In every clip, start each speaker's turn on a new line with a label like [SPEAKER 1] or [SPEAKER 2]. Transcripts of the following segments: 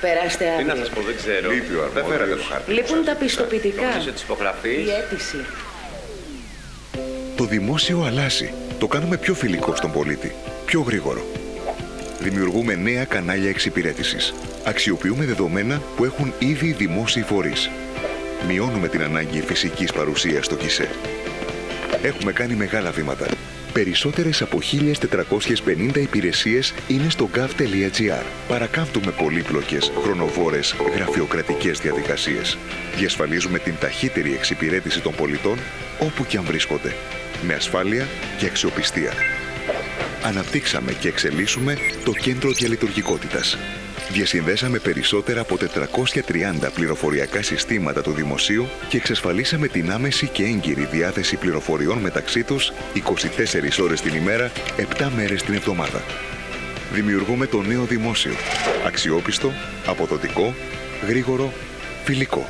[SPEAKER 1] Περάστε
[SPEAKER 2] Τι να
[SPEAKER 1] αύριο.
[SPEAKER 2] σας πω, δεν ξέρω.
[SPEAKER 3] Λείπει ο
[SPEAKER 2] Δεν φέρατε το
[SPEAKER 3] αρμόδιος.
[SPEAKER 2] χάρτη.
[SPEAKER 1] Λείπουν τα πιστοποιητικά.
[SPEAKER 2] Το της υπογραφής.
[SPEAKER 1] Η αίτηση.
[SPEAKER 3] Το δημόσιο αλλάζει. Το κάνουμε πιο φιλικό στον πολίτη. Πιο γρήγορο. Δημιουργούμε νέα κανάλια εξυπηρέτησης. Αξιοποιούμε δεδομένα που έχουν ήδη οι δημόσιοι φορείς. Μειώνουμε την ανάγκη φυσικής παρουσίας στο ΚΙΣΕ. Έχουμε κάνει μεγάλα βήματα. Περισσότερες από 1.450 υπηρεσίες είναι στο gov.gr. Παρακάμπτουμε πολύπλοκες, χρονοβόρες, γραφειοκρατικές διαδικασίες. Διασφαλίζουμε την ταχύτερη εξυπηρέτηση των πολιτών όπου και αν βρίσκονται. Με ασφάλεια και αξιοπιστία. Αναπτύξαμε και εξελίσσουμε το κέντρο διαλειτουργικότητας. Διασυνδέσαμε περισσότερα από 430 πληροφοριακά συστήματα του δημοσίου και εξασφαλίσαμε την άμεση και έγκυρη διάθεση πληροφοριών μεταξύ τους 24 ώρες την ημέρα, 7 μέρες την εβδομάδα. Δημιουργούμε το νέο δημόσιο. Αξιόπιστο, αποδοτικό, γρήγορο, φιλικό.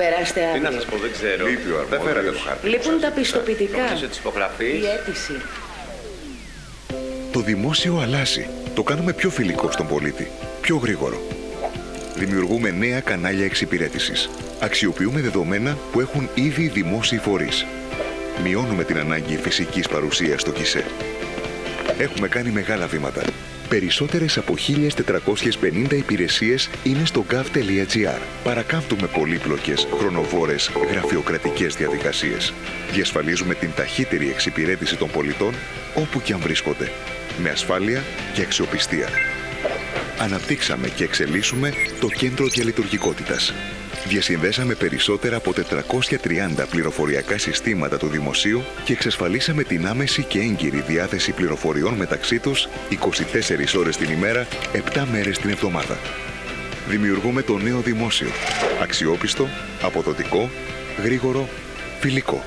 [SPEAKER 1] Περάστε
[SPEAKER 2] Τι να
[SPEAKER 1] αύριο.
[SPEAKER 2] σας πω, δεν ξέρω.
[SPEAKER 3] Λείπει ο αρμόδιος.
[SPEAKER 2] Δεν φέρατε το χάρτη.
[SPEAKER 1] Λείπουν τα πιστοποιητικά.
[SPEAKER 2] Νομίζω τις υπογραφής.
[SPEAKER 1] Η αίτηση.
[SPEAKER 3] Το δημόσιο αλλάζει. Το κάνουμε πιο φιλικό στον πολίτη. Πιο γρήγορο. Δημιουργούμε νέα κανάλια εξυπηρέτησης. Αξιοποιούμε δεδομένα που έχουν ήδη δημόσιοι φορείς. Μειώνουμε την ανάγκη φυσικής παρουσίας στο ΚΙΣΕ. Έχουμε κάνει μεγάλα βήματα. Περισσότερες από 1.450 υπηρεσίες είναι στο gov.gr. Παρακάμπτουμε πολύπλοκες, χρονοβόρες, γραφειοκρατικές διαδικασίες. Διασφαλίζουμε την ταχύτερη εξυπηρέτηση των πολιτών όπου και αν βρίσκονται. Με ασφάλεια και αξιοπιστία. Αναπτύξαμε και εξελίσσουμε το κέντρο διαλειτουργικότητας. Διασυνδέσαμε περισσότερα από 430 πληροφοριακά συστήματα του δημοσίου και εξασφαλίσαμε την άμεση και έγκυρη διάθεση πληροφοριών μεταξύ τους 24 ώρες την ημέρα, 7 μέρες την εβδομάδα. Δημιουργούμε το νέο δημόσιο. Αξιόπιστο, αποδοτικό, γρήγορο, φιλικό.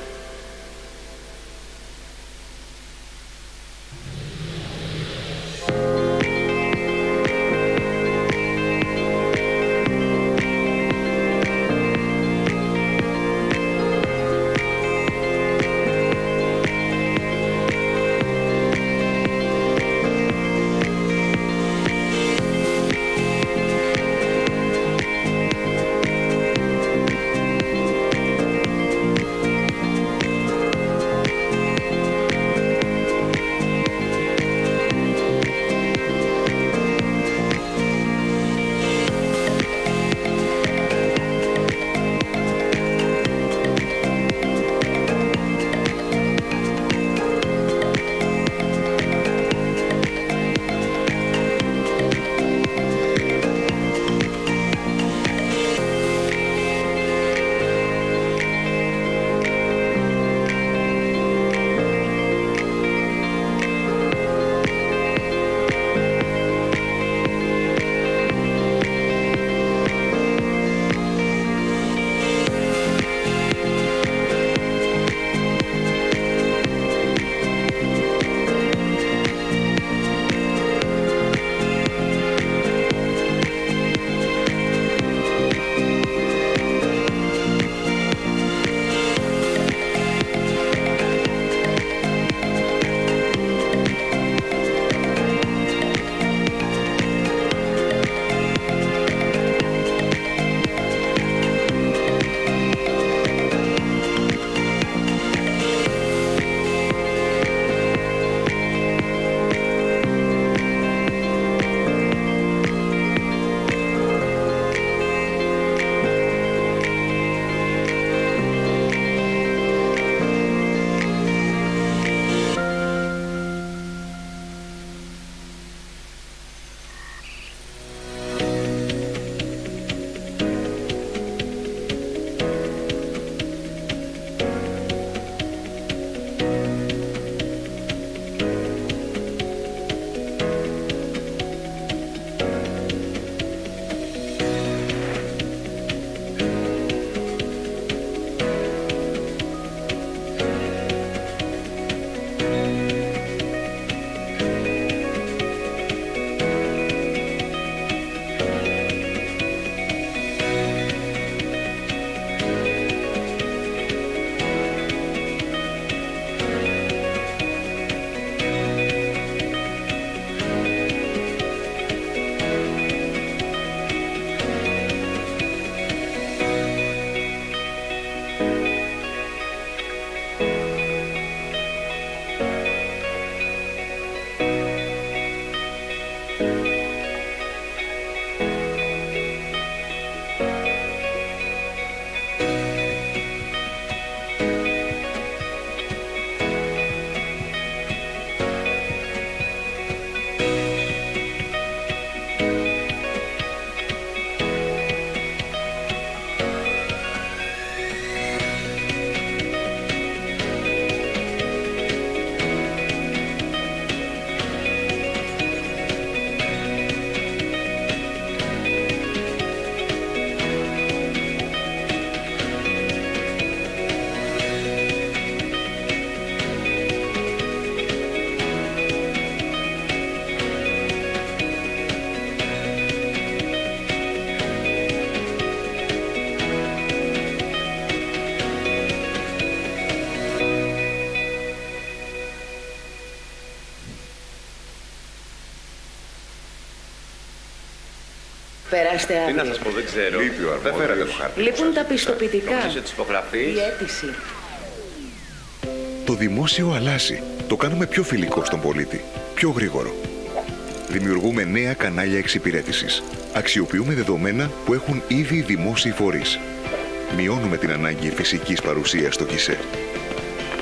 [SPEAKER 1] Περάστε
[SPEAKER 2] Τι να
[SPEAKER 1] αύριο.
[SPEAKER 2] σας πω, δεν ξέρω.
[SPEAKER 3] Λείπει ο αρμόδιος.
[SPEAKER 2] Δεν φέρατε το χάρτη.
[SPEAKER 1] Λείπουν τα πιστοποιητικά.
[SPEAKER 2] Νομίζω της υπογραφής.
[SPEAKER 1] Η αίτηση.
[SPEAKER 3] Το δημόσιο αλλάζει. Το κάνουμε πιο φιλικό στον πολίτη. Πιο γρήγορο. Δημιουργούμε νέα κανάλια εξυπηρέτησης. Αξιοποιούμε δεδομένα που έχουν ήδη οι δημόσιοι φορείς. Μειώνουμε την ανάγκη φυσικής παρουσίας στο ΚΙΣΕ.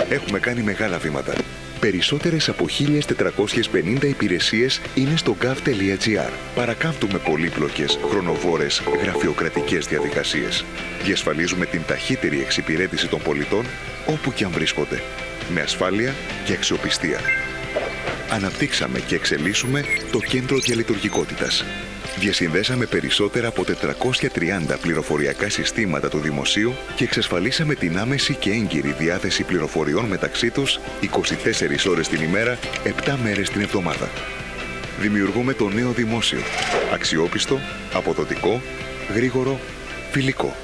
[SPEAKER 3] Έχουμε κάνει μεγάλα βήματα. Περισσότερες από 1.450 υπηρεσίες είναι στο gov.gr. Παρακάμπτουμε πολύπλοκες, χρονοβόρες, γραφειοκρατικές διαδικασίες. Διασφαλίζουμε την ταχύτερη εξυπηρέτηση των πολιτών όπου και αν βρίσκονται. Με ασφάλεια και αξιοπιστία. Αναπτύξαμε και εξελίσσουμε το κέντρο διαλειτουργικότητας. Διασυνδέσαμε περισσότερα από 430 πληροφοριακά συστήματα του δημοσίου και εξασφαλίσαμε την άμεση και έγκυρη διάθεση πληροφοριών μεταξύ τους 24 ώρες την ημέρα, 7 μέρες την εβδομάδα. Δημιουργούμε το νέο δημόσιο. Αξιόπιστο, αποδοτικό, γρήγορο, φιλικό.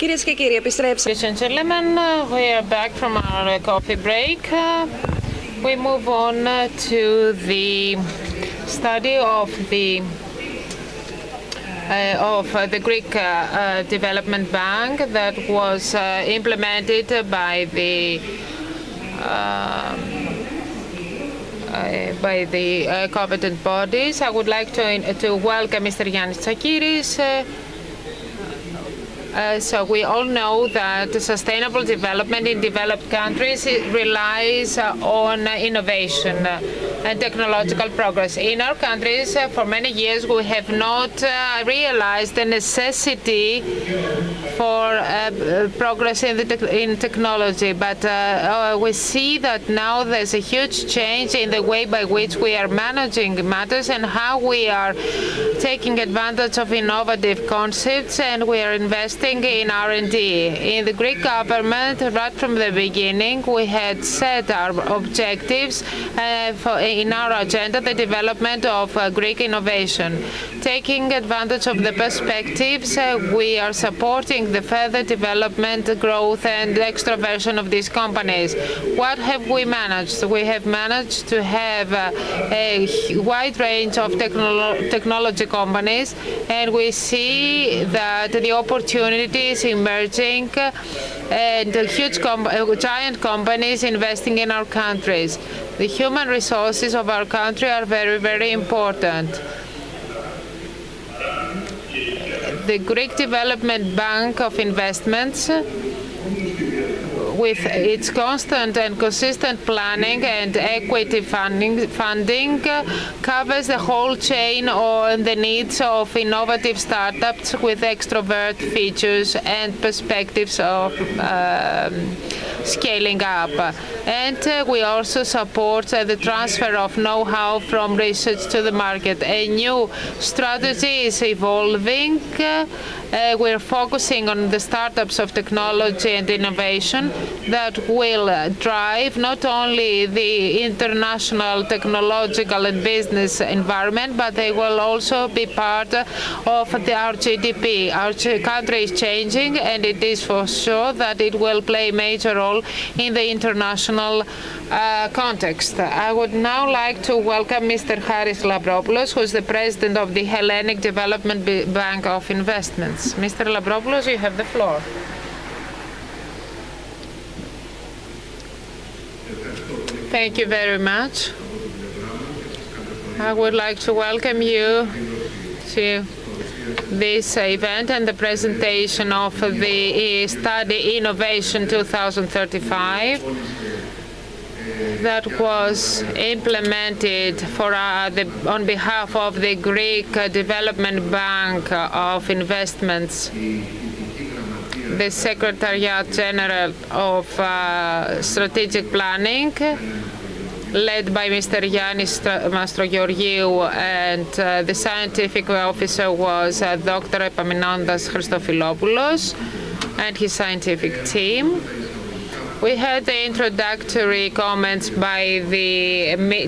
[SPEAKER 1] Κυρίες και κύριοι, επιστρέψαμε.
[SPEAKER 2] Ladies and gentlemen, we are back from our coffee break. We move on to the study of the Greek Development Bank that was implemented by the competent bodies. I would like to welcome Mr. Yannis Tsakiris. So we all know that sustainable development in developed countries relies on innovation and technological progress. In our countries, for many years, we have not realized the necessity for progress in technology. But we see that now there's a huge change in the way by which we are managing matters and how we are taking advantage of innovative concepts, and we are investing in R&D. In the Greek government, right from the beginning, we had set our objectives in our agenda, the development of Greek innovation. Taking advantage of the perspectives, we are supporting the further development, growth, and extroversion of these companies. What have we managed? We have managed to have a wide range of technology companies, and we see that the opportunities emerging and huge giant companies investing in our countries. The human resources of our country are very, very important. The Greek Development Bank of Investments, with its constant and consistent planning and equity funding, covers the whole chain on the needs of innovative startups with extrovert features and perspectives of scaling up. And we also support the transfer of know-how from research to the market. A new strategy is evolving. We're focusing on the startups of technology and innovation that will drive not only the international technological and business environment, but they will also be part of our GDP. Our country is changing, and it is for sure that it will play a major role in the international context. I would now like to welcome Mr. Haris Labropoulos, who is the president of the Hellenic Development Bank of Investments. Mr. Labropoulos, you have the floor. Thank you very much. I would like to welcome you to this event and the presentation of the study Innovation 2035 that was implemented on behalf of the Greek Development Bank of Investments, the Secretariat General of Strategic Planning, led by Mr. Yannis Mastrogeorgiou, and the scientific officer was Dr. Epaminondas Christofilopoulos and his scientific team. We had the introductory comments by the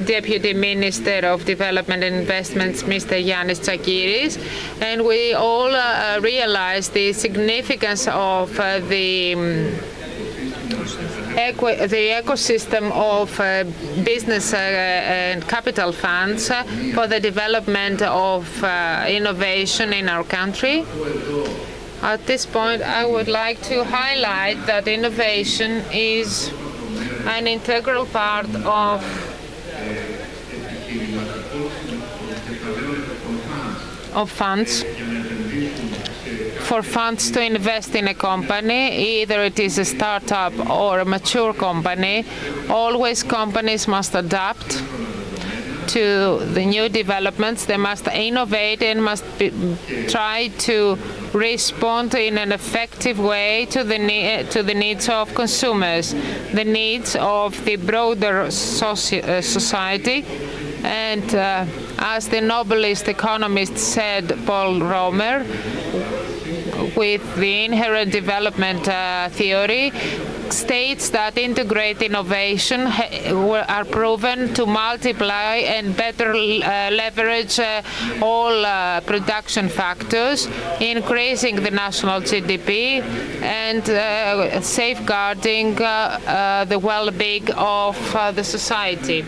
[SPEAKER 2] Deputy Minister of Development and Investments, Mr. Yannis Tsakiris, and we all realized the significance of the ecosystem of business and capital funds for the development of innovation in our country. At this point, I would like to highlight that innovation is an integral part of funds. For funds to invest in a company, either it is a startup or a mature company, always companies must adapt to the new developments. They must innovate and must try to respond in an effective way to the needs of consumers, the needs of the broader society. And as the Nobelist economist said, Paul Romer, with the inherent development theory states that integrated innovation are proven to multiply and better leverage all production factors, increasing the national GDP and safeguarding the well-being of the society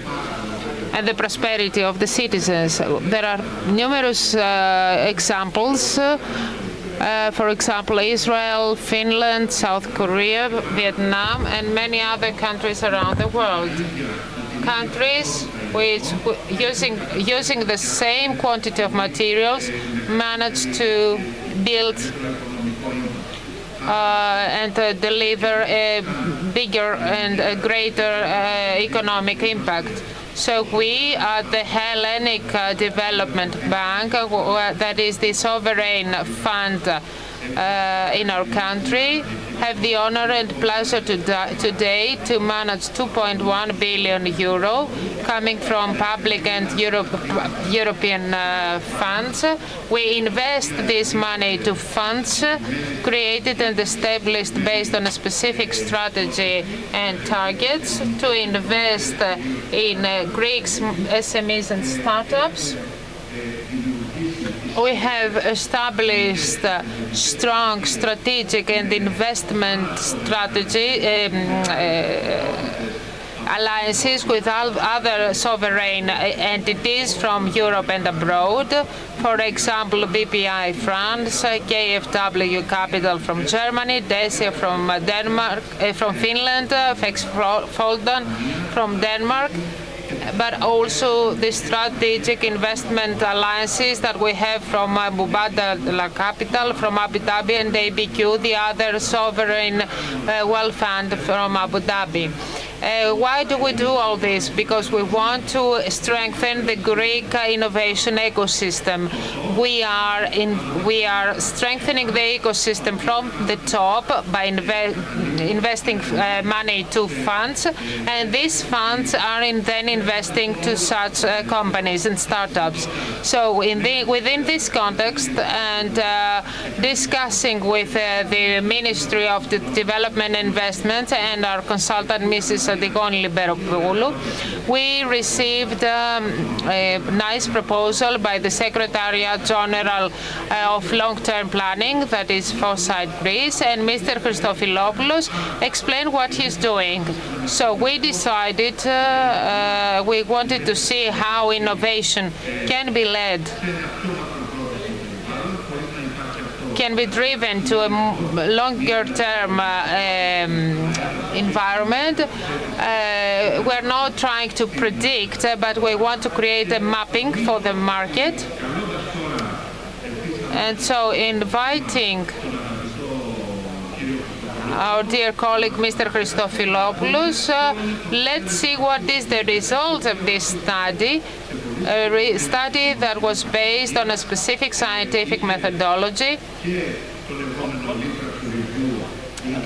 [SPEAKER 2] and the prosperity of the citizens. There are numerous examples. For example, Israel, Finland, South Korea, Vietnam, and many other countries around the world. Countries which, using the same quantity of materials, manage to build and deliver a bigger and a greater economic impact. So we at the Hellenic Development Bank, that is the sovereign fund in our country, have the honor and pleasure today to manage 2.1 billion euro coming from public and European funds. We invest this money to funds created and established based on a specific strategy and targets to invest in Greek SMEs and startups. We have established strong strategic and investment strategy alliances with other sovereign entities from Europe and abroad. For example, BPI France, KfW Capital from Germany, DESIA from Denmark, from Finland, Volkswagen from Denmark, but also the strategic investment alliances that we have from Mubadala Capital from Abu Dhabi and ABQ, the other sovereign wealth fund from Abu Dhabi. Why do we do all this? Because we want to strengthen the Greek innovation ecosystem. We are strengthening the ecosystem from the top by investing money to funds, and these funds are then investing to such companies and startups. So within this context and discussing with the Ministry of Development and Investment and our consultant, Mrs. We received a nice proposal by the Secretariat General of Long-Term Planning, that is Foresight Greece, and Mr. Christofilopoulos explained what he's doing. So we decided we wanted to see how innovation can be led, can be driven to a longer-term environment. We're not trying to predict, but we want to create a mapping for the market. And so inviting our dear colleague, Mr. Christofilopoulos, let's see what is the result of this study. A study that was based on a specific scientific methodology.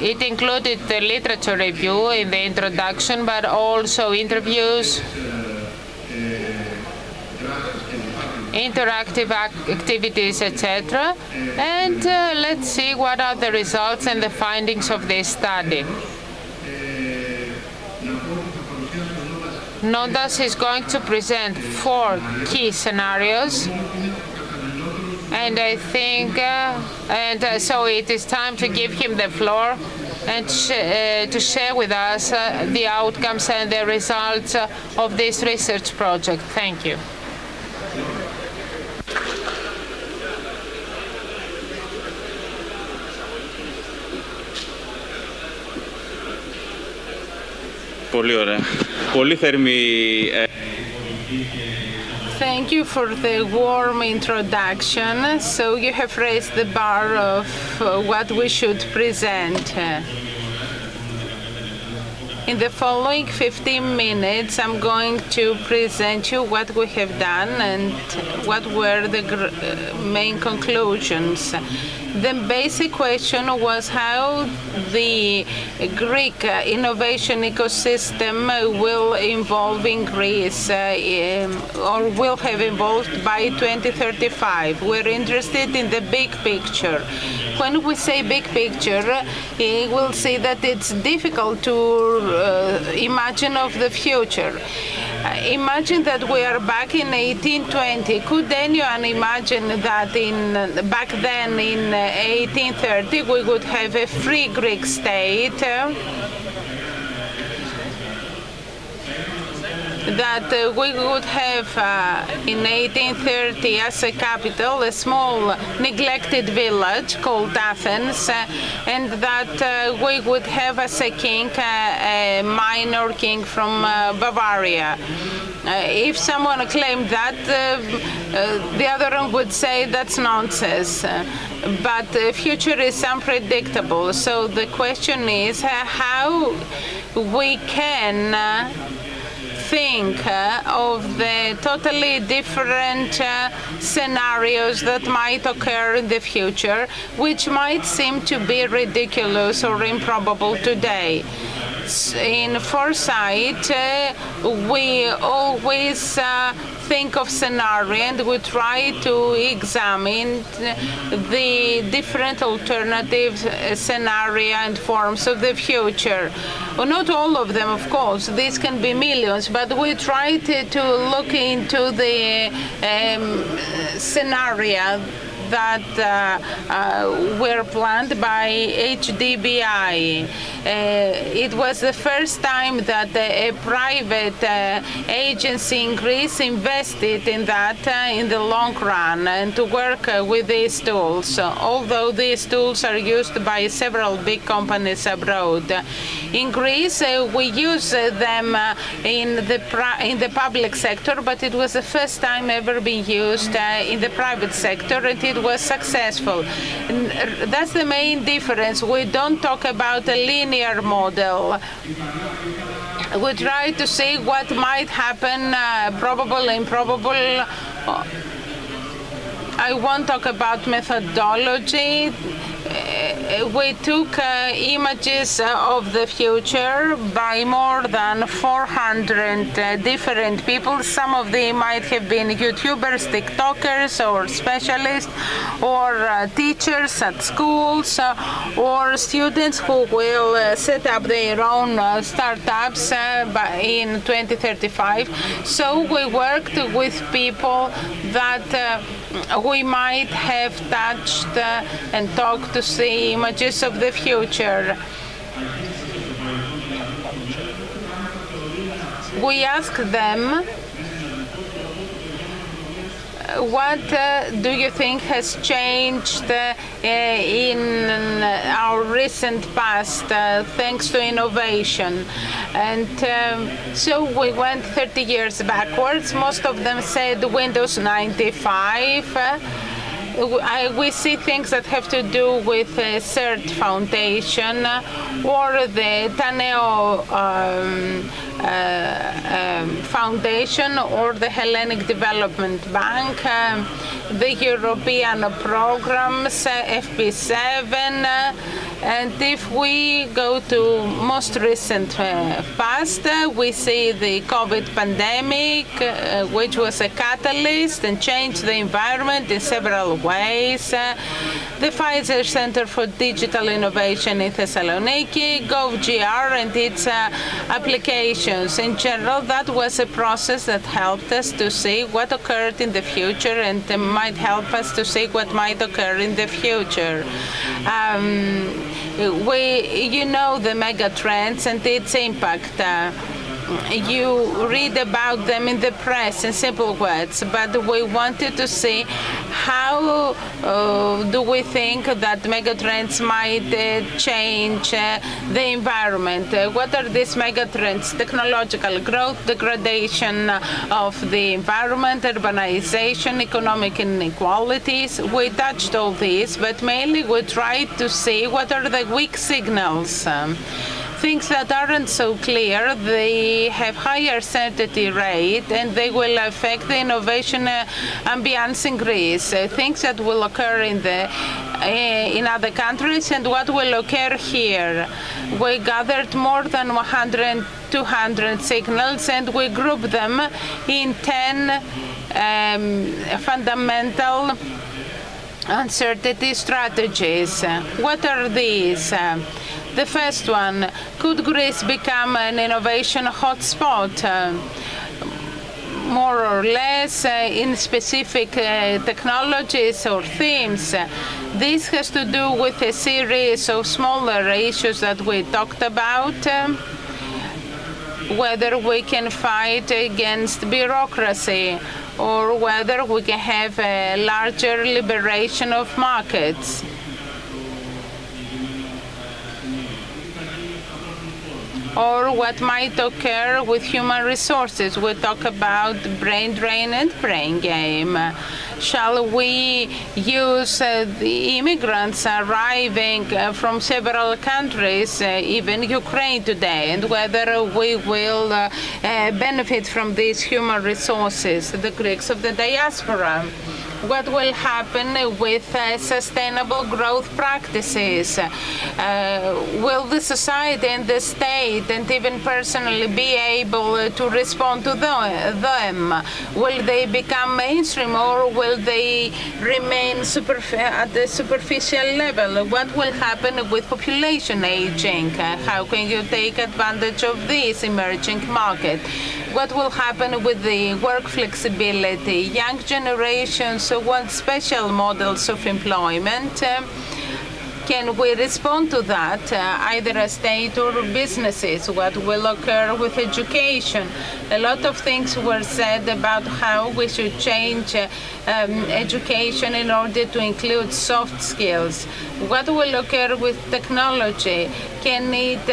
[SPEAKER 2] It included the literature review in the introduction, but also interviews, interactive activities, etc. And let's see what are the results and the findings of this study. Nondas is going to present 4 key scenarios, and I think, so it is time to give him the floor and to share with us the outcomes and the results of this research project. Thank you.
[SPEAKER 1] Πολύ ωραία. Πολύ θερμή.
[SPEAKER 4] Thank you for the warm introduction. So you have raised the bar of what we should present. In the following 15 minutes, I'm going to present you what we have done and what were the main conclusions. The basic question was how the Greek innovation ecosystem will evolve in Greece or will have evolved by 2035. We're interested in the big picture. When we say big picture, we'll see that it's difficult to imagine of the future. Imagine that we are back in 1820. Could anyone imagine that back then in 1830 we would have a free Greek state? That we would have in 1830 as a capital a small neglected village called Athens, and that we would have as a king a minor king from Bavaria. If someone claimed that, the other one would say that's nonsense. But the future is unpredictable. So the question is how we can think of the totally different scenarios that might occur in the future, which might seem to be ridiculous or improbable today. In foresight, we always think of scenario and we try to examine the different alternative scenario and forms of the future. Well, not all of them, of course. These can be millions, but we try to look into the scenario that were planned by HDBI. It was the first time that a private agency in Greece invested in that in the long run and to work with these tools, although these tools are used by several big companies abroad. In Greece, we use them in the public sector, but it was the first time ever being used in the private sector, and it was successful. That's the main difference. We don't talk about a linear model. We try to see what might happen, probable, improbable. I won't talk about methodology. We took images of the future by more than 400 different people. Some of them might have been YouTubers, TikTokers, or specialists, or teachers at schools, or students who will set up their own startups in 2035. So we worked with people that we might have touched and talked to see images of the future. We asked them, what do you think has changed in our recent past thanks to innovation? And so we went 30 years backwards. Most of them said Windows 95. We see things that have to do with the CERT Foundation or the Taneo Foundation or the Hellenic Development Bank, the European programs, FP7, and if we go to most recent past, we see the COVID pandemic, which was a catalyst and changed the environment in several ways. The Pfizer Center for Digital Innovation in Thessaloniki, GovGR and its applications. In general, that was a process that helped us to see what occurred in the future and might help us to see what might occur in the future. You know the mega trends and its impact. You read about them in the press in simple words, but we wanted to see how do we think that megatrends might change the environment. What are these megatrends? Technological growth, degradation of the environment, urbanization, economic inequalities. We touched all these, but mainly we tried to see what are the weak signals. Things that aren't so clear, they have higher certainty rate and they will affect the innovation ambience in Greece. Things that will occur in the in other countries and what will occur here. We gathered more than 200 signals and we grouped them in 10 fundamental uncertainty strategies. What are these? The first one, could Greece become an innovation hotspot? More or less in specific technologies or themes. This has to do with a series of smaller issues that we talked about. Whether we can fight against bureaucracy or whether we can have a larger liberation of markets. Or what might occur with human resources. We talk about brain drain and brain game. Shall we use the immigrants arriving from several countries, even Ukraine today, and whether we will benefit from these human resources, the Greeks of the diaspora? What will happen with sustainable growth practices? Will the society and the state and even personally be able to respond to them? Will they become mainstream or will they remain at the superficial level? What will happen with population aging? How can you take advantage of this emerging market? What will happen with the work flexibility? Young generations want special models of employment. Can we respond to that, either as state or businesses? What will occur with education? A lot of things were said about how we should change education in order to include soft skills. What will occur with technology? Can it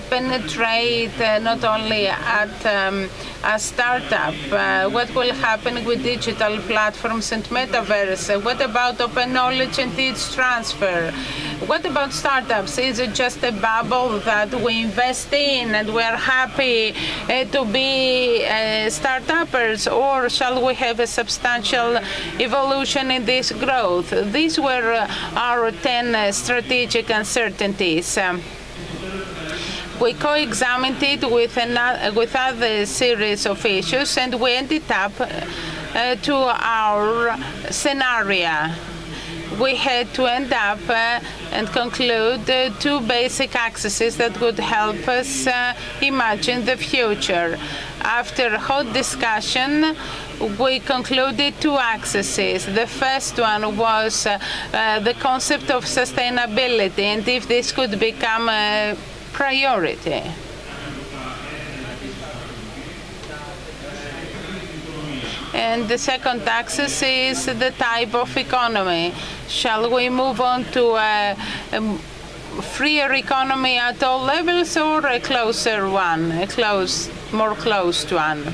[SPEAKER 4] penetrate not only at a startup? What will happen with digital platforms and metaverse? What about open knowledge and its transfer? What about startups? Is it just a bubble that we invest in and we're happy to be startuppers, or shall we have a substantial evolution in this growth? These were our 10 strategic uncertainties. We co-examined it with other series of issues and we ended up to our scenario. We had to end up and conclude two basic axes that would help us imagine the future. After hot discussion, we concluded two axes. The first one was the concept of sustainability and if this could become a priority. And the second axis is the type of economy. Shall we move on to a freer economy at all levels or a closer one, more closed one?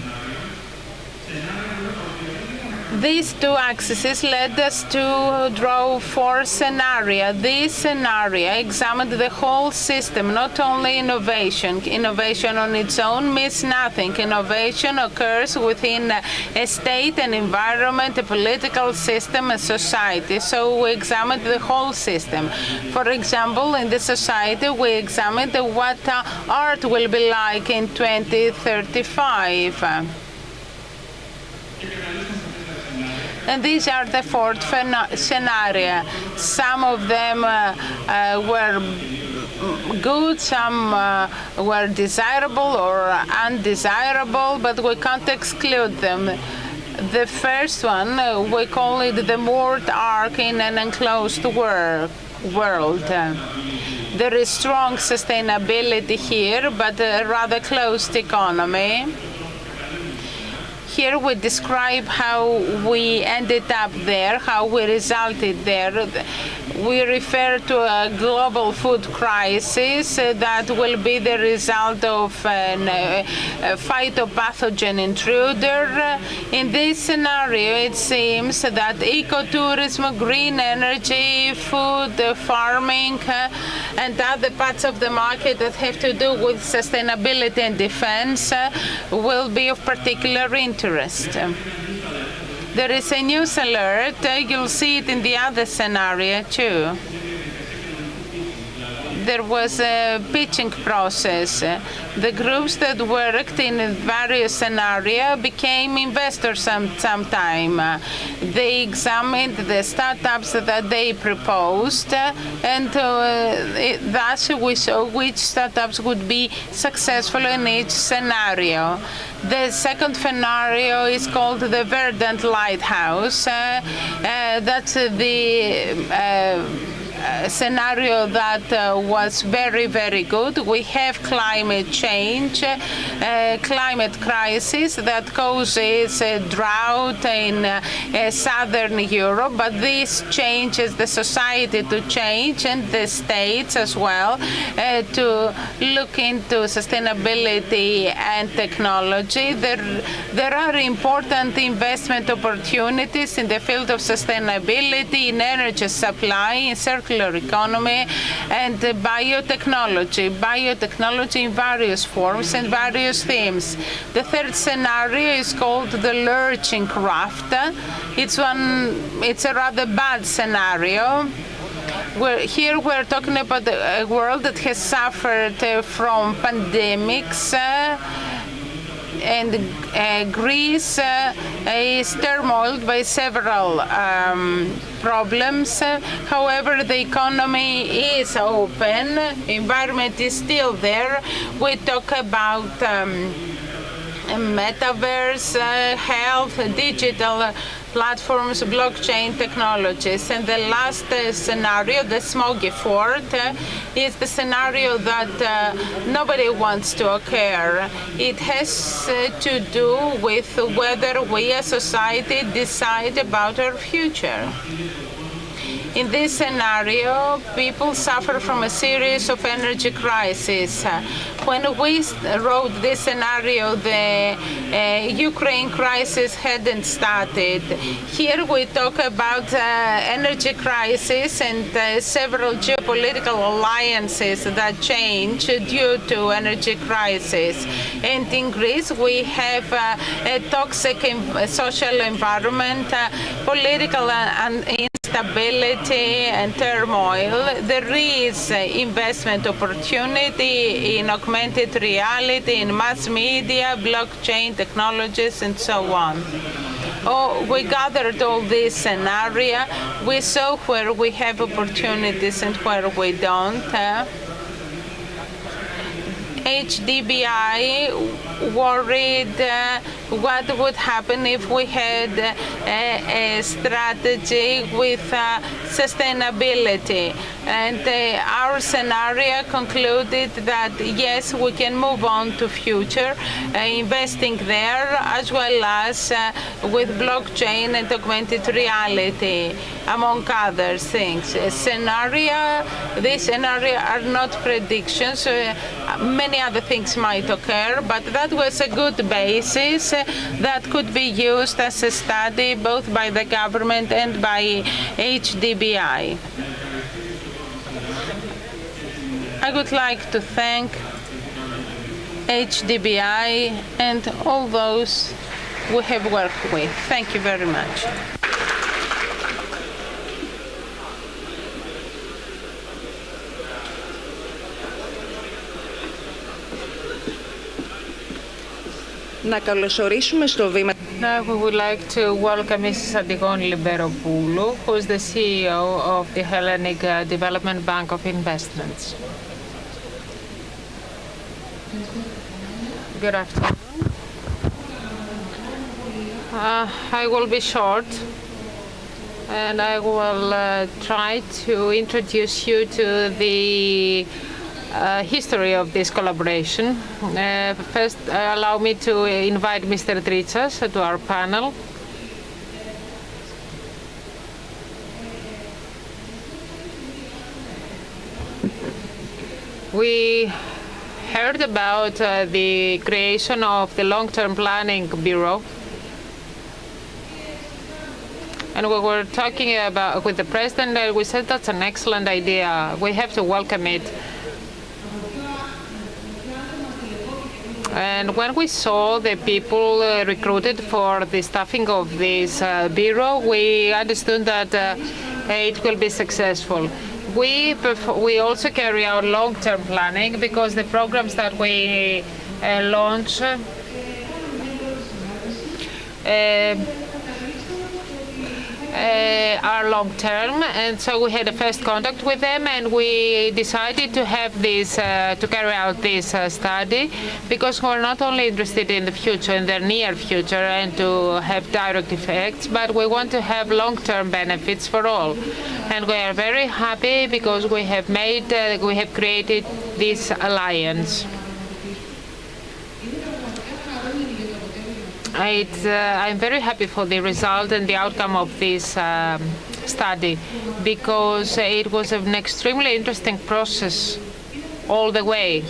[SPEAKER 4] These two axes led us to draw four scenarios. This scenario examined the whole system, not only innovation. Innovation on its own means nothing. Innovation occurs within a state, an environment, a political system, a society. So we examined the whole system. For example, in the society, we examined what art will be like in 2035. And these are the four scenarios. Some of them were good, some were desirable or undesirable, but we can't exclude them. The first one, we call it the moored ark in an enclosed world. There is strong sustainability here, but a rather closed economy. Here we describe how we ended up there, how we resulted there. We refer to a global food crisis that will be the result of a phytopathogen intruder. In this scenario, it seems that ecotourism, green energy, food, farming, and other parts of the market that have to do with sustainability and defense will be of particular interest. There is a news alert. You'll see it in the other scenario too. There was a pitching process. The groups that worked in various scenarios became investors sometime. They examined the startups that they proposed, and thus we saw which startups would be successful in each scenario. The second scenario is called the Verdant Lighthouse. That's the scenario that was very, very good. We have climate change, climate crisis that causes a drought in southern Europe, but this changes the society to change and the states as well to look into sustainability and technology. There are important investment opportunities in the field of sustainability, in energy supply, in circular economy, and biotechnology in various forms and various themes. The third scenario is called the lurching raft. It's a rather bad scenario. Here we're talking about a world that has suffered from pandemics, and Greece is turmoiled by several problems. However, the economy is open, environment is still there. We talk about metaverse, health, digital platforms, blockchain technologies. And the last scenario, the smoggy fort, is the scenario that nobody wants to occur. It has to do with whether we as society decide about our future. In this scenario, people suffer from a series of energy crises. When we wrote this scenario, the Ukraine crisis hadn't started. Here we talk about energy crisis and several geopolitical alliances that change due to energy crisis. And in Greece, we have a toxic social environment, political instability and turmoil. There is investment opportunity in augmented reality, in mass media, blockchain technologies, and so on. We gathered all these scenarios. We saw where we have opportunities and where we don't. HDBI worried what would happen if we had a strategy with sustainability. And our scenario concluded that yes, we can move on to future investing there, as well as with blockchain and augmented reality, among other things. These scenarios are not predictions. Many other things might occur, but that was a good basis that could be used as a study both by the government and by HDBI. I would like to thank HDBI and all those we have worked with. Thank you very much.
[SPEAKER 5] Να καλωσορίσουμε στο βήμα.
[SPEAKER 2] Now we would like to welcome Mrs. Antigone Liberopoulou, who is the CEO of the Hellenic Development Bank of Investments. Good afternoon. I will be short, and I will try to introduce you to the history of this collaboration. First, allow me to invite Mr. Tritsas to our panel. We heard about the creation of the Long-Term Planning Bureau, and we were talking about with the president, and we said that's an excellent idea. We have to welcome it. And when we saw the people recruited for the staffing of this bureau, we understood that it will be successful. We also carry out long-term planning because the programs that we launch are long-term, and so we had a first contact with them, and we decided to have this to carry out this study because we're not only interested in the future, in the near future, and to have direct effects, but we want to have long-term benefits for all. And we are very happy because we have created this alliance. I'm very happy for the result and the outcome of this study because it was an extremely interesting process all the way.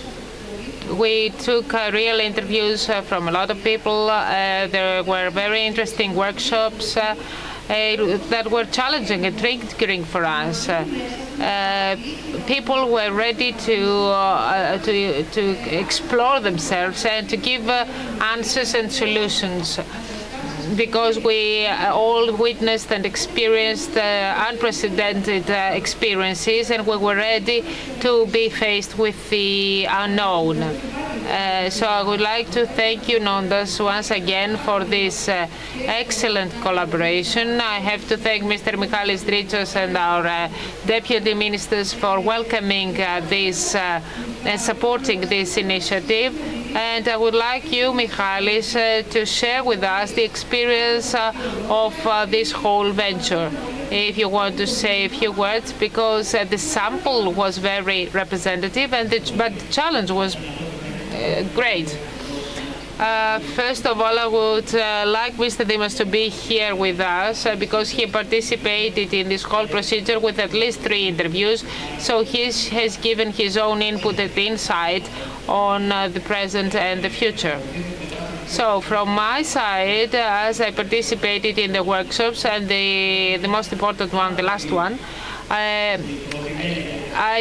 [SPEAKER 2] We took real interviews from a lot of people. There were very interesting workshops that were challenging and triggering for us. People were ready to explore themselves and to give answers and solutions because we all witnessed and experienced unprecedented experiences, and we were ready to be faced with the unknown. So I would like to thank you, Nondas, once again for this excellent collaboration. I have to thank Mr. Michalis Dritsos and our deputy ministers for welcoming this and supporting this initiative. And I would like you, Michalis, to share with us the experience of this whole venture. If you want to say a few words, because the sample was very representative, but the challenge was great. First of all, I would like Mr. Dimas to be here with us because he participated in this whole procedure with at least 3 interviews. So he has given his own input and insight on the present and the future. So from my side, as I participated in the workshops and the most important one, the last one, I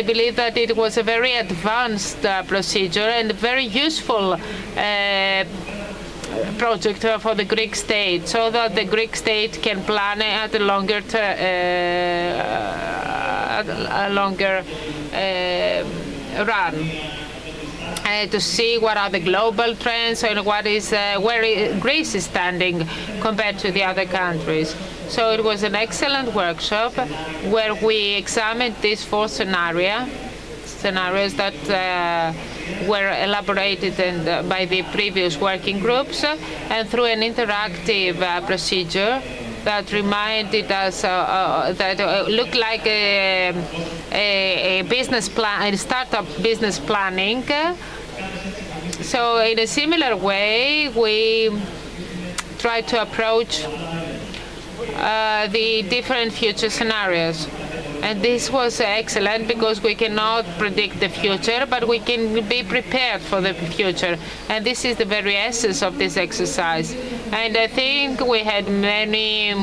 [SPEAKER 2] believe that it was a very advanced procedure and very useful project for the Greek state, so that the Greek state can plan at a longer run. To see what are the global trends and where Greece is standing compared to the other countries. So it was an excellent workshop where we examined these 4 scenarios that were elaborated by the previous working groups, and through an interactive procedure that reminded us that looked like a business plan, a startup business planning. So in a similar way, we try to approach the different future scenarios. And this was excellent because we cannot predict the future, but we can be prepared for the future. And this is the very essence of this exercise. And I think we had many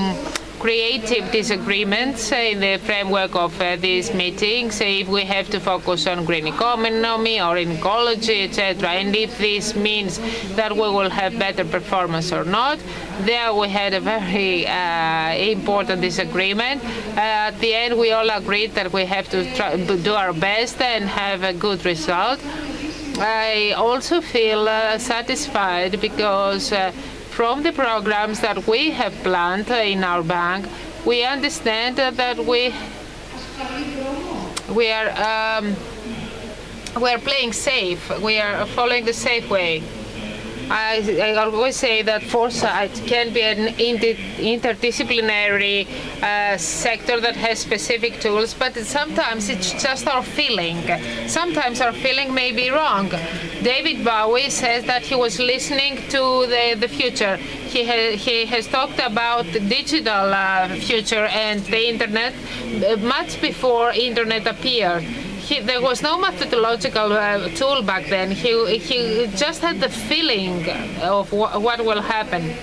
[SPEAKER 2] creative disagreements in the framework of these meetings, if we have to focus on green economy or in ecology, etc., and if this means that we will have better performance or not. There we had a very important disagreement. At the end, we all agreed that we have to try to do our best and have a good result. I also feel satisfied because from the programs that we have planned in our bank, we understand that we are playing safe. We are following the safe way. I always say that foresight can be an interdisciplinary sector that has specific tools, but sometimes it's just our feeling. Sometimes our feeling may be wrong. David Bowie says that he was listening to the future. He has talked about the digital future and the internet much before internet appeared. There was no methodological tool back then. He just had the feeling of what will happen.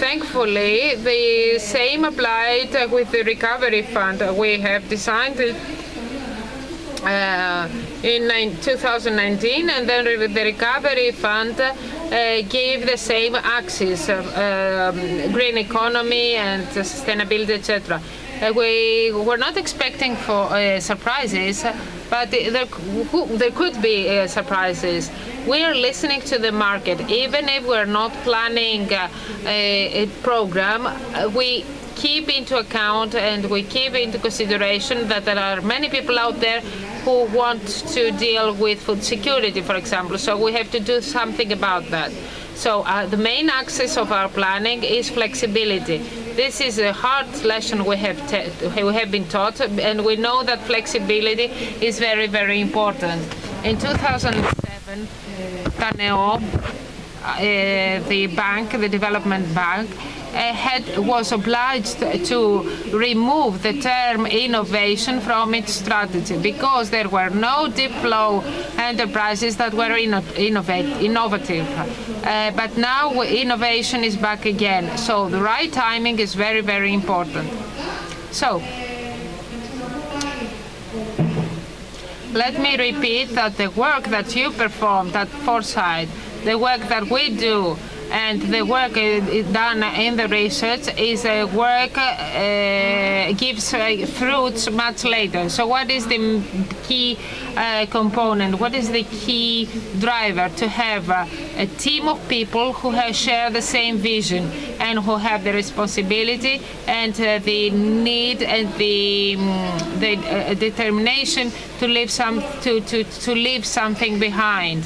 [SPEAKER 2] Thankfully, the same applied with the recovery fund. We have designed it in 2019, and then the recovery fund gave the same axis, green economy and sustainability, etc. We were not expecting for surprises, but there could be surprises. We are listening to the market. Even if we're not planning a program, we keep into account and we keep into consideration that there are many people out there who want to deal with food security, for example. So we have to do something about that. So the main axis of our planning is flexibility. This is a hard lesson we have been taught, and we know that flexibility is very, very important. In 2007, Taneo, the development bank, was obliged to remove the term innovation from its strategy because there were no deep flow enterprises that were innovative. But now innovation is back again. So the right timing is very, very important. So let me repeat that the work that you performed at Foresight, the work that we do, and the work done in the research is a work gives fruits much later. So what is the key component? What is the key driver? To have a team of people who share the same vision and who have the responsibility and the need and the determination to leave something behind.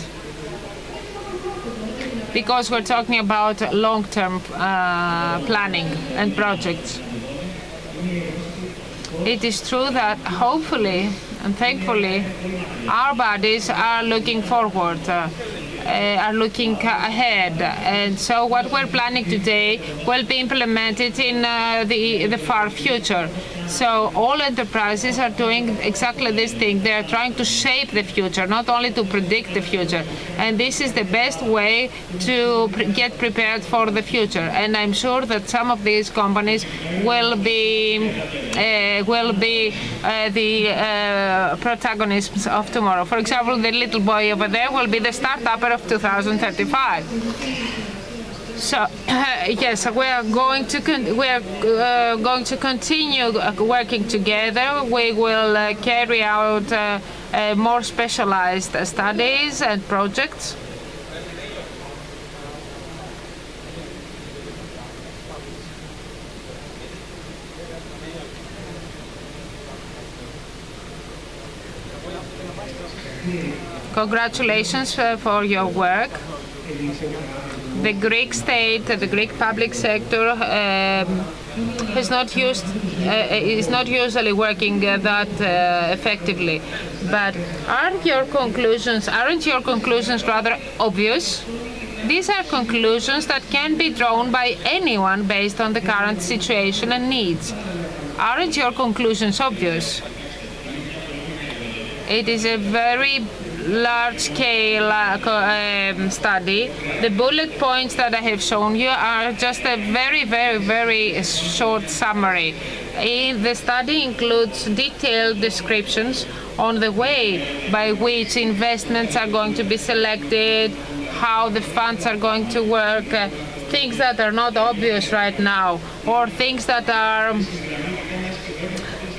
[SPEAKER 2] Because we're talking about long-term planning and projects. It is true that hopefully and thankfully our bodies are looking forward, are looking ahead, and so what we're planning today will be implemented in the far future. So all enterprises are doing exactly this thing. They are trying to shape the future, not only to predict the future. And this is the best way to get prepared for the future. And I'm sure that some of these companies will be the protagonists of tomorrow. For example, the little boy over there will be the start-upper of 2035. So yes, we are going to continue working together. We will carry out more specialized studies and projects. Congratulations for your work. The Greek state, the Greek public sector is not usually working that effectively. But aren't your conclusions rather obvious? These are conclusions that can be drawn by anyone based on the current situation and needs. Aren't your conclusions obvious? It is a very large-scale study. The bullet points that I have shown you are just a very, very, very short summary. The study includes detailed descriptions on the way by which investments are going to be selected, how the funds are going to work, things that are not obvious right now, or things that are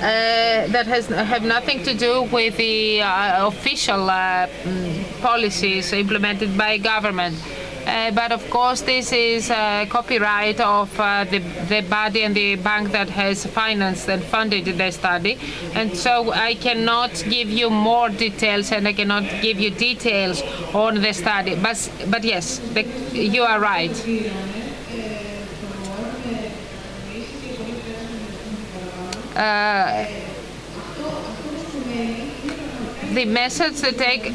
[SPEAKER 2] have nothing to do with the official policies implemented by government. But of course, this is copyright of the body and the bank that has financed and funded the study. And so I cannot give you more details and I cannot give you details on the study. But yes, you are right. The message to take,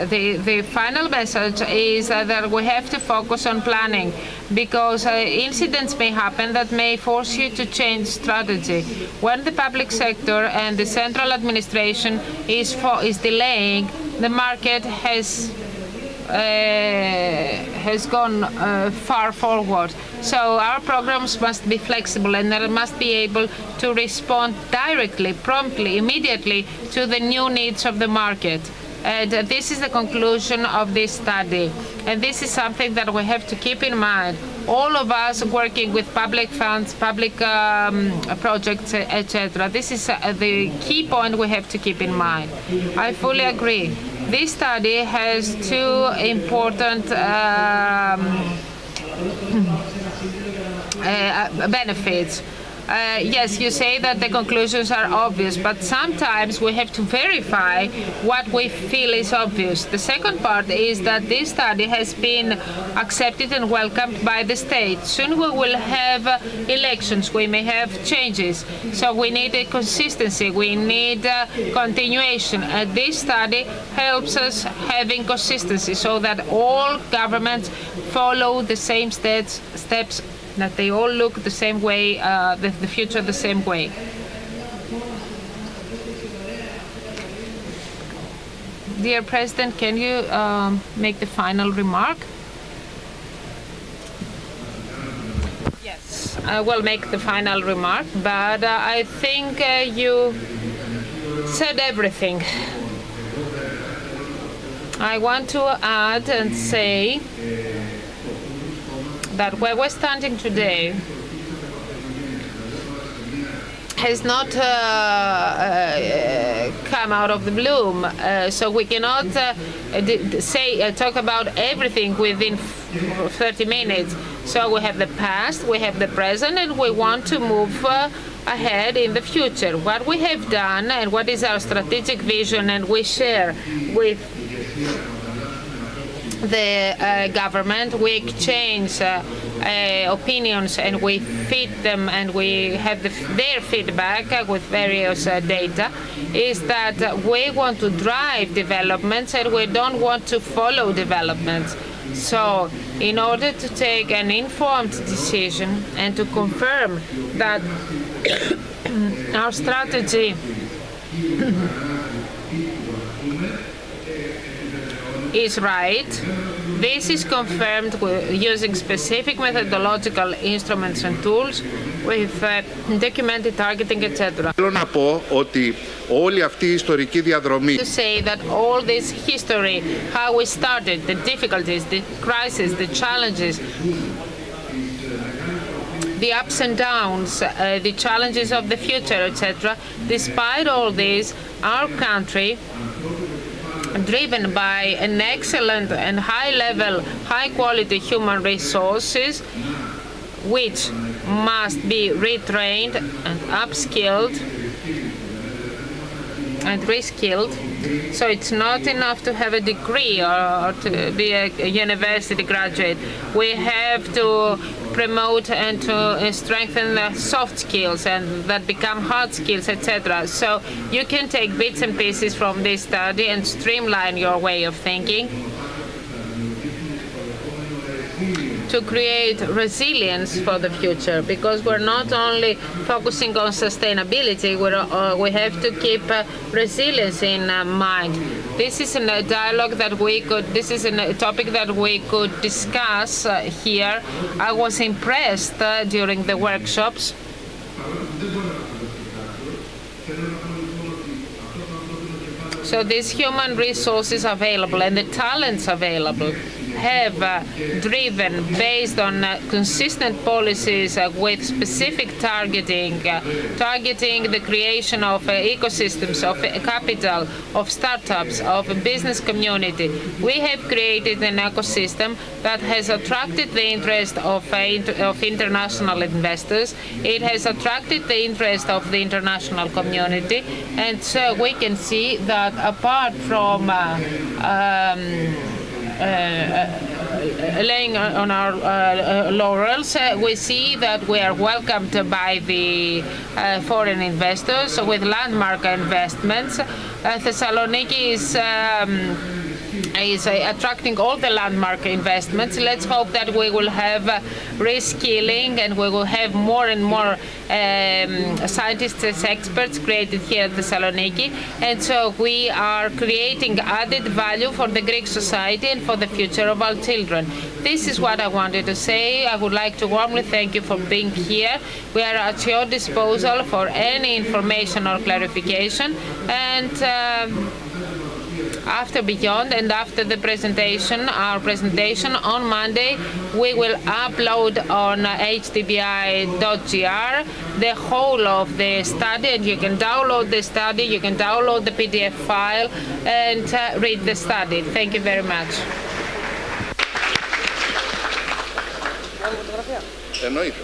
[SPEAKER 2] the final message is that we have to focus on planning, because incidents may happen that may force you to change strategy. When the public sector and the central administration is delaying, the market has has gone far forward. So our programs must be flexible and they must be able to respond directly, promptly, immediately to the new needs of the market. And this is the conclusion of this study. And this is something that we have to keep in mind. All of us working with public funds, public projects, etc. This is the key point we have to keep in mind. I fully agree. This study has two important benefits. Yes, you say that the conclusions are obvious, but sometimes we have to verify what we feel is obvious. The second part is that this study has been accepted and welcomed by the state. Soon we will have elections, we may have changes, so we need a consistency, we need continuation. And this study helps us having consistency so that all governments follow the same steps, that they all look the same way, the future the same way. Dear President, can you make the final remark? Yes, I will make the final remark, but I think you said everything. I want to add and say that where we're standing today has not come out of the bloom, so we cannot talk about everything within 30 minutes. So we have the past, we have the present, and we want to move ahead in the future. What we have done and what is our strategic vision, and we share with the government, we exchange opinions and we feed them and we have their feedback with various data, is that we want to drive developments and we don't want to follow developments. So in order to take an informed decision and to confirm that our strategy is right, this is confirmed using specific methodological instruments and tools with documented targeting, etc.
[SPEAKER 6] Θέλω να πω ότι όλη αυτή η ιστορική διαδρομή
[SPEAKER 2] To say that all this history, how we started, the difficulties, the crises, the challenges, the ups and downs, the challenges of the future, etc. Despite all this, our country, driven by an excellent and high-level, high-quality human resources, which must be retrained and upskilled and reskilled. So it's not enough to have a degree or to be a university graduate. We have to promote and to strengthen the soft skills and that become hard skills, etc. So you can take bits and pieces from this study and streamline your way of thinking to create resilience for the future, because we're not only focusing on sustainability, we have to keep resilience in mind. This is a dialogue that this is a topic that we could discuss here. I was impressed during the workshops. So these human resources available and the talents available have driven, based on consistent policies with specific targeting the creation of ecosystems, of capital, of startups, of a business community. We have created an ecosystem that has attracted the interest of international investors. It has attracted the interest of the international community, and so we can see that apart from laying on our laurels, we see that we are welcomed by the foreign investors with landmark investments. Thessaloniki is is attracting all the landmark investments. Let's hope that we will have reskilling and we will have more and more scientists and experts created here at Thessaloniki. And so we are creating added value for the Greek society and for the future of our children. This is what I wanted to say. I would like to warmly thank you for being here. We are at your disposal for any information or clarification. And after Beyond and after the presentation, our presentation on Monday, we will upload on hdbi.gr the whole of the study, and you can download the study, you can download the PDF file and read the study. Thank you very much.
[SPEAKER 6] Εννοείται.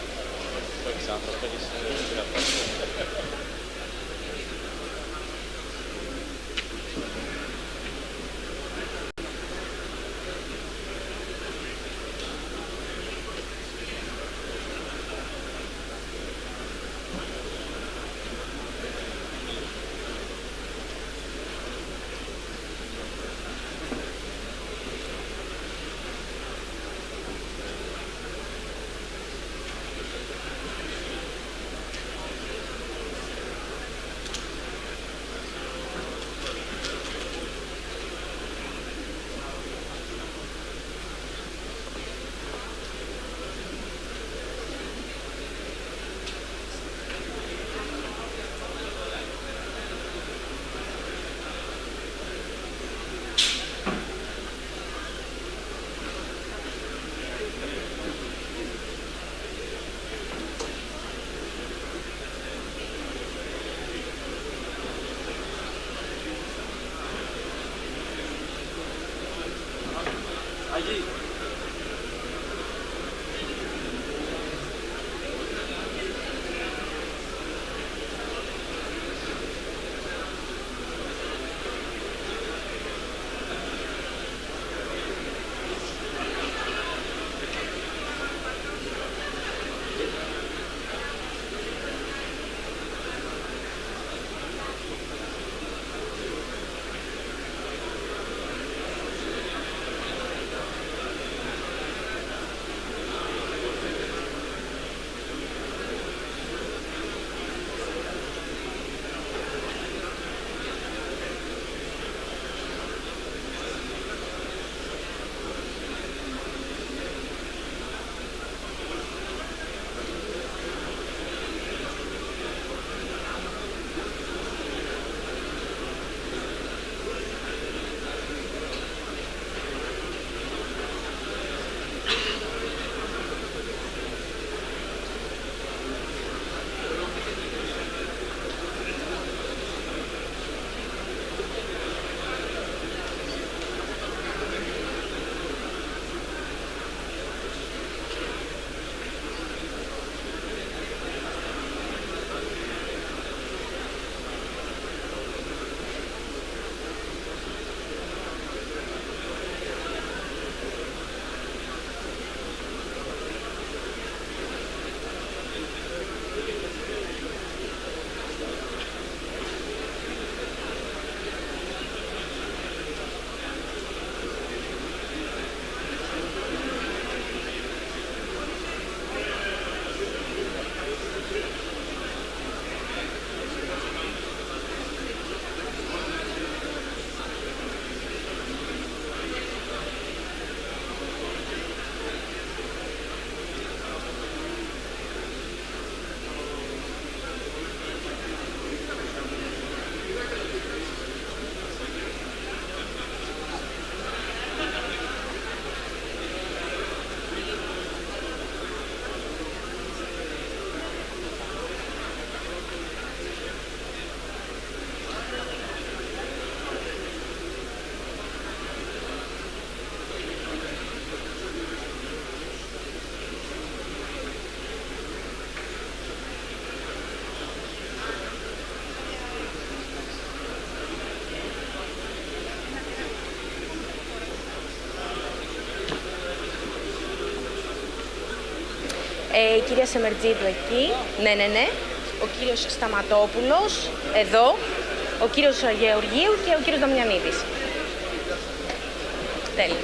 [SPEAKER 5] Κυρία Σεμερτζίδου εκεί, ναι. Ο κύριος Σταματόπουλος εδώ, ο κύριος Γεωργίου και ο κύριος Δαμιανίδης. Τέλειο.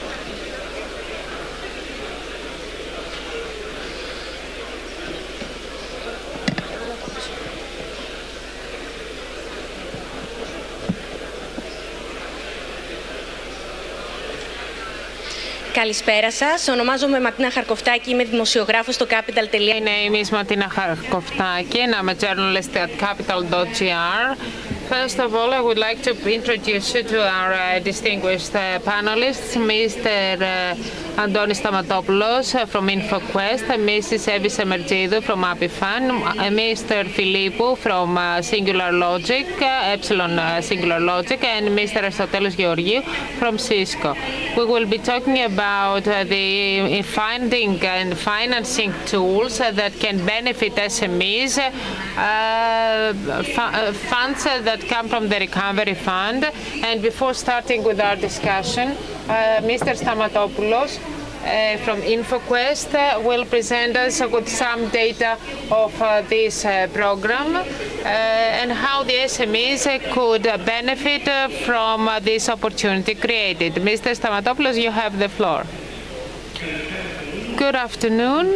[SPEAKER 5] Καλησπέρα σας. Ονομάζομαι Ματίνα Χαρκοφτάκη. Είμαι δημοσιογράφος στο Capital.
[SPEAKER 2] My name is Martina Charkovtaki and I'm a journalist at Capital.gr. First of all, I would like to introduce you to our distinguished panelists, Mr. Antonis Stamatopoulos from InfoQuest, Mrs. Evi Semergidou from Apifan, Mr. Philippou from Singular Logic, Epsilon Singular Logic, and Mr. Aristotelos Georgiou from Cisco. We will be talking about the finding and financing tools that can benefit SMEs, funds that come from the Recovery Fund. And before starting with our discussion, Mr. Stamatopoulos from InfoQuest will present us with some data of this program and how the SMEs could benefit from this opportunity created. Mr. Stamatopoulos, you have the floor. Good afternoon.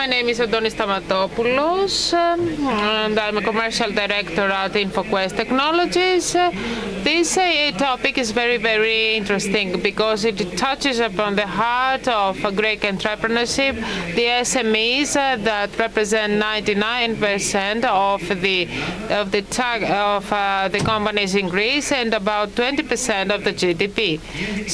[SPEAKER 2] My name is Antonis Stamatopoulos and I'm a commercial director at InfoQuest Technologies. This topic is very, very interesting because it touches upon the heart of Greek entrepreneurship, the SMEs that represent 99% of the companies in Greece and about 20% of the GDP.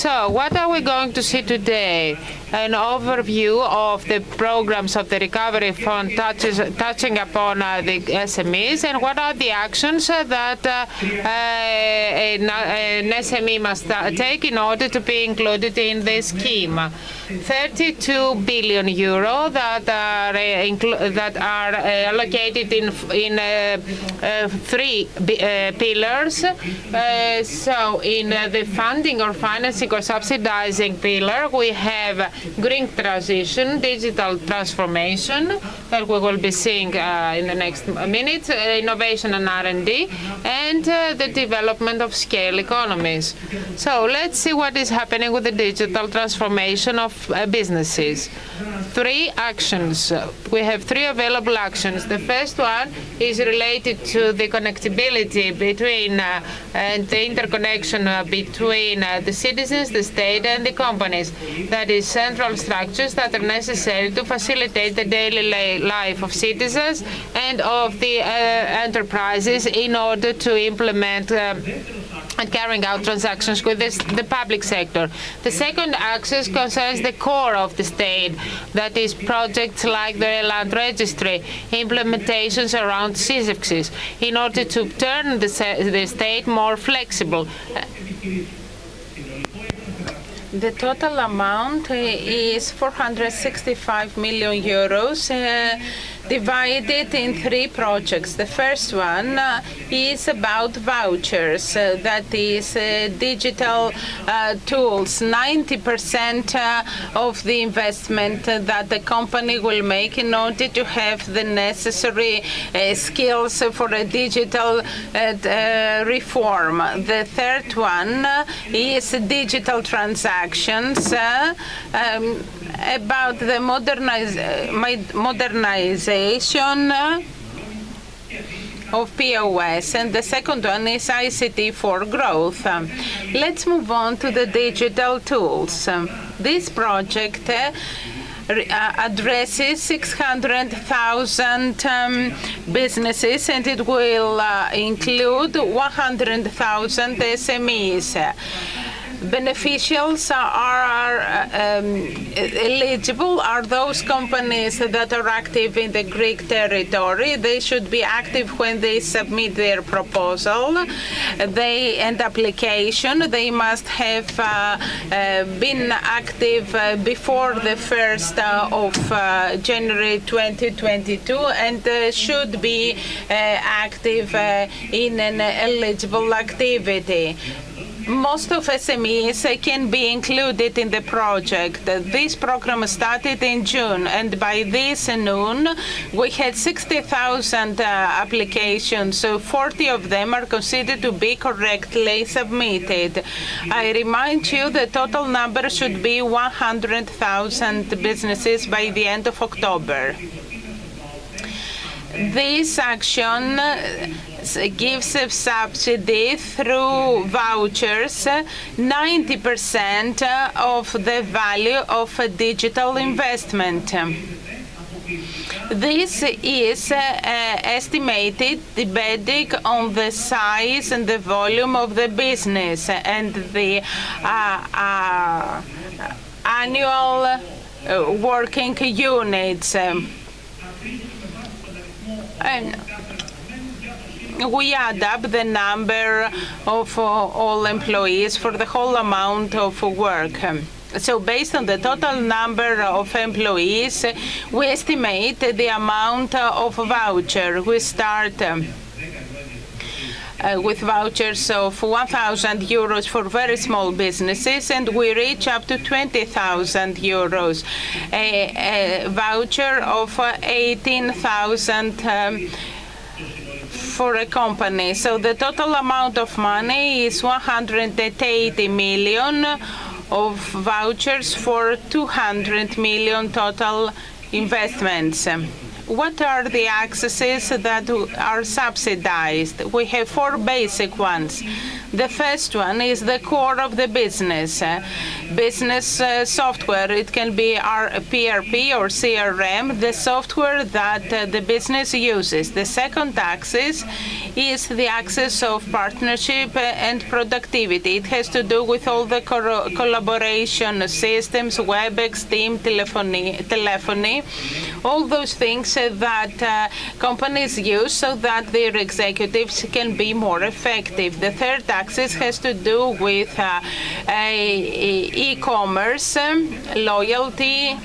[SPEAKER 2] So what are we going to see today? An overview of the programs of the Recovery Fund touching upon the SMEs and what are the actions that an SME must take in order to be included in this scheme. 32 billion euro that are allocated in three pillars. So in the funding or financing or subsidizing pillar, we have green transition, digital transformation that we will be seeing in the next minutes, innovation and R&D, and the development of scale economies. So let's see what is happening with the digital transformation of businesses. Three actions. We have three available actions. The first one is related to the connectivity between and the interconnection between the citizens, the state, and the companies. That is central structures that are necessary to facilitate the daily life of citizens and of the enterprises in order to implement and carrying out transactions with the public sector. The second axis concerns the core of the state, that is projects like the land registry, implementations around CISFs, in order to turn the state more flexible.
[SPEAKER 4] The total amount is 465 million euros divided in three projects. The first one is about vouchers, that is digital tools. 90% of the investment that the company will make in order to have the necessary skills for a digital reform. The third one is digital transactions, about the modernization of POS, and the second one is ICT for growth. Let's move on to the digital tools. This project addresses 600,000 businesses and it will include 100,000 SMEs. Beneficials are eligible are those companies that are active in the Greek territory. They should be active when they submit their proposal and application. They must have been active before the 1st of January 2022 and should be active in an eligible activity. most of SMEs can be included in the project. This program started in June, and by this noon, we had 60,000 applications, so 40 of them are considered to be correctly submitted. I remind you the total number should be 100,000 businesses by the end of October. This action gives a subsidy through vouchers, 90% of the value of a digital investment. This is estimated depending on the size and the volume of the business and the annual working units. And we add up the number of all employees for the whole amount of work. So based on the total number of employees, we estimate the amount of voucher. We start with vouchers of 1,000 euros for very small businesses, and we reach up to 20,000 euros. A voucher of 18,000 for a company. So the total amount of money is 180 million of vouchers for 200 million total investments. What are the accesses that are subsidized? We have four basic ones. The first one is the core of the business. Business software, it can be our PRP or CRM, the software that the business uses. The second axis is the axis of partnership and productivity. It has to do with all the collaboration systems, WebEx, Team, telephony, all those things that companies use so that their executives can be more effective. The third axis has to do with e-commerce, loyalty,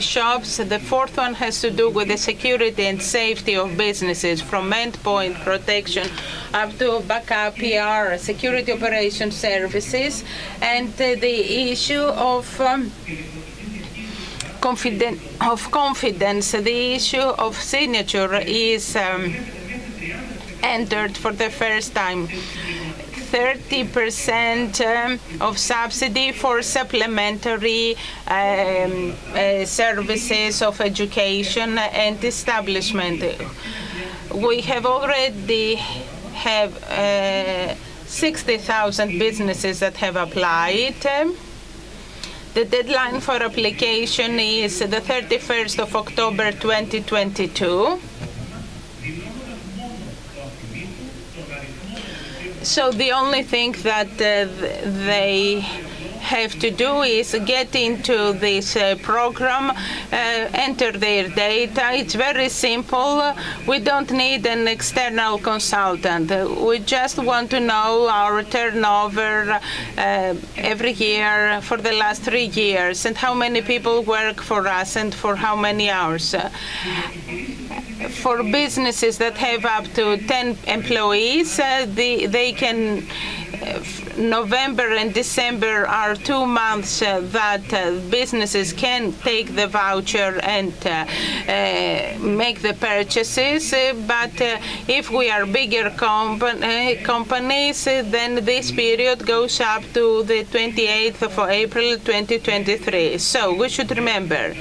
[SPEAKER 4] shops. The fourth one has to do with the security and safety of businesses, from endpoint protection up to backup, PR, security operation services, and the issue of confidence. The issue of signature is entered for the first time. 30% of subsidy for supplementary services of education and establishment. We have already have 60,000 businesses that have applied. The deadline for application is the 31st of October 2022. So the only thing that they have to do is get into this program, enter their data. It's very simple. We don't need an external consultant. We just want to know our turnover every year for the last 3 years and how many people work for us and for how many hours. For businesses that have up to 10 employees, they can November and December are 2 months that businesses can take the voucher and make the purchases. But if we are bigger companies, then this period goes up to the 28th of April 2023. So we should remember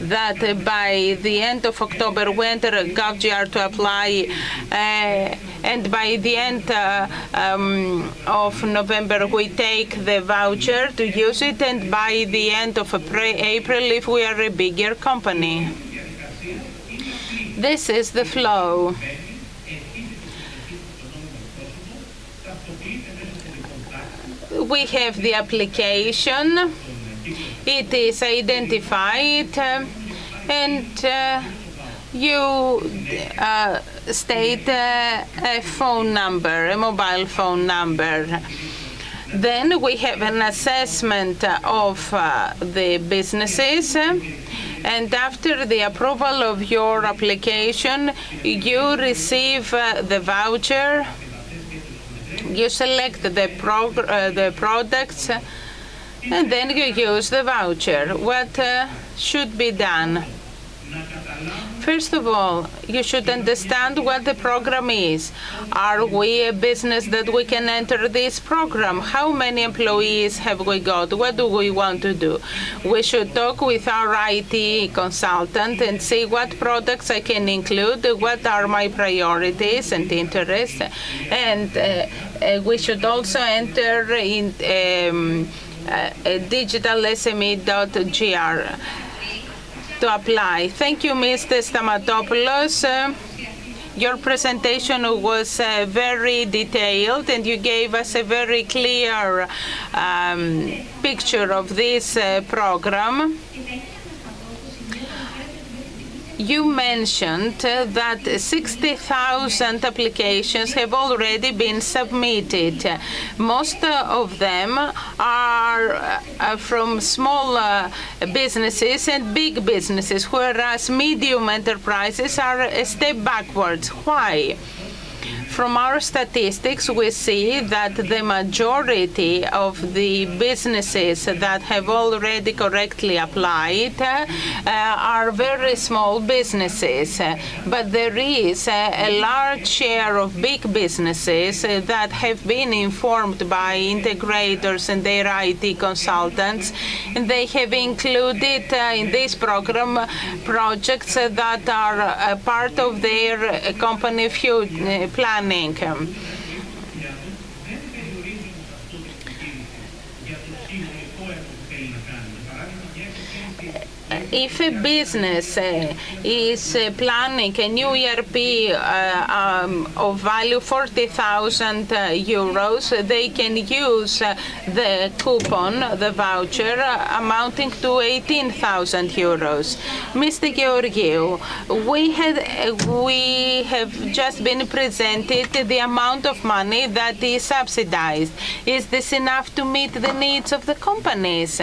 [SPEAKER 4] that by the end of October, we enter GovGR to apply, and by the end of November, we take the voucher to use it, and by the end of April, if we are a bigger company. This is the flow. We have the application. It is identified, and you state a phone number, a mobile phone number. Then we have an assessment of the businesses, and after the approval of your application, you receive the voucher You select the products and then you use the voucher. What should be done? First of all, you should understand what the program is. Are we a business that we can enter this program? How many employees have we got? What do we want to do? We should talk with our IT consultant and see what products I can include, what are my priorities and interests. And we should also enter in digitalsme.gr to apply. Thank you, Mr. Stamatopoulos. Your presentation was very detailed and you gave us a very clear picture of this program. You mentioned that 60,000 applications have already been submitted. Most of them are from small businesses and big businesses, whereas medium enterprises are a step backwards. Why? From our statistics, we see that the majority of the businesses that have already correctly applied are very small businesses. But there is a large share of big businesses that have been informed by integrators and their IT consultants, and they have included in this program projects that are a part of their company planning. If a business is planning a new ERP of value 40,000 euros, they can use the coupon, the voucher, amounting to 18,000 euros. Mr. Georgiou, we have just been presented the amount of money that is subsidized. Is this enough to meet the needs of the companies?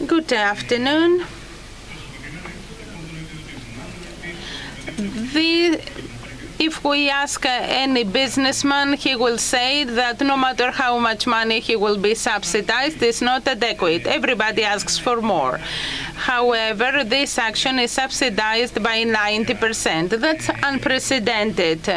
[SPEAKER 4] Good afternoon. If we ask any businessman, he will say that no matter how much money he will be subsidized, it's not adequate. Everybody asks for more. However, this action is subsidized by 90%. That's unprecedented.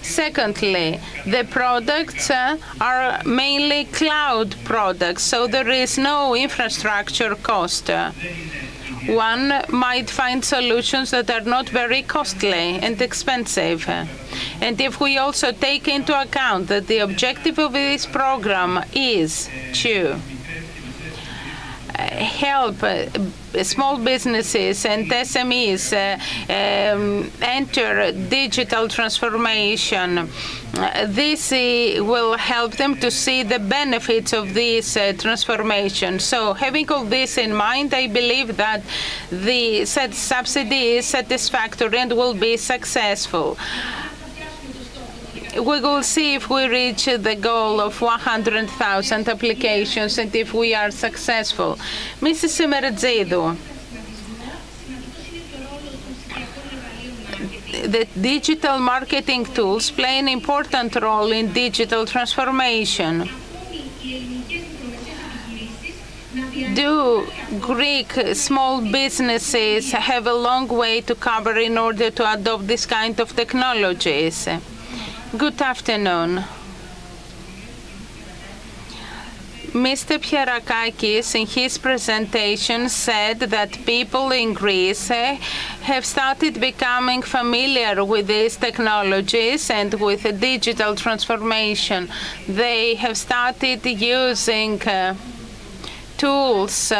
[SPEAKER 4] Secondly, the products are mainly cloud products, so there is no infrastructure cost. One might find solutions that are not very costly and expensive. And if we also take into account that the objective of this program is to help small businesses and SMEs enter digital transformation, this will help them to see the benefits of this transformation. So having all this in mind, I believe that the subsidy is satisfactory and will be successful. We will see if we reach the goal of 100,000 applications and if we are successful. Mrs. Simeretzidou, the digital marketing tools play an important role in digital transformation. Do Greek small businesses have a long way to cover in order to adopt this kind of technologies? Good afternoon. Mr. Pierakakis, in his presentation, said that people in Greece have started becoming familiar with these technologies and with the digital transformation. They have started using tools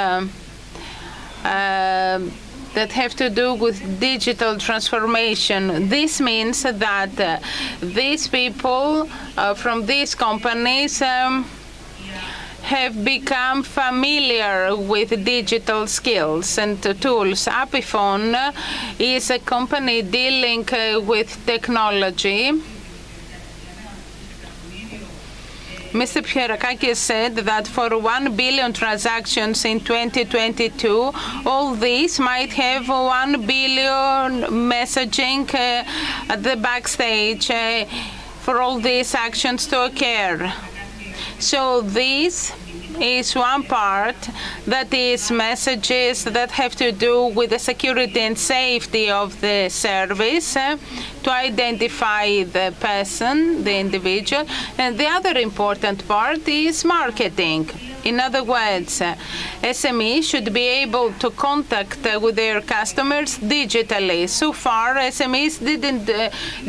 [SPEAKER 4] that have to do with digital transformation. This means that these people from these companies have become familiar with digital skills and tools. Apifon is a company dealing with technology. Mr. Pierakakis said that for 1 billion transactions in 2022, all these might have 1 billion messaging at the backstage for all these actions to occur. So this is one part that is messages that have to do with the security and safety of the service to identify the person, the individual. And the other important part is marketing. In other words, SMEs should be able to contact with their customers digitally. So far, SMEs didn't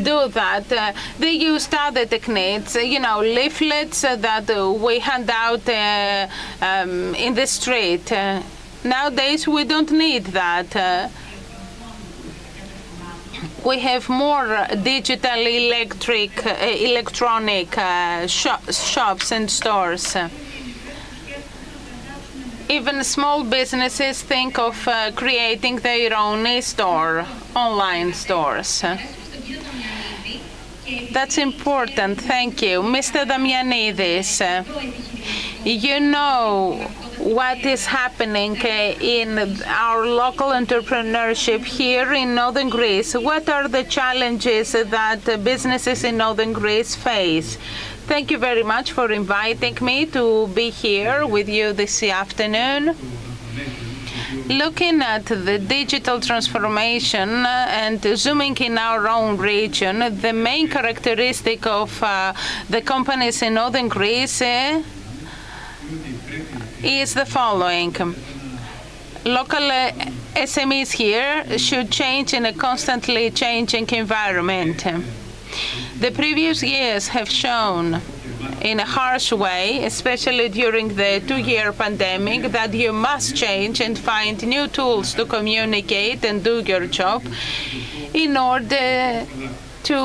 [SPEAKER 4] do that. They used other techniques, leaflets that we hand out in the street. Nowadays, we don't need that. We have more digital electronic shops and stores. Even small businesses think of creating their own online stores. That's important. Thank you. Mr. Damianidis, you know what is happening in our local entrepreneurship here in Northern Greece. What are the challenges that businesses in Northern Greece face? Thank you very much for inviting me to be here with you this afternoon. Looking at the digital transformation and zooming in our own region, the main characteristic of the companies in Northern Greece is the following. Local SMEs here should change in a constantly changing environment. The previous years have shown in a harsh way, especially during the 2-year pandemic, that you must change and find new tools to communicate and do your job in order to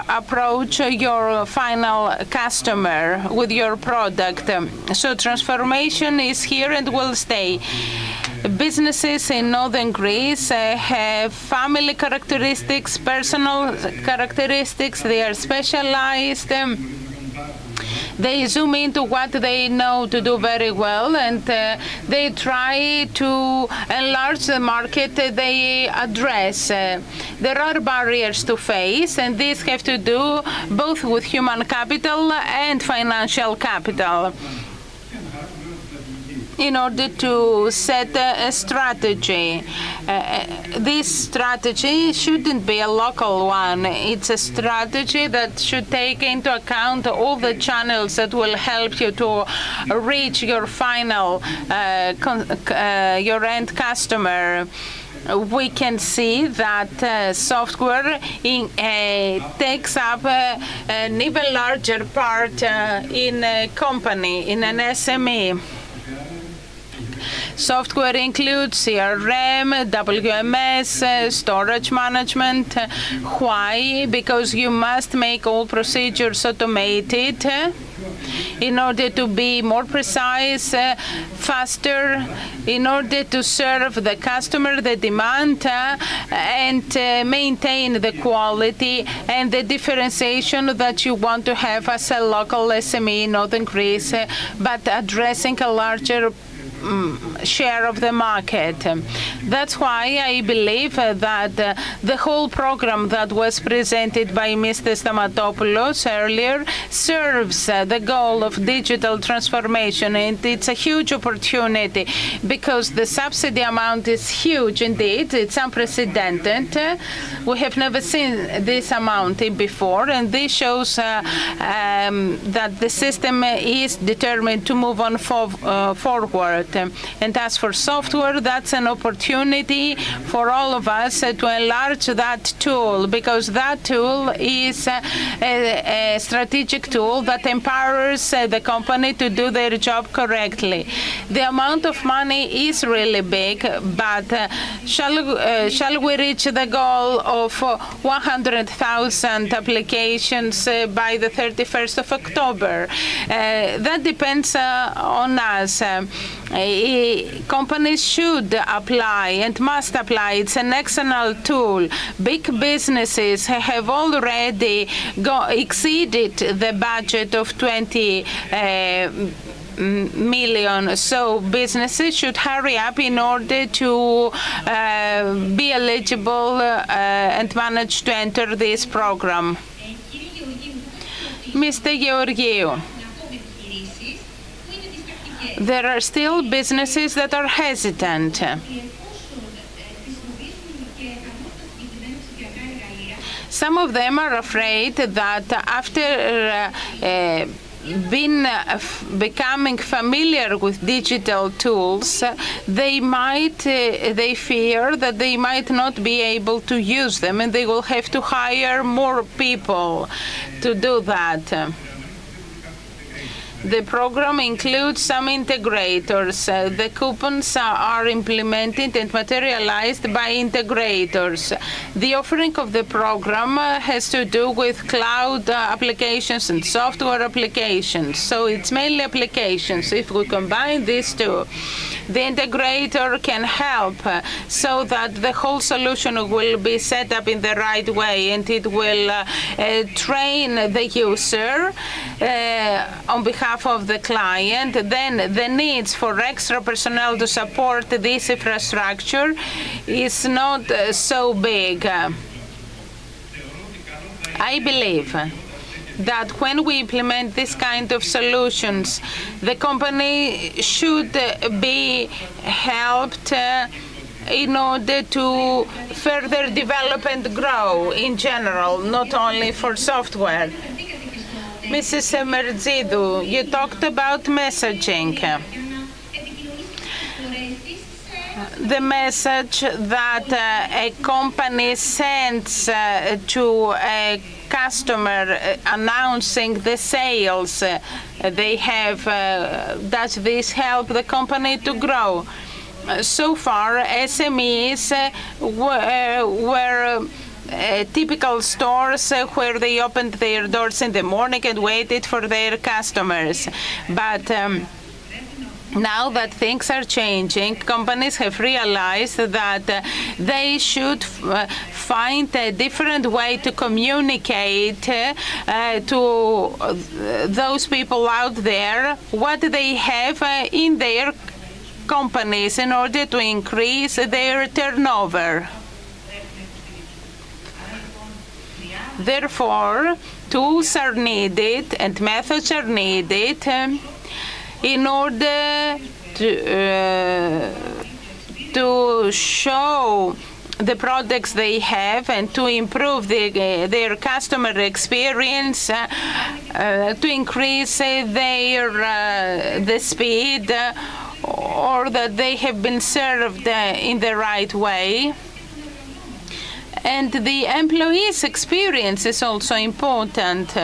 [SPEAKER 4] approach your final customer with your product. So transformation is here and will stay. Businesses in Northern Greece have family characteristics, personal characteristics. They are specialized. They zoom into what they know to do very well, and they try to enlarge the market they address. There are barriers to face, and these have to do both with human capital and financial capital. In order to set a strategy. This strategy shouldn't be a local one. It's a strategy that should take into account all the channels that will help you to reach your final, your end customer. We can see that software takes up an even larger part in a company, in an SME. Software includes CRM, WMS, storage management. Why? Because you must make all procedures automated in order to be more precise, faster, in order to serve the customer, the demand, and maintain the quality and the differentiation that you want to have as a local SME in Northern Greece, but addressing a larger share of the market. That's why I believe that the whole program that was presented by Mr. Stamatopoulos earlier serves the goal of digital transformation, and it's a huge opportunity because the subsidy amount is huge indeed. It's unprecedented. We have never seen this amount before, and this shows that the system is determined to move on forward. And as for software, that's an opportunity for all of us to enlarge that tool, because that tool is a strategic tool that empowers the company to do their job correctly. The amount of money is really big, but shall we reach the goal of 100,000 applications by the 31st of October? That depends on us. companies should apply and must apply. It's an excellent tool. Big businesses have already exceeded the budget of 20 million. So businesses should hurry up in order to be eligible and manage to enter this program. Mr. Georgiou, there are still businesses that are hesitant. Some of them are afraid that after becoming familiar with digital tools, they fear that they might not be able to use them, and they will have to hire more people to do that. The program includes some integrators. The coupons are implemented and materialized by integrators. The offering of the program has to do with cloud applications and software applications. So it's mainly applications. If we combine these two, the integrator can help so that the whole solution will be set up in the right way, and it will train the user on behalf of the client. Then the needs for extra personnel to support this infrastructure is not so big. I believe that when we implement this kind of solutions, the company should be helped in order to further develop and grow in general, not only for software. Mrs. Mertzidou, you talked about messaging. The message that a company sends to a customer announcing the sales they have, does this help the company to grow? So far, SMEs were typical stores where they opened their doors in the morning and waited for their customers. But now that things are changing, companies have realized that they should find a different way to communicate to those people out there what they have in their companies in order to increase their turnover. Therefore, tools are needed and methods are needed in order to show the products they have and to improve their customer experience, to increase the speed, or that they have been served in the right way. And the employees' experience is also important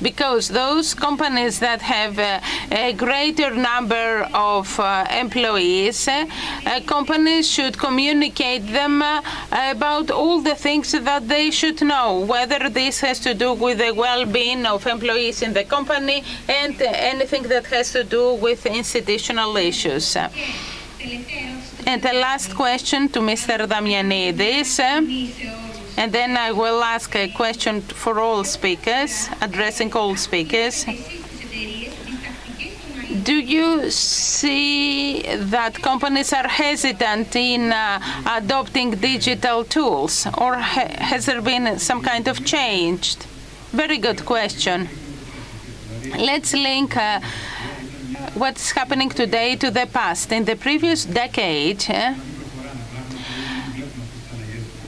[SPEAKER 4] because those companies that have a greater number of employees, companies should communicate them about all the things that they should know, whether this has to do with the well-being of employees in the company and anything that has to do with institutional issues. And the last question to Mr. Damianidis, and then I will ask a question for all speakers, addressing all speakers. Do you see that companies are hesitant in adopting digital tools, or has there been some kind of change? Very good question. Let's link what's happening today to the past. In the previous decade,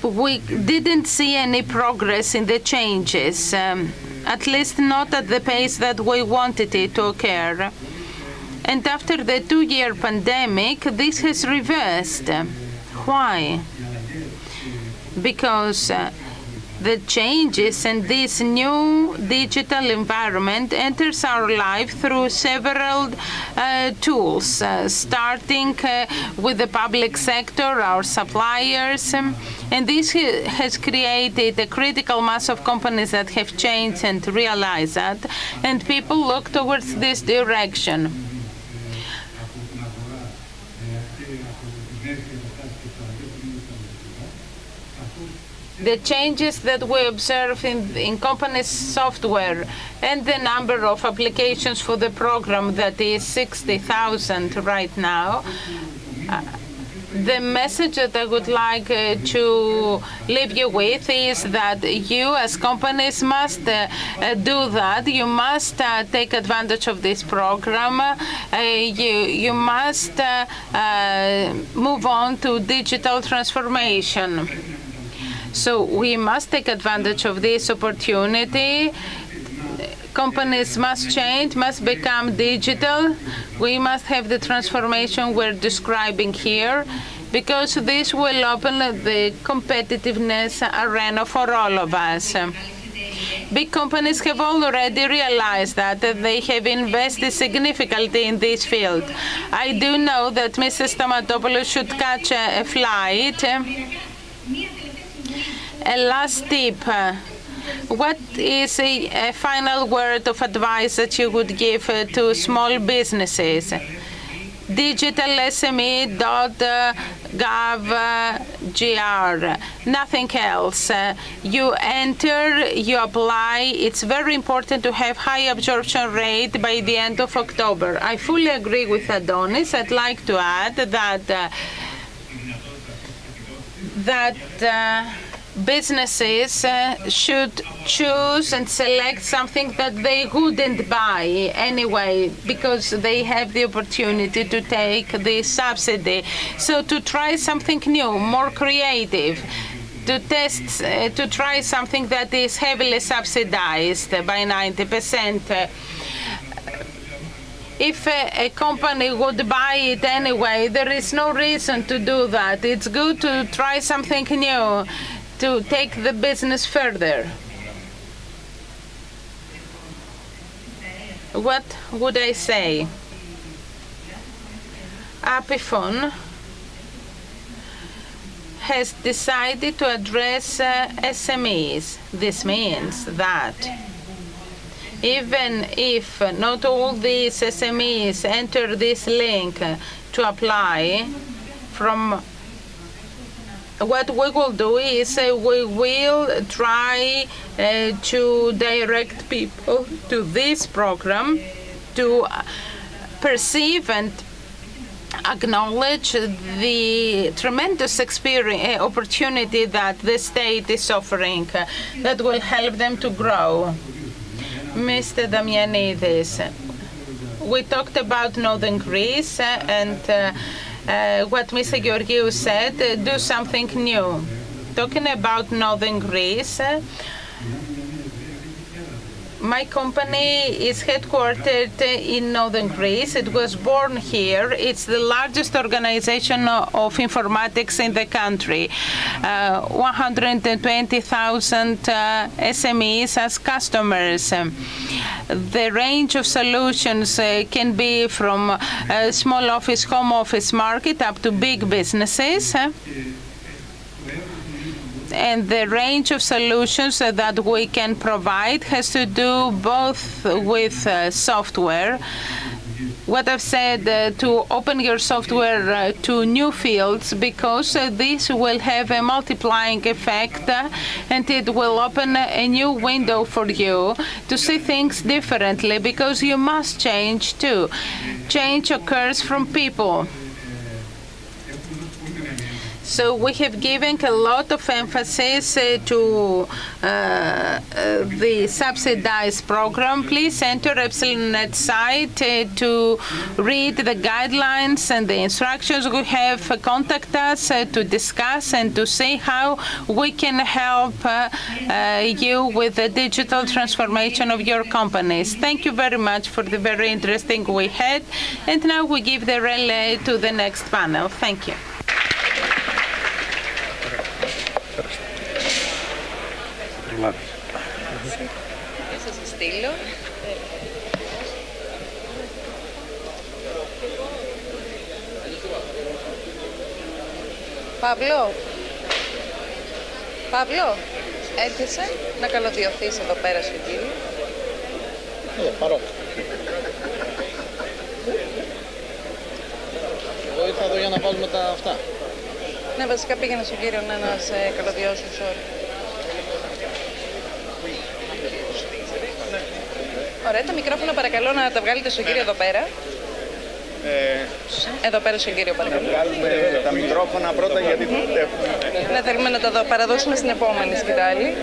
[SPEAKER 4] we didn't see any progress in the changes, at least not at the pace that we wanted it to occur. And after the 2-year pandemic, this has reversed. Why? Because the changes and this new digital environment enters our life through several tools, starting with the public sector, our suppliers, and this has created a critical mass of companies that have changed and realized that, and people look towards this direction. the changes that we observe in companies' software and the number of applications for the program that is 60,000 right now, the message that I would like to leave you with is that you as companies must do that. You must take advantage of this program. You must move on to digital transformation. So we must take advantage of this opportunity. Companies must change, must become digital. We must have the transformation we're describing here, because this will open the competitiveness arena for all of us. Big companies have already realized that they have invested significantly in this field. I do know that Mr. Stamatopoulos should catch a flight. A last tip. What is a final word of advice that you would give to small businesses? digitalsme.gov.gr. Nothing else. You enter, you apply. It's very important to have high absorption rate by the end of October. I fully agree with Adonis. I'd like to add that businesses should choose and select something that they wouldn't buy anyway, because they have the opportunity to take the subsidy. So to try something new, more creative, to test, to try something that is heavily subsidized by 90%. If a company would buy it anyway, there is no reason to do that. It's good to try something new, to take the business further. What would I say? Apifon has decided to address SMEs. This means that even if not all these SMEs enter this link to apply, from what we will do is we will try to direct people to this program to perceive and acknowledge the tremendous opportunity that the state is offering that will help them to grow. Mr. Damianidis, we talked about Northern Greece and what Mr. Georgiou said, do something new. Talking about Northern Greece, my company is headquartered in Northern Greece. It was born here. It's the largest organization of informatics in the country. 120,000 SMEs as customers. The range of solutions can be from small office, home office market up to big businesses. And the range of solutions that we can provide has to do both with software. What I've said, to open your software to new fields, because this will have a multiplying effect and it will open a new window for you to see things differently, because you must change too. Change occurs from people. So we have given a lot of emphasis to the subsidized program. Please enter EpsilonNet site to read the guidelines and the instructions. We have contact us to discuss and to see how we can help you with the digital transformation of your companies. Thank you very much for the very interesting we had. And now we give the relay to the next panel. Thank you.
[SPEAKER 7] Θα σας στείλω. Παύλο, έρχεσαι να καλωδιωθείς εδώ πέρα στον κύριο.
[SPEAKER 8] Παρό. Εγώ ήρθα εδώ για να βάλουμε τα αυτά.
[SPEAKER 7] Ναι, βασικά πήγαινα στον κύριο να σε καλωδιώσω, sorry. Ωραία, τα μικρόφωνα παρακαλώ να τα βγάλετε στον κύριο εδώ πέρα. Εδώ πέρα στον κύριο παρακαλώ.
[SPEAKER 8] Βγάλουμε τα μικρόφωνα πρώτα γιατί
[SPEAKER 7] Ναι, θέλουμε να τα παραδώσουμε στην επόμενη σκητάλη.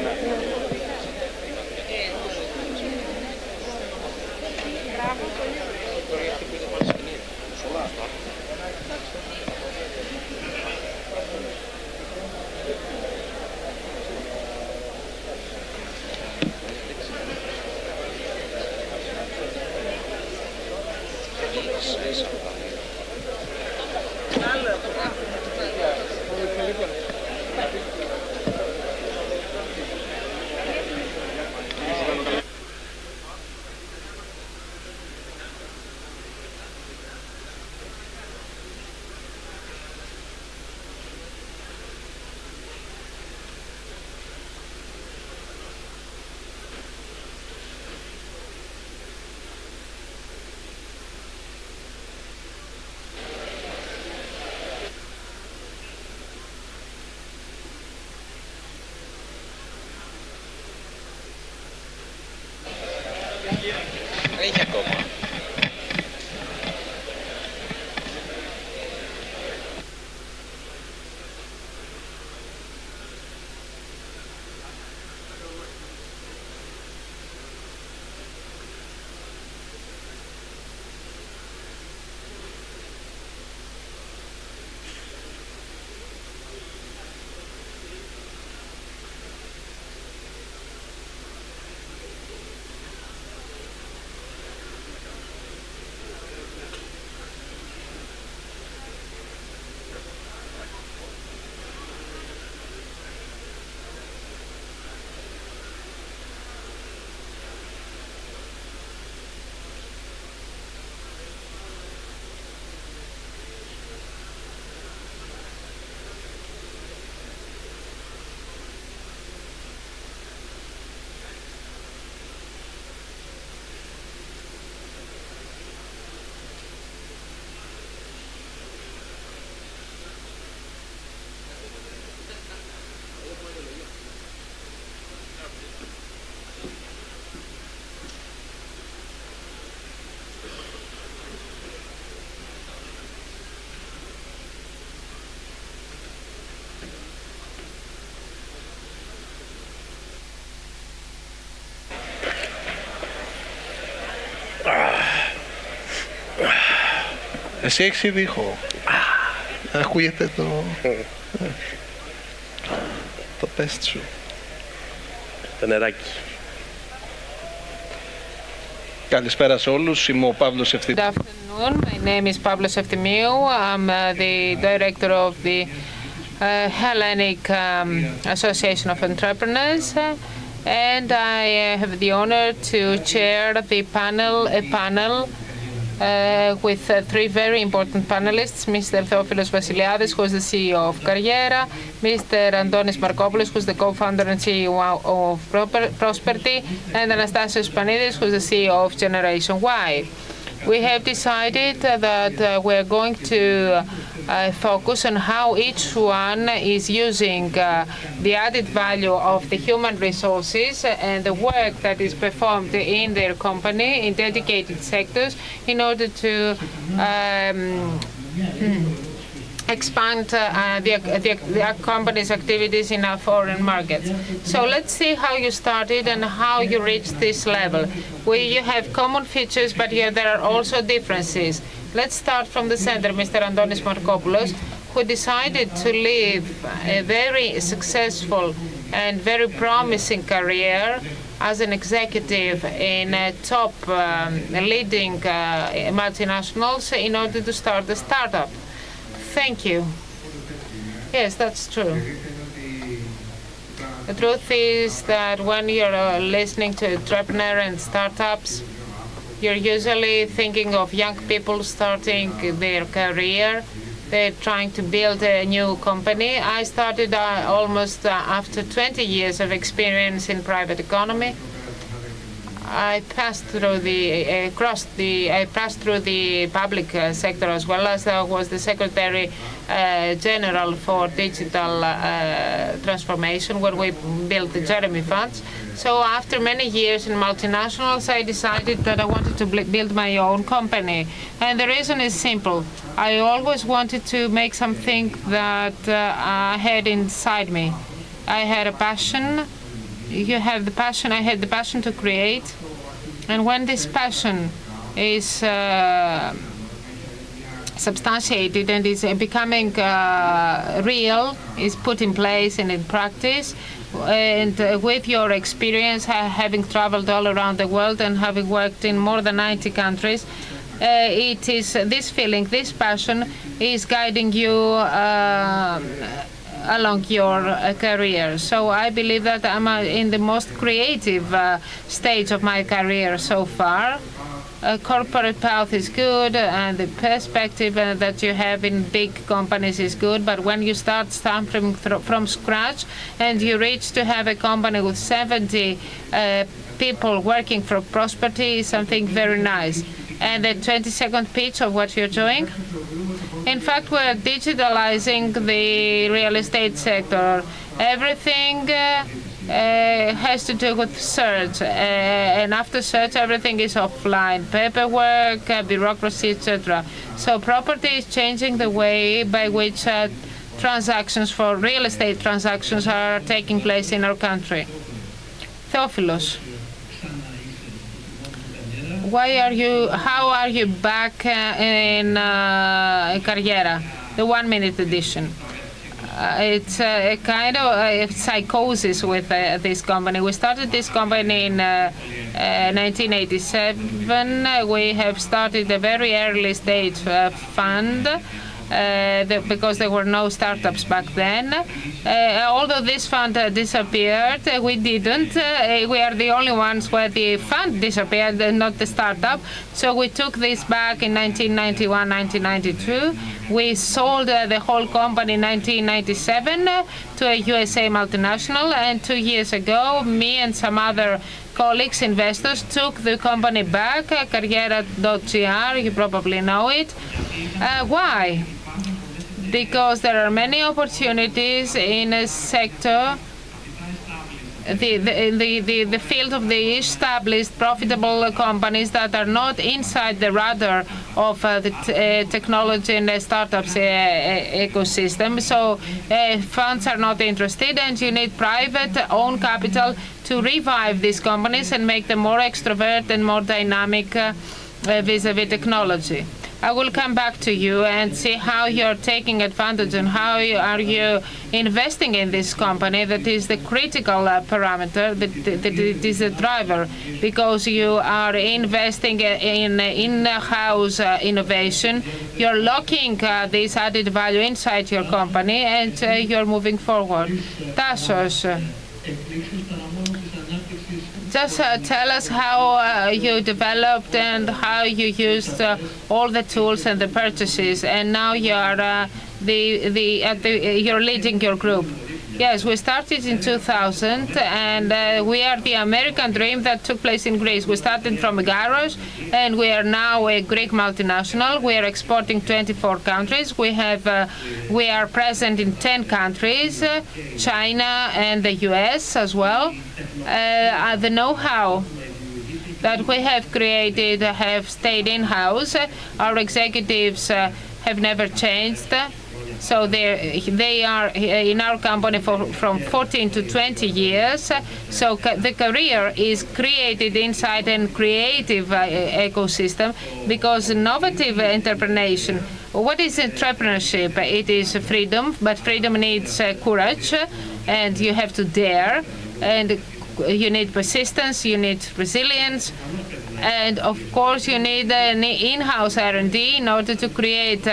[SPEAKER 1] Έχει ακόμα.
[SPEAKER 8] Εσύ έχεις ήδη ήχο. Ακούγεται το τεστ σου.
[SPEAKER 9] Το νεράκι.
[SPEAKER 8] Καλησπέρα σε όλους. Είμαι ο Παύλος Ευθυμίου.
[SPEAKER 2] Good afternoon. My name is Pavlos Eftimiou. I'm the director of the Hellenic Association of Entrepreneurs, and I have the honor to chair the panel with three very important panelists, Mr. Theofilos Vasiliadis, who is the CEO of Carriera, Mr. Antonis Markopoulos, who is the co-founder and CEO of Prosperity, and Anastasios Panidis, who is the CEO of Generation Y. We have decided that we're going to focus on how each one is using the added value of the human resources and the work that is performed in their company in dedicated sectors in order to expand the company's activities in our foreign markets. So let's see how you started and how you reached this level. You have common features, but there are also differences. Let's start from the center, Mr. Antonis Markopoulos, who decided to live a very successful and very promising career as an executive in top leading multinationals in order to start a startup. Thank you. Yes, that's true. The truth is that when you're listening to entrepreneur and startups, you're usually thinking of young people starting their career. They're trying to build a new company. I started almost after 20 years of experience in private economy. I passed through the public sector as well, as I was the Secretary General for Digital Transformation when we built the Jeremy funds. So after many years in multinationals, I decided that I wanted to build my own company. And the reason is simple. I always wanted to make something that I had inside me. I had a passion. You have the passion. I had the passion to create. And when this passion is substantiated and is becoming real, is put in place and in practice, and with your experience, having traveled all around the world and having worked in more than 90 countries, it is this feeling, this passion is guiding you along your career. So I believe that I'm in the most creative stage of my career so far. Corporate path is good, and the perspective that you have in big companies is good, but when you start starting from scratch and you reach to have a company with 70 people working for prosperity is something very nice. And the 20-second pitch of what you're doing? In fact, we're digitalizing the real estate sector. Everything has to do with search, and after search everything is offline, paperwork, bureaucracy, etc. So property is changing the way by which transactions for real estate transactions are taking place in our country. Theophilos, how are you back in Carriera, the 1-minute edition? It's a kind of psychosis with this company. We started this company in 1987. We have started a very early stage fund because there were no startups back then. Although this fund disappeared, we didn't. We are the only ones where the fund disappeared, not the startup. So we took this back in 1991, 1992. We sold the whole company in 1997 to a USA multinational, and 2 years ago, me and some other colleagues, investors, took the company back, Carriera.gr, you probably know it. Why? Because there are many opportunities in a sector, the field of the established profitable companies that are not inside the radar of the technology and startups ecosystem. So funds are not interested, and you need private own capital to revive these companies and make them more extrovert and more dynamic vis-a-vis technology. I will come back to you and see how you're taking advantage and how are you investing in this company that is the critical parameter, that it is the driver, because you are investing in in-house innovation. You're locking this added value inside your company, and you're moving forward. Tassos, just tell us how you developed and how you used all the tools and the purchases, and now you are you're leading your group. Yes, we started in 2000, and we are the American dream that took place in Greece. We started from a garage, and we are now a Greek multinational. We are exporting 24 countries. We are present in 10 countries, China and the US as well. The know-how that we have created have stayed in-house. Our executives have never changed. So they are in our company from 14 to 20 years. So the career is created inside a creative ecosystem, because innovative entrepreneurship. What is entrepreneurship? It is freedom, but freedom needs courage, and you have to dare, and you need persistence, you need resilience, and of course you need an in-house R&D in order to create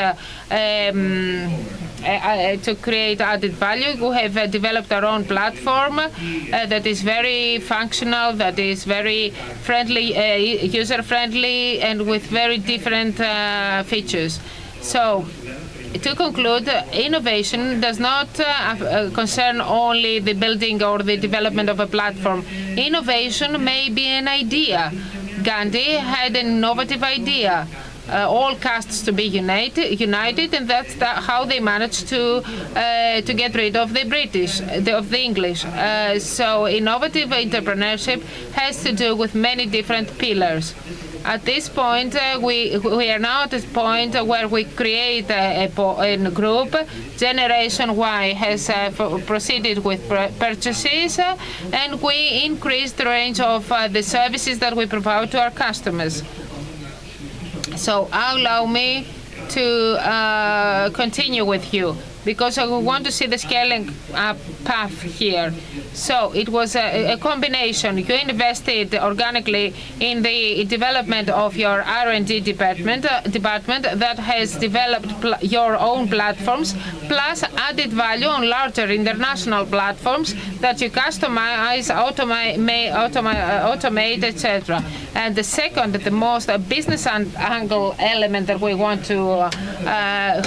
[SPEAKER 2] added value. We have developed our own platform that is very functional, that is very friendly, user-friendly, and with very different features. So, to conclude, innovation does not concern only the building or the development of a platform. Innovation may be an idea. Gandhi had an innovative idea. all castes to be united, and that's how they managed to get rid of the of the English. So innovative entrepreneurship has to do with many different pillars. At this point, we are now at a point where we create a group. Generation Y has proceeded with purchases, and we increase the range of the services that we provide to our customers. So allow me to continue with you, because I want to see the scaling up path here. So it was a combination. You invested organically in the development of your R&D department that has developed your own platforms, plus added value on larger international platforms that you customize, automate, etc. And the second, the most business angle element that we want to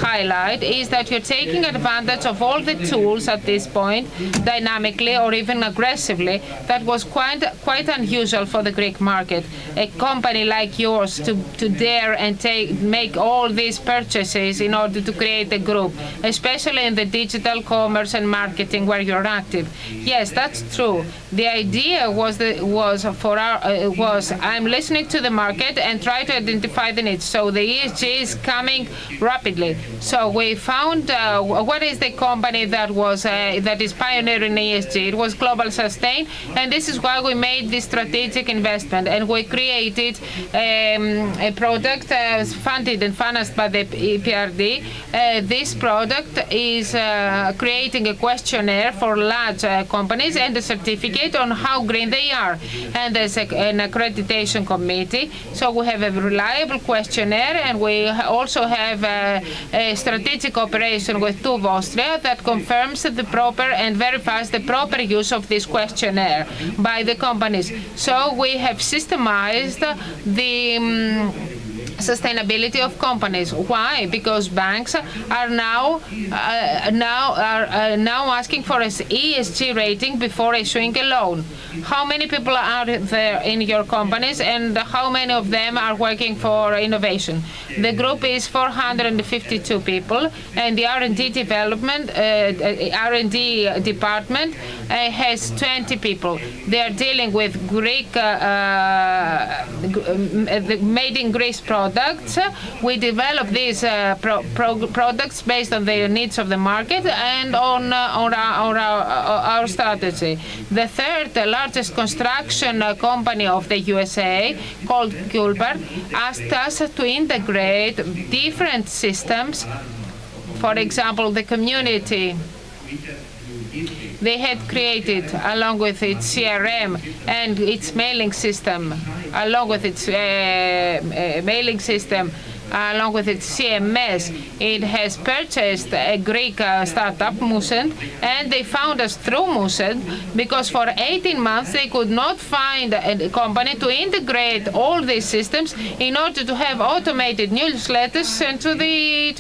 [SPEAKER 2] highlight is that you're taking advantage of all the tools at this point, dynamically or even aggressively, that was quite unusual for the Greek market. A company like yours to dare and make all these purchases in order to create a group, especially in the digital commerce and marketing where you're active. Yes, that's true. The idea was I'm listening to the market and try to identify the needs. So the ESG is coming rapidly. So we found what is the company that is pioneering ESG. It was Global Sustain, and this is why we made this strategic investment, and we created a product funded and financed by the EPRD. This product is creating a questionnaire for large companies and a certificate on how green they are, and there's an accreditation committee. So we have a reliable questionnaire, and we also have a strategic operation with TÜV Austria that confirms the proper and verifies the proper use of this questionnaire by the companies. So we have systemized the sustainability of companies. Why? Because banks are now asking for an ESG rating before issuing a loan. How many people are there in your companies, and how many of them are working for innovation? The group is 452 people, and the R&D department has 20 people. They are dealing with Greek made in Greece products. We develop these products based on the needs of the market and on our strategy. The third largest construction company of the USA, called Culper, asked us to integrate different systems. For example, the community they had created, along with its CRM and its mailing system, along with its CMS, it has purchased a Greek startup, Musent, and they found us through Musent because for 18 months they could not find a company to integrate all these systems in order to have automated newsletters sent to the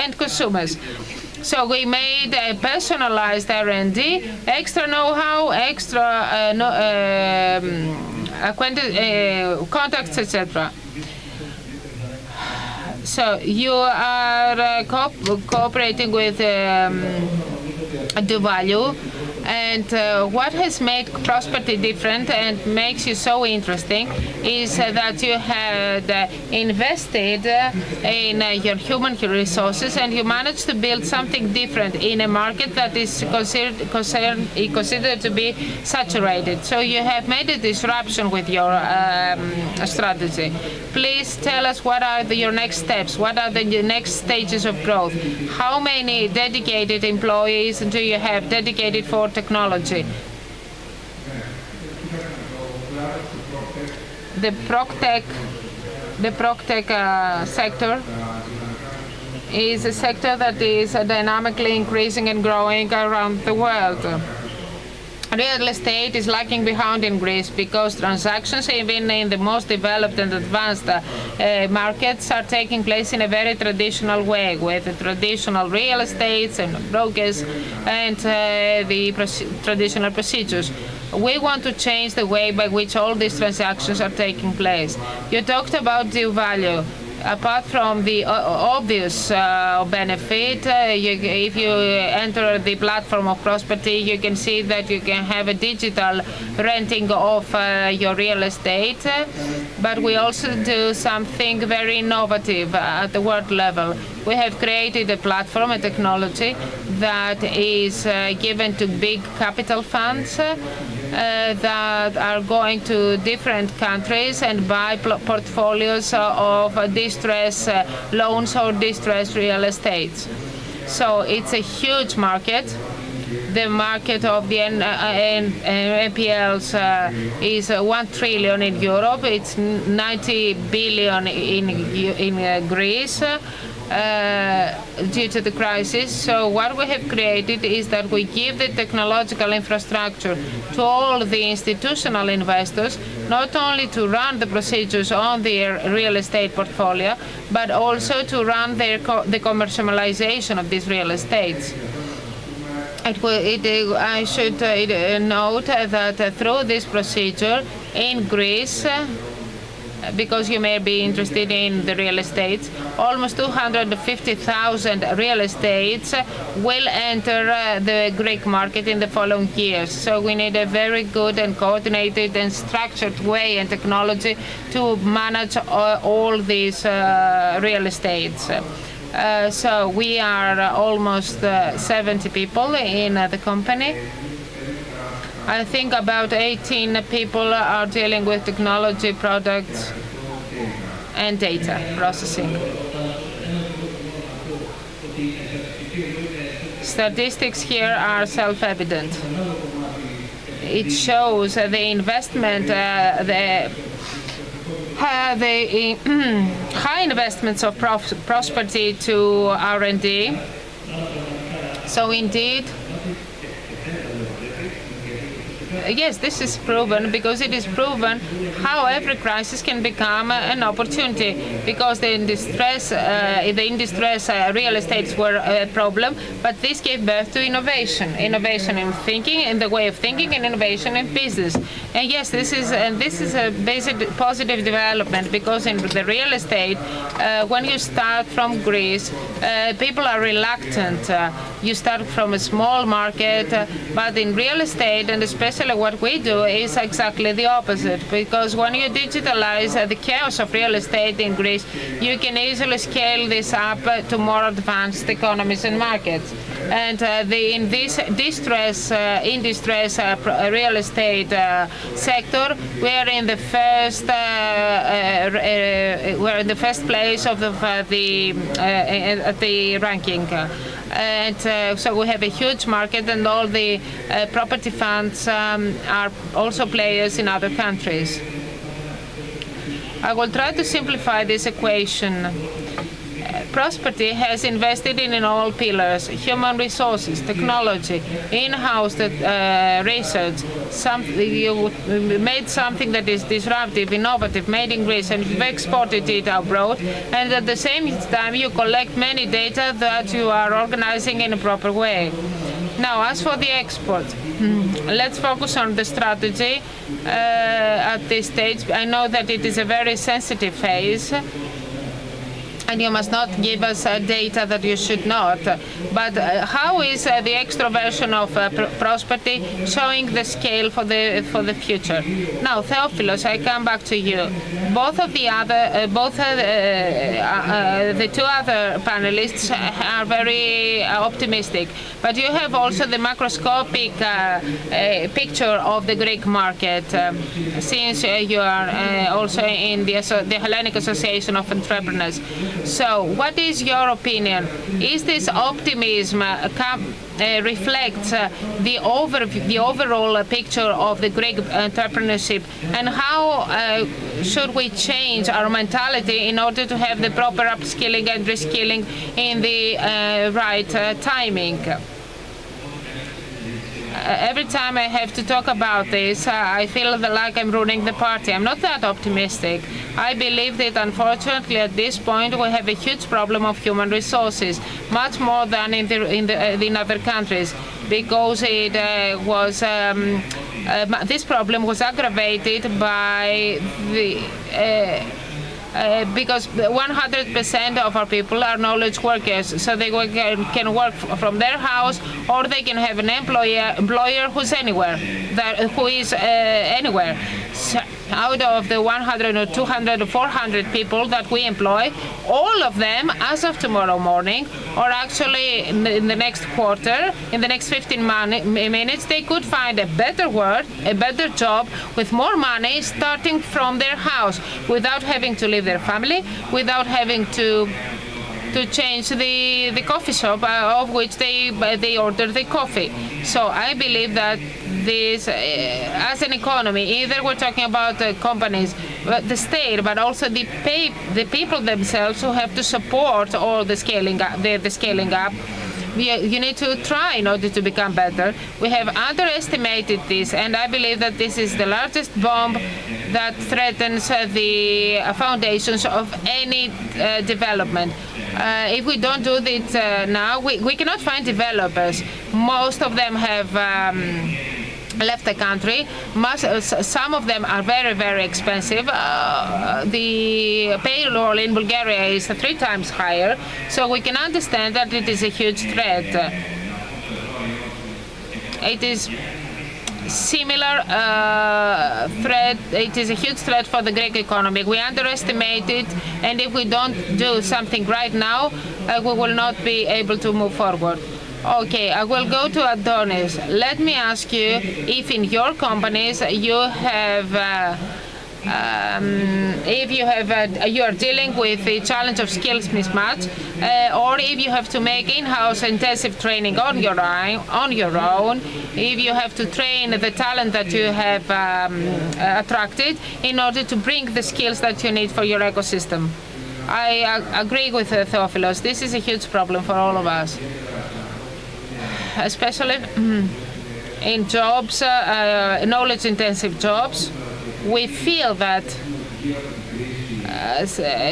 [SPEAKER 2] end consumers. So we made a personalized R&D, extra know-how, extra contacts, etc. So you are cooperating with DoValue, and what has made Prosperity different and makes you so interesting is that you had invested in your human resources, and you managed to build something different in a market that is considered to be saturated. So you have made a disruption with your strategy. Please tell us what are your next steps, what are the next stages of growth, how many dedicated employees do you have dedicated for technology? The PropTech sector is a sector that is dynamically increasing and growing around the world. Real estate is lagging behind in Greece because transactions, even in the most developed and advanced markets, are taking place in a very traditional way, with traditional real estates and brokers and the traditional procedures. We want to change the way by which all these transactions are taking place. You talked about DoValue. Apart from the obvious benefit, if you enter the platform of Prosperity, you can see that you can have a digital renting of your real estate. But we also do something very innovative at the world level. We have created a platform, a technology that is given to big capital funds that are going to different countries and buy portfolios of distress loans or distressed real estates. So it's a huge market. The market of the NPLs is 1 trillion in Europe. It's 90 billion in Greece. Due to the crisis. So what we have created is that we give the technological infrastructure to all the institutional investors, not only to run the procedures on their real estate portfolio, but also to run the commercialization of these real estates. I should note that through this procedure in Greece, because you may be interested in the real estate, almost 250,000 real estates will enter the Greek market in the following years. So we need a very good and coordinated and structured way and technology to manage all these real estates. So we are almost 70 people in the company. I think about 18 people are dealing with technology, products, and data processing. Statistics here are self-evident. It shows the investment, the high investments of Prosperity to R&D. So indeed, yes, this is proven because it is proven how every crisis can become an opportunity, because the in distress real estates were a problem, but this gave birth to innovation in thinking, in the way of thinking, and innovation in business. And yes, this is a basic positive development, because in the real estate, when you start from Greece, people are reluctant. You start from a small market, but in real estate, and especially what we do, is exactly the opposite, because when you digitalize the chaos of real estate in Greece, you can easily scale this up to more advanced economies and markets. And in this distress real estate sector, we are in the first place of the ranking. And so we have a huge market, and all the property funds are also players in other countries. I will try to simplify this equation. Prosperity has invested in all pillars: human resources, technology, in-house research. You made something that is disruptive, innovative, made in Greece, and you've exported it abroad. And at the same time, you collect many data that you are organizing in a proper way. Now, as for the export, let's focus on the strategy at this stage. I know that it is a very sensitive phase, and you must not give us data that you should not. But how is the extroversion of Prosperity showing the scale for the future? Now, Theophilos, I come back to you. Both of the two other panelists are very optimistic, but you have also the macroscopic picture of the Greek market, since you are also in the Hellenic Association of Entrepreneurs. So, what is your opinion? Is this optimism reflects the overall picture of the Greek entrepreneurship, and how should we change our mentality in order to have the proper upskilling and reskilling in the right timing? Every time I have to talk about this, I feel like I'm ruining the party. I'm not that optimistic. I believe that unfortunately at this point we have a huge problem of human resources, much more than in other countries, because it was this problem was aggravated by because 100% of our people are knowledge workers, so they can work from their house, or they can have an employer who's anywhere, who is anywhere. So out of the 100 or 200 or 400 people that we employ, all of them, as of tomorrow morning, or actually in the next quarter, in the next 15 minutes, they could find a better work, a better job, with more money, starting from their house, without having to leave their family, without having to change the coffee shop of which they order the coffee. So I believe that this, as an economy, either we're talking about companies, the state, but also the people themselves who have to support all the scaling up. The scaling up. You need to try in order to become better. We have underestimated this, and I believe that this is the largest bomb that threatens the foundations of any development. If we don't do this now, we cannot find developers. Most of them have left the country. Some of them are very, very expensive. The payroll in Bulgaria is 3 times higher, so we can understand that it is a huge threat. It is similar threat. It is a huge threat for the Greek economy. We underestimate it, and if we don't do something right now, we will not be able to move forward. Okay, I will go to Adonis. Let me ask you if in your companies you have, you are dealing with the challenge of skills mismatch, or if you have to make in-house intensive training on your own, if you have to train the talent that you have attracted in order to bring the skills that you need for your ecosystem. I agree with Theophilos. This is a huge problem for all of us, especially in jobs, knowledge-intensive jobs. We feel that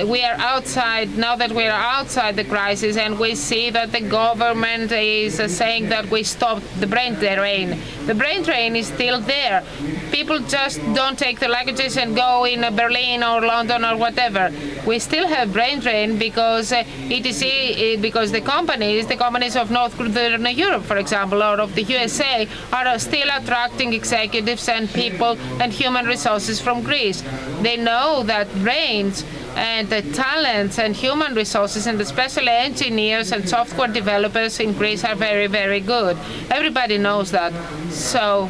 [SPEAKER 2] we are outside, now that we are outside the crisis, and we see that the government is saying that we stopped the brain drain. The brain drain is still there. People just don't take the luggages and go in Berlin or London or whatever. We still have brain drain because because the companies of Northern Europe, for example, or of the USA, are still attracting executives and people and human resources from Greece. They know that brains and the talents and human resources, and especially engineers and software developers in Greece, are very, very good. Everybody knows that. So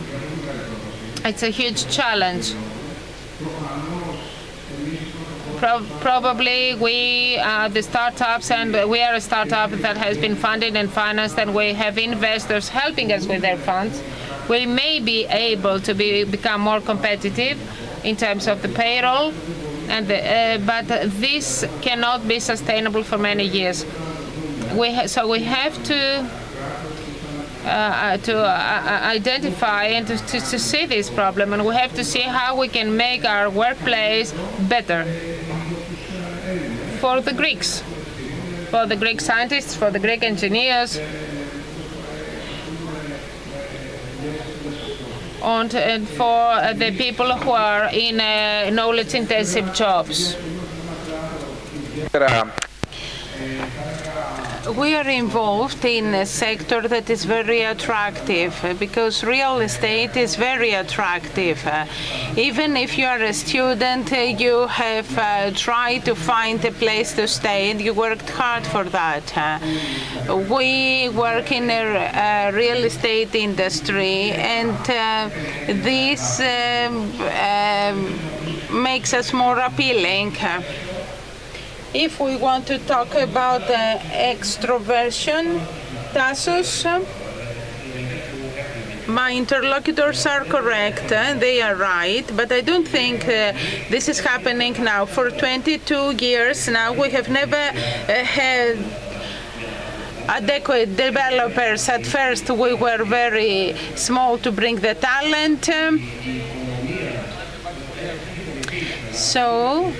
[SPEAKER 2] it's a huge challenge. Probably we are the startups, and we are a startup that has been funded and financed, and we have investors helping us with their funds. We may be able to become more competitive in terms of the payroll, but this cannot be sustainable for many years. So we have to identify and to see this problem, and we have to see how we can make our workplace better for the Greeks, for the Greek scientists, for the Greek engineers, and for the people who are in knowledge-intensive jobs.
[SPEAKER 4] We are involved in a sector that is very attractive because real estate is very attractive. Even if you are a student, you have tried to find a place to stay and you worked hard for that. We work in a real estate industry, and this makes us more appealing. If we want to talk about extroversion, Tassos, my interlocutors are correct, they are right, but I don't think this is happening now. For 22 years now, we have never had adequate developers. At first, we were very small to bring the talent. So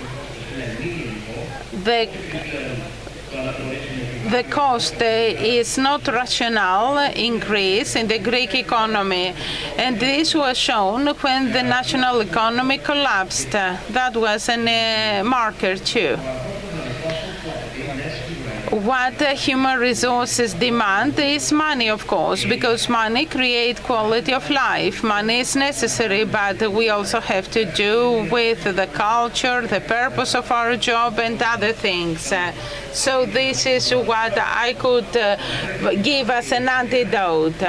[SPEAKER 4] the cost is not rational increase in the Greek economy, and this was shown when the national economy collapsed. That was a marker too. What human resources demand is money, of course, because money creates quality of life. Money is necessary, but we also have to do with the culture, the purpose of our job, and other things. So this is what I could give as an antidote.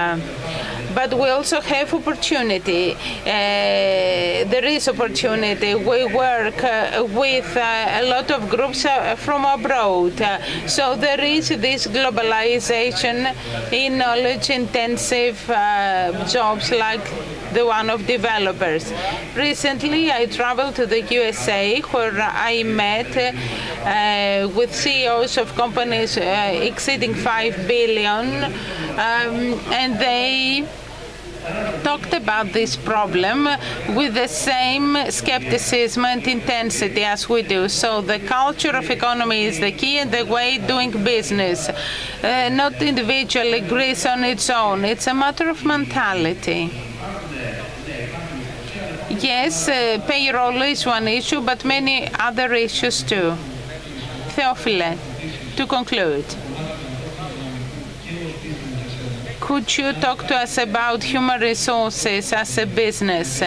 [SPEAKER 4] But we also have opportunity. There is opportunity. We work with a lot of groups from abroad. So there is this globalization in knowledge-intensive jobs like the one of developers. Recently, I traveled to the USA where I met with CEOs of companies exceeding 5 billion, and they talked about this problem with the same skepticism and intensity as we do. So the culture of economy is the key, and the way doing business, not individually Greece on its own. It's a matter of mentality. Yes, payroll is one issue, but many other issues too. Theophile, to conclude. Could you talk to us about human resources as a business?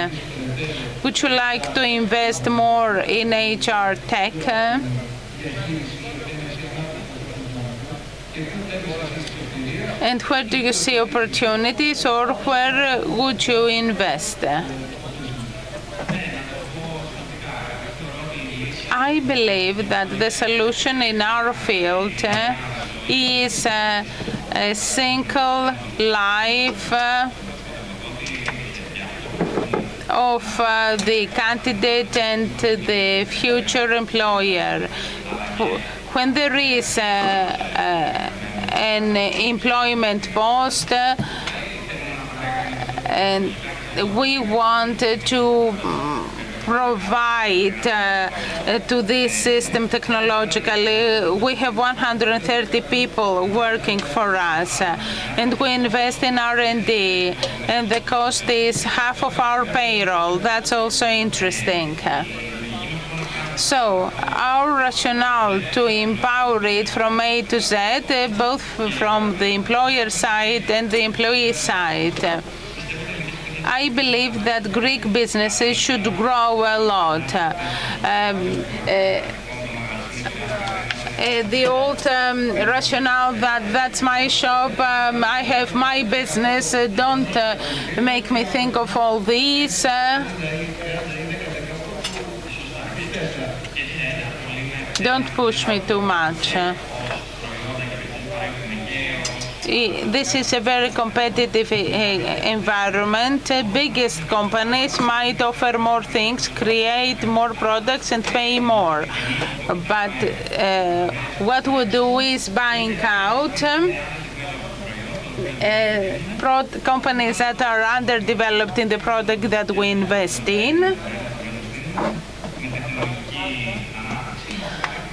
[SPEAKER 4] Would you like to invest more in HR tech? And where do you see opportunities, or where would you invest? I believe that the solution in our field is a single life of the candidate and the future employer. When there is an employment post and we want to provide to this system technologically. We have 130 people working for us, and we invest in R&D, and the cost is half of our payroll. That's also interesting. So our rationale to empower it from A to Z, both from the employer side and the employee side. I believe that Greek businesses should grow a lot. The old rationale that that's my shop, I have my business, don't make me think of all these. Don't push me too much. This is a very competitive environment. Biggest companies might offer more things, create more products, and pay more. But what we do is buying out companies that are underdeveloped in the product that we invest in.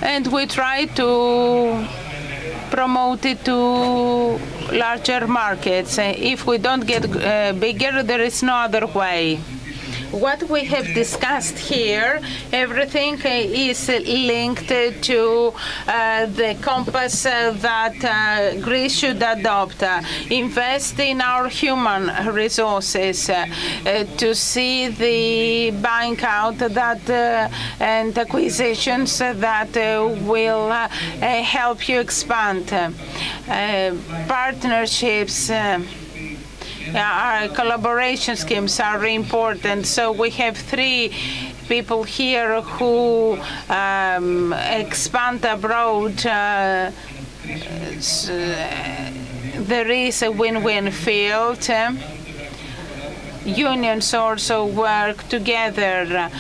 [SPEAKER 4] And we try to promote it to larger markets. If we don't get bigger, there is no other way. What we have discussed here, everything is linked to the compass that Greece should adopt. Invest in our human resources to see the buying out that and acquisitions that will help you expand. Partnerships. Our collaboration schemes are important. So we have 3 people here who expand abroad. There is a win-win field. Unions also work together.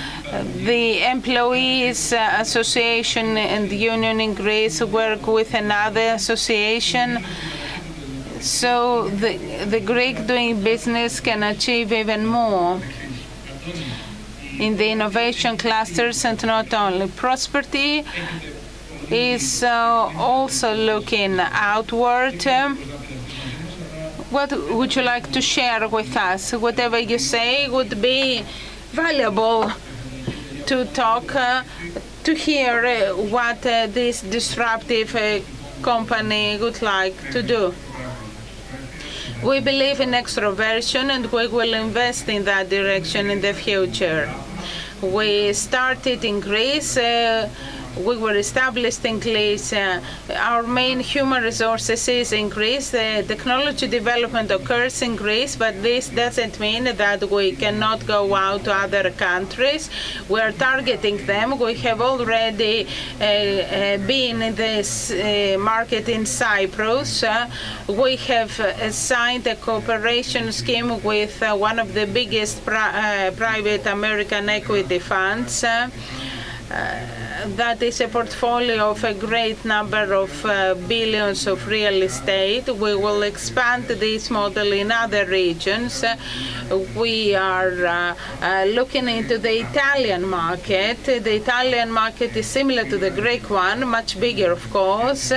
[SPEAKER 4] The Employees Association and the Union in Greece work with another association. So the Greek doing business can achieve even more in the innovation clusters, and not only. Prosperity is also looking outward. What would you like to share with us? Whatever you say would be valuable to talk, to hear what this disruptive company would like to do. We believe in extroversion and we will invest in that direction in the future. We started in Greece. We were established in Greece. Our main human resources is in Greece. Technology development occurs in Greece, but this doesn't mean that we cannot go out to other countries. We are targeting them. We have already been in this market in Cyprus. We have signed a cooperation scheme with one of the biggest private American equity funds. That is a portfolio of a great number of billions of real estate. We will expand this model in other regions. We are looking into the Italian market. The Italian market is similar to the Greek one, much bigger, of course,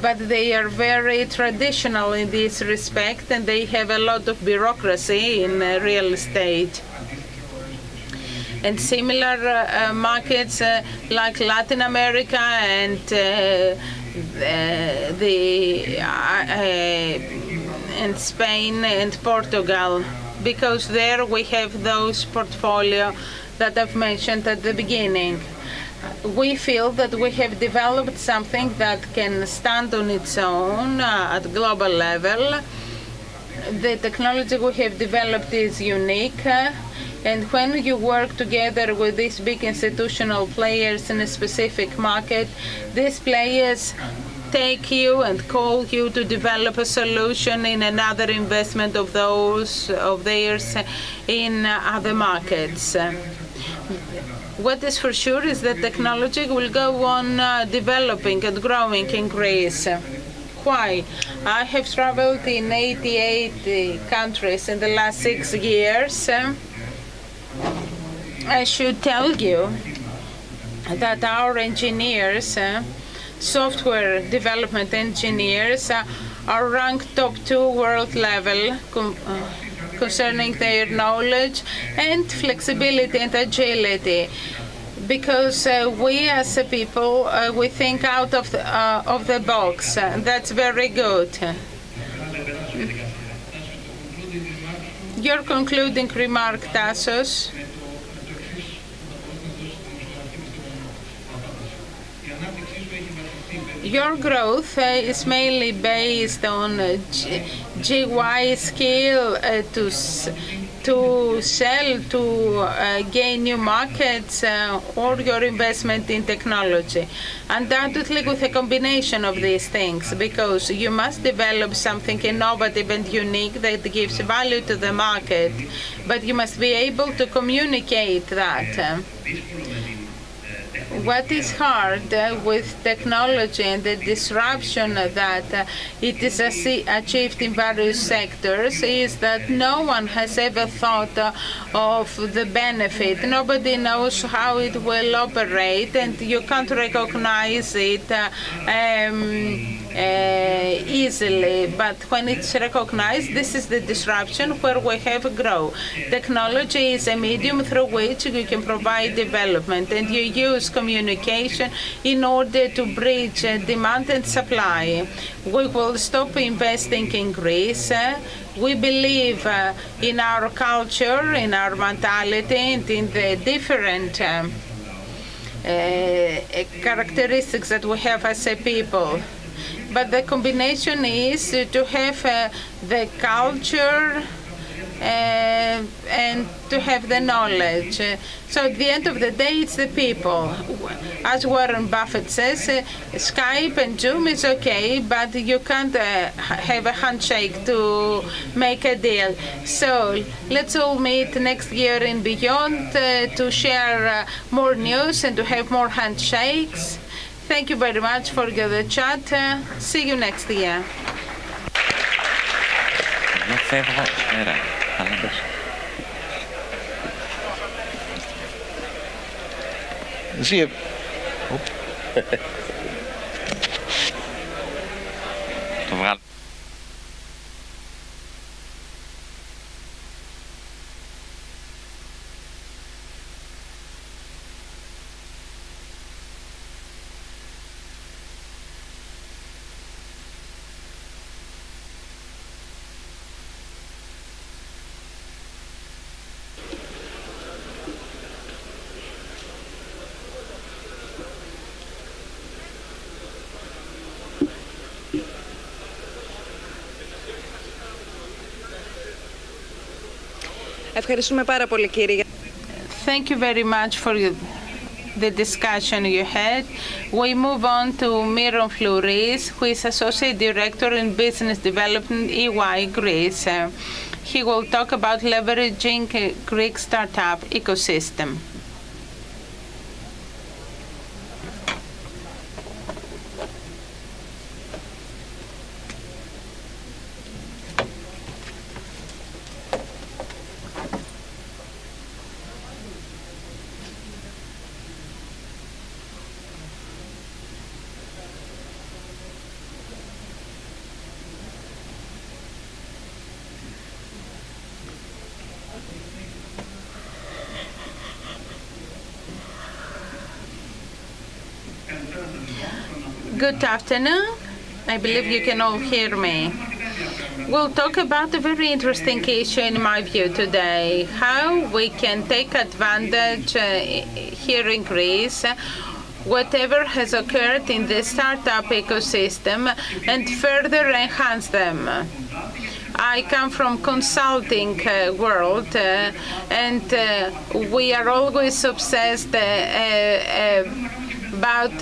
[SPEAKER 4] but they are very traditional in this respect, and they have a lot of bureaucracy in real estate. And similar markets like Latin America and and Spain and Portugal, because there we have those portfolio that I've mentioned at the beginning. We feel that we have developed something that can stand on its own at global level. The technology we have developed is unique. And when you work together with these big institutional players in a specific market, these players take you and call you to develop a solution in another investment of theirs in other markets. What is for sure is that technology will go on developing and growing in Greece. Why? I have traveled in 88 countries in the last 6 years. I should tell you that our engineers, software development engineers, are ranked top 2 world level concerning their knowledge and flexibility and agility. Because we as a people, we think out of the box. That's very good. Your concluding remark, Tassos. Your growth is mainly based on GY skill to sell, to gain new markets, or your investment in technology. Undoubtedly with a combination of these things, because you must develop something innovative and unique that gives value to the market, but you must be able to communicate that. What is hard with technology and the disruption that it is achieved in various sectors is that no one has ever thought of the benefit. Nobody knows how it will operate, and you can't recognize it easily. But when it's recognized, this is the disruption where we have growth. Technology is a medium through which you can provide development, and you use communication in order to bridge demand and supply. We will stop investing in Greece. We believe in our culture, in our mentality, and in the different characteristics that we have as a people. But the combination is to have the culture and to have the knowledge. So at the end of the day, it's the people. As Warren Buffett says, Skype and Zoom is okay, but you can't have a handshake to make a deal. So let's all meet next year and beyond to share more news and to have more handshakes. Thank you very much for the chat. See you next year.
[SPEAKER 8] See you.
[SPEAKER 1] Το βγάλω.
[SPEAKER 7] Ευχαριστούμε πάρα πολύ, κύριε.
[SPEAKER 4] Thank you very much for the discussion you had. We move on to Miron Flouris, who is Associate Director in Business Development, EY Greece. He will talk about leveraging Greek startup ecosystem. Good afternoon. I believe you can all hear me. We'll talk about a very interesting issue in my view today, how we can take advantage here in Greece whatever has occurred in the startup ecosystem and further enhance them. I come from consulting world and we are always obsessed about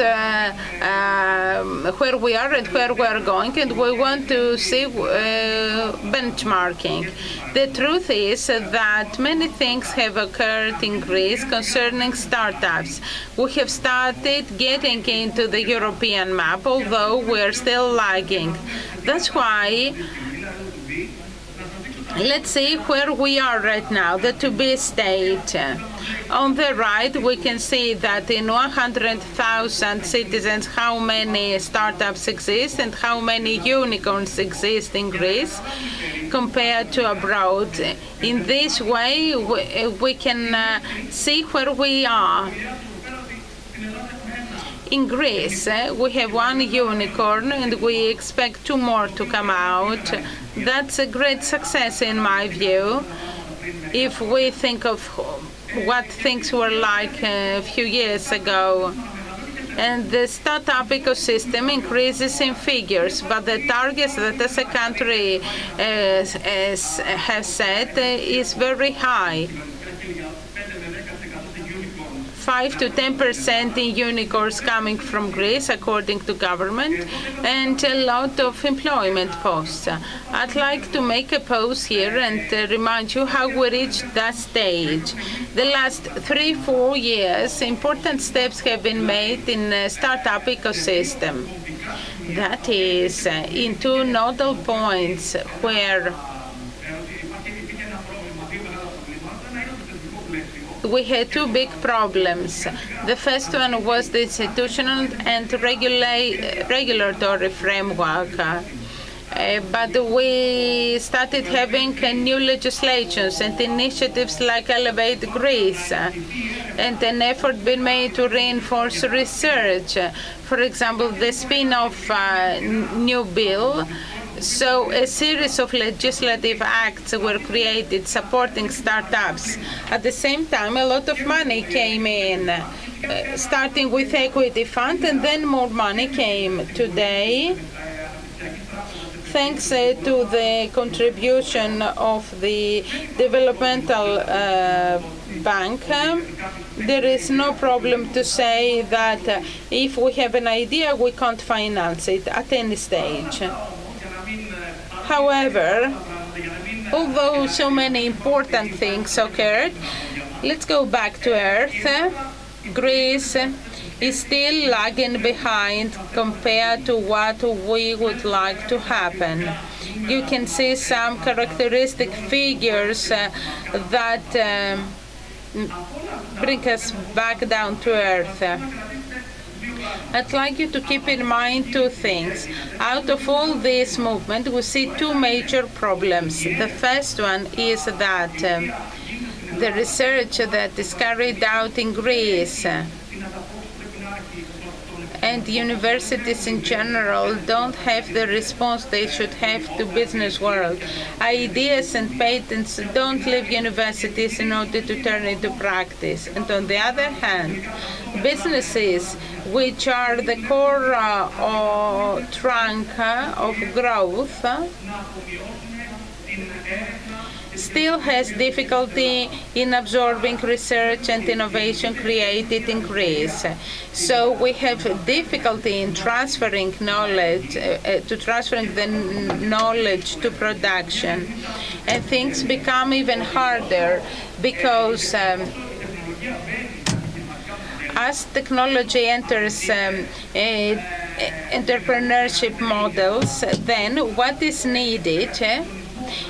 [SPEAKER 4] where we are and where we are going, and we want to see benchmarking. The truth is that many things have occurred in Greece concerning startups. We have started getting into the European map, although we are still lagging. That's why let's see where we are right now, the to-be state. On the right, we can see that in 100,000 citizens, how many startups exist and how many unicorns exist in Greece compared to abroad. In this way, we can see where we are. In Greece, we have one unicorn and we expect 2 more to come out. That's a great success in my view. If we think of what things were like a few years ago. And the startup ecosystem increases in figures, but the targets that as a country has set is very high. 5 to 10% in unicorns coming from Greece, according to government, and a lot of employment posts. I'd like to make a pause here and remind you how we reached that stage. The last 3-4 years, important steps have been made in the startup ecosystem. That is, in 2 nodal points where we had 2 big problems. The first one was the institutional and regulatory framework. But we started having new legislations and initiatives like Elevate Greece, and an effort been made to reinforce research. For example, the spin-off new bill. So a series of legislative acts were created supporting startups. At the same time, a lot of money came in, starting with equity fund, and then more money came. Today, thanks to the contribution of the developmental bank, there is no problem to say that if we have an idea, we can't finance it at any stage. However, although so many important things occurred, let's go back to earth. Greece is still lagging behind compared to what we would like to happen. You can see some characteristic figures that bring us back down to earth. I'd like you to keep in mind two things. Out of all this movement, we see two major problems. The first one is that the research that is carried out in Greece and universities in general don't have the response they should have to business world. Ideas and patents don't leave universities in order to turn into practice. And on the other hand, businesses, which are the core or trunk of growth, still has difficulty in absorbing research and innovation created in Greece. So we have difficulty in transferring knowledge, the knowledge to production. And things become even harder because as technology enters entrepreneurship models, then what is needed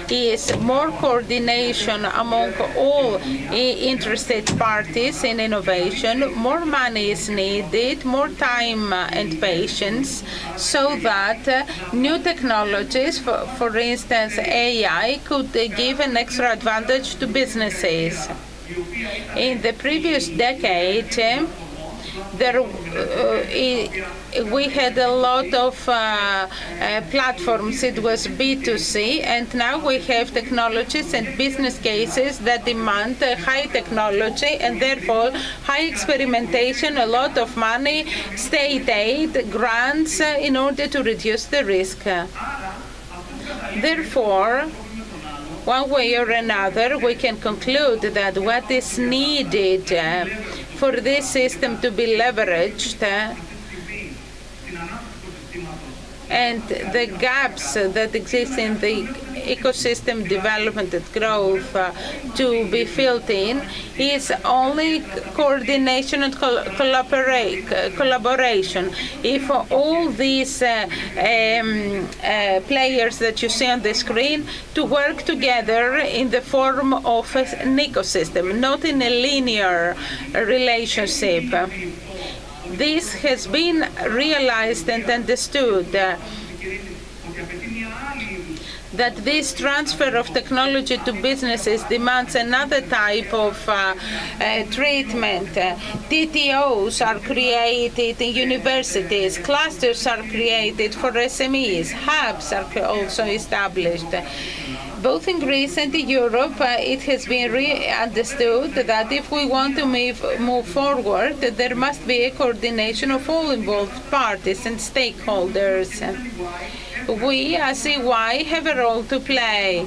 [SPEAKER 4] is more coordination among all interested parties in innovation. More money is needed, more time and patience, so that new technologies, for instance AI, could give an extra advantage to businesses. In the previous decade, we had a lot of platforms. It was B2C, and now we have technologies and business cases that demand high technology and therefore high experimentation, a lot of money, state aid, grants in order to reduce the risk. Therefore, one way or another, we can conclude that what is needed for this system to be leveraged and the gaps that exist in the ecosystem development and growth to be filled in is only coordination and collaboration. If all these players that you see on the screen to work together in the form of an ecosystem, not in a linear relationship. This has been realized and understood that this transfer of technology to businesses demands another type of treatment. TTOs are created in universities, clusters are created for SMEs, hubs are also established. Both in Greece and in Europe, it has been understood that if we want to move forward, there must be a coordination of all involved parties and stakeholders. We, as EY, have a role to play.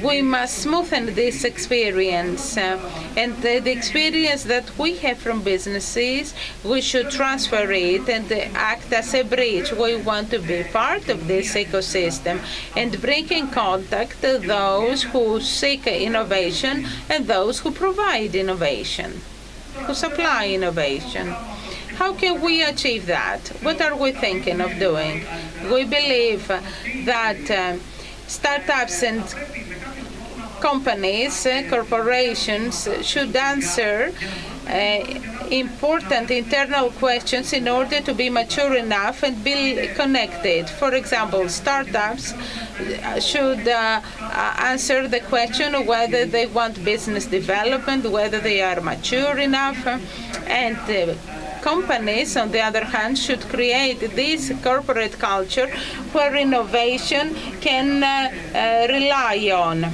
[SPEAKER 4] We must smoothen this experience, and the experience that we have from businesses, we should transfer it and act as a bridge. We want to be part of this ecosystem and bring in contact those who seek innovation and those who provide innovation, who supply innovation. How can we achieve that? What are we thinking of doing? We believe that startups and companies, corporations should answer important internal questions in order to be mature enough and be connected. For example, startups should answer the question of whether they want business development, whether they are mature enough, and companies, on the other hand, should create this corporate culture where innovation can rely on.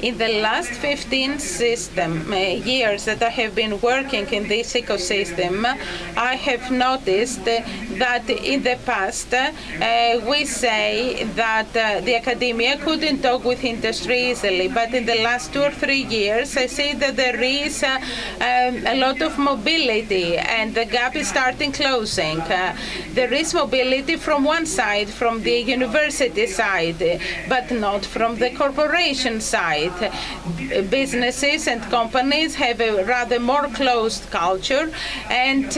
[SPEAKER 4] In the last 15 years that I have been working in this ecosystem, I have noticed that in the past we say that the academia couldn't talk with industry easily, but in the last 2 or 3 years I see that there is a lot of mobility and the gap is starting closing. There is mobility from one side, from the university side, but not from the corporation side. right. Businesses and companies have a rather more closed culture, and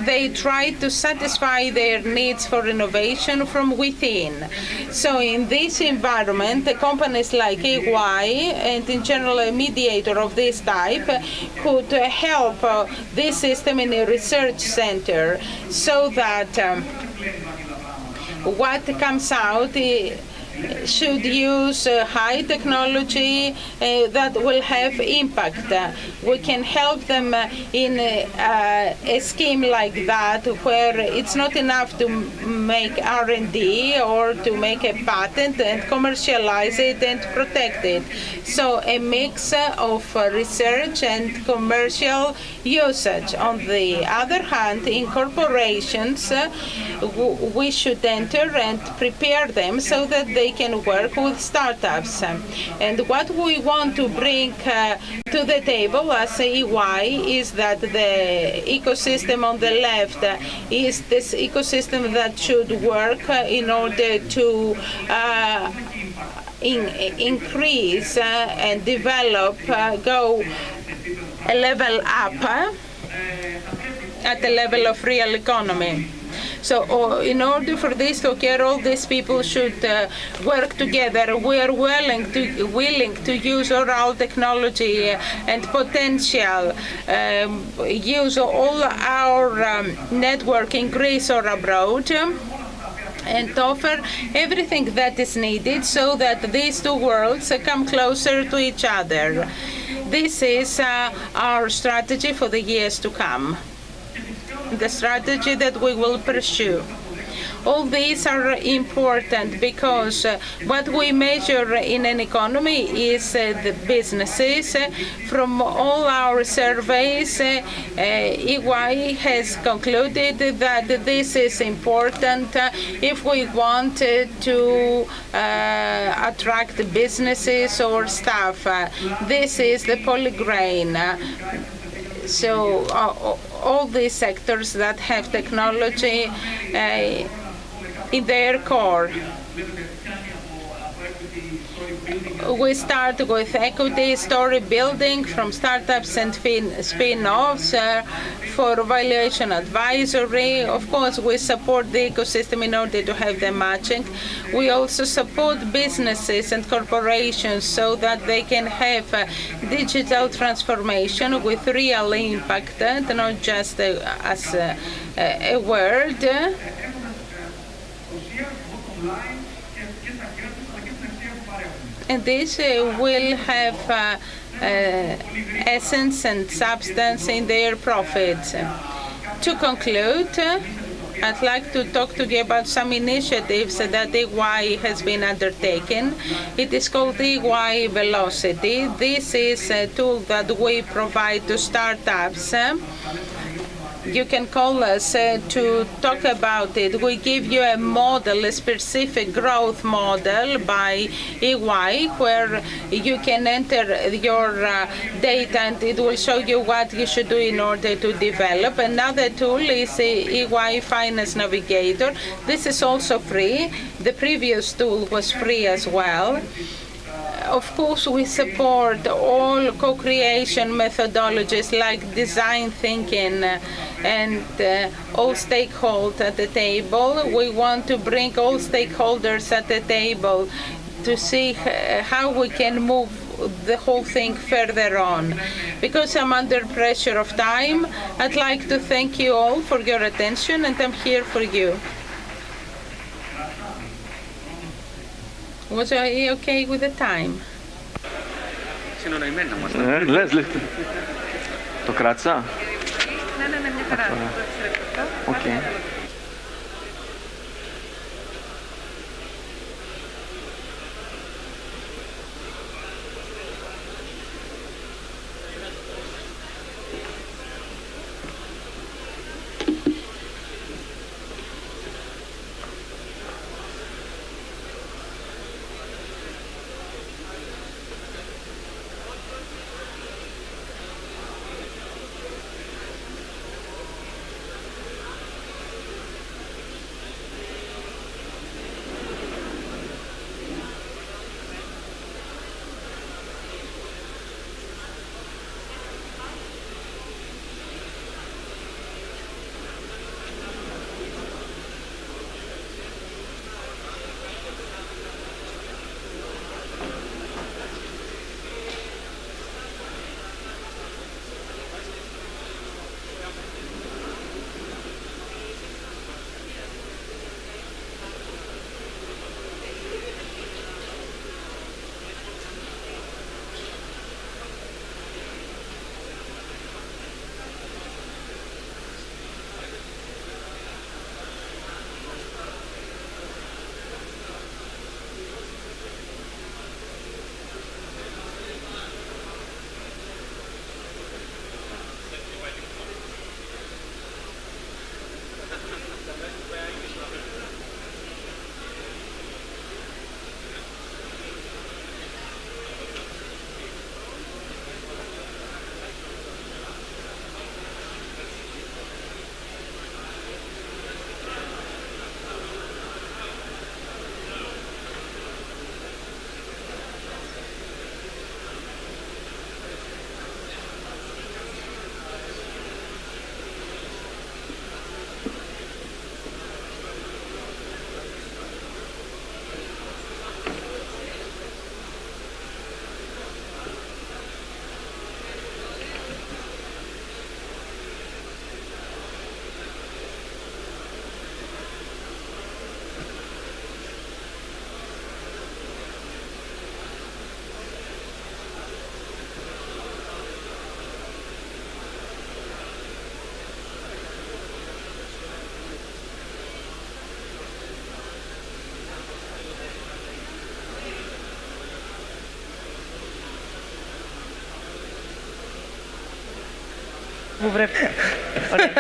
[SPEAKER 4] they try to satisfy their needs for innovation from within. So in this environment, the companies like EY and in general a mediator of this type could help this system in a research center so that what comes out should use high technology that will have impact. We can help them in a scheme like that where it's not enough to make R&D or to make a patent and commercialize it and protect it. So a mix of research and commercial usage. On the other hand, in corporations, we should enter and prepare them so that they can work with startups. And what we want to bring to the table as EY is that the ecosystem on the left is this ecosystem that should work in order to increase and develop, go a level up at the level of real economy. So in order for this to occur, all these people should work together. We are willing to use oral technology and potential, use all our network in Greece or abroad, and offer everything that is needed so that these two worlds come closer to each other. This is our strategy for the years to come, the strategy that we will pursue. All these are important because what we measure in an economy is the businesses. From all our surveys, EY has concluded that this is important if we want to attract businesses or staff. This is the polygrain. So all these sectors that have technology in their core. We start with equity story building from startups and spin-offs for valuation advisory. Of course, we support the ecosystem in order to have the matching. We also support businesses and corporations so that they can have digital transformation with real impact, not just as a word. And this will have essence and substance in their profits. To conclude, I'd like to talk to you about some initiatives that EY has been undertaken. It is called EY Velocity. This is a tool that we provide to startups. You can call us to talk about it. We give you a model, a specific growth model by EY, where you can enter your data and it will show you what you should do in order to develop. Another tool is EY Finance Navigator. This is also free. The previous tool was free as well. Of course, we support all co-creation methodologies like design thinking and all stakeholders at the table. We want to bring all stakeholders at the table to see how we can move the whole thing further on. Because I'm under pressure of time, I'd like to thank you all for your attention, and I'm here for you. Was I okay with the time?
[SPEAKER 10] Λες, το κράτησα.
[SPEAKER 7] Ναι, μια χαρά.
[SPEAKER 10] Οκ.
[SPEAKER 11] Πού πρέπει. Ωραία.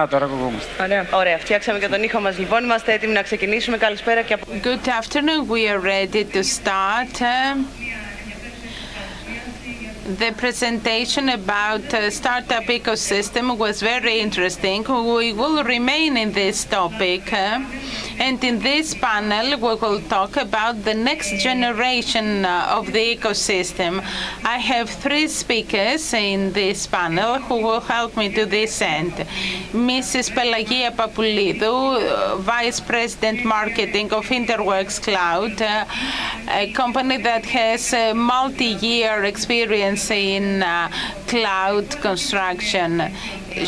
[SPEAKER 10] Α, τώρα ακουγόμαστε.
[SPEAKER 11] Ωραία. Ωραία. Φτιάξαμε και τον ήχο μας λοιπόν. Είμαστε έτοιμοι να ξεκινήσουμε. Καλησπέρα και από...
[SPEAKER 4] Good afternoon. We are ready to start. The presentation about startup ecosystem was very interesting. We will remain in this topic. And in this panel, we will talk about the next generation of the ecosystem. I have three speakers in this panel who will help me to this end. Mrs. Pelagia Papoulidou, Vice President Marketing of Interworks Cloud, a company that has multi-year experience in cloud construction.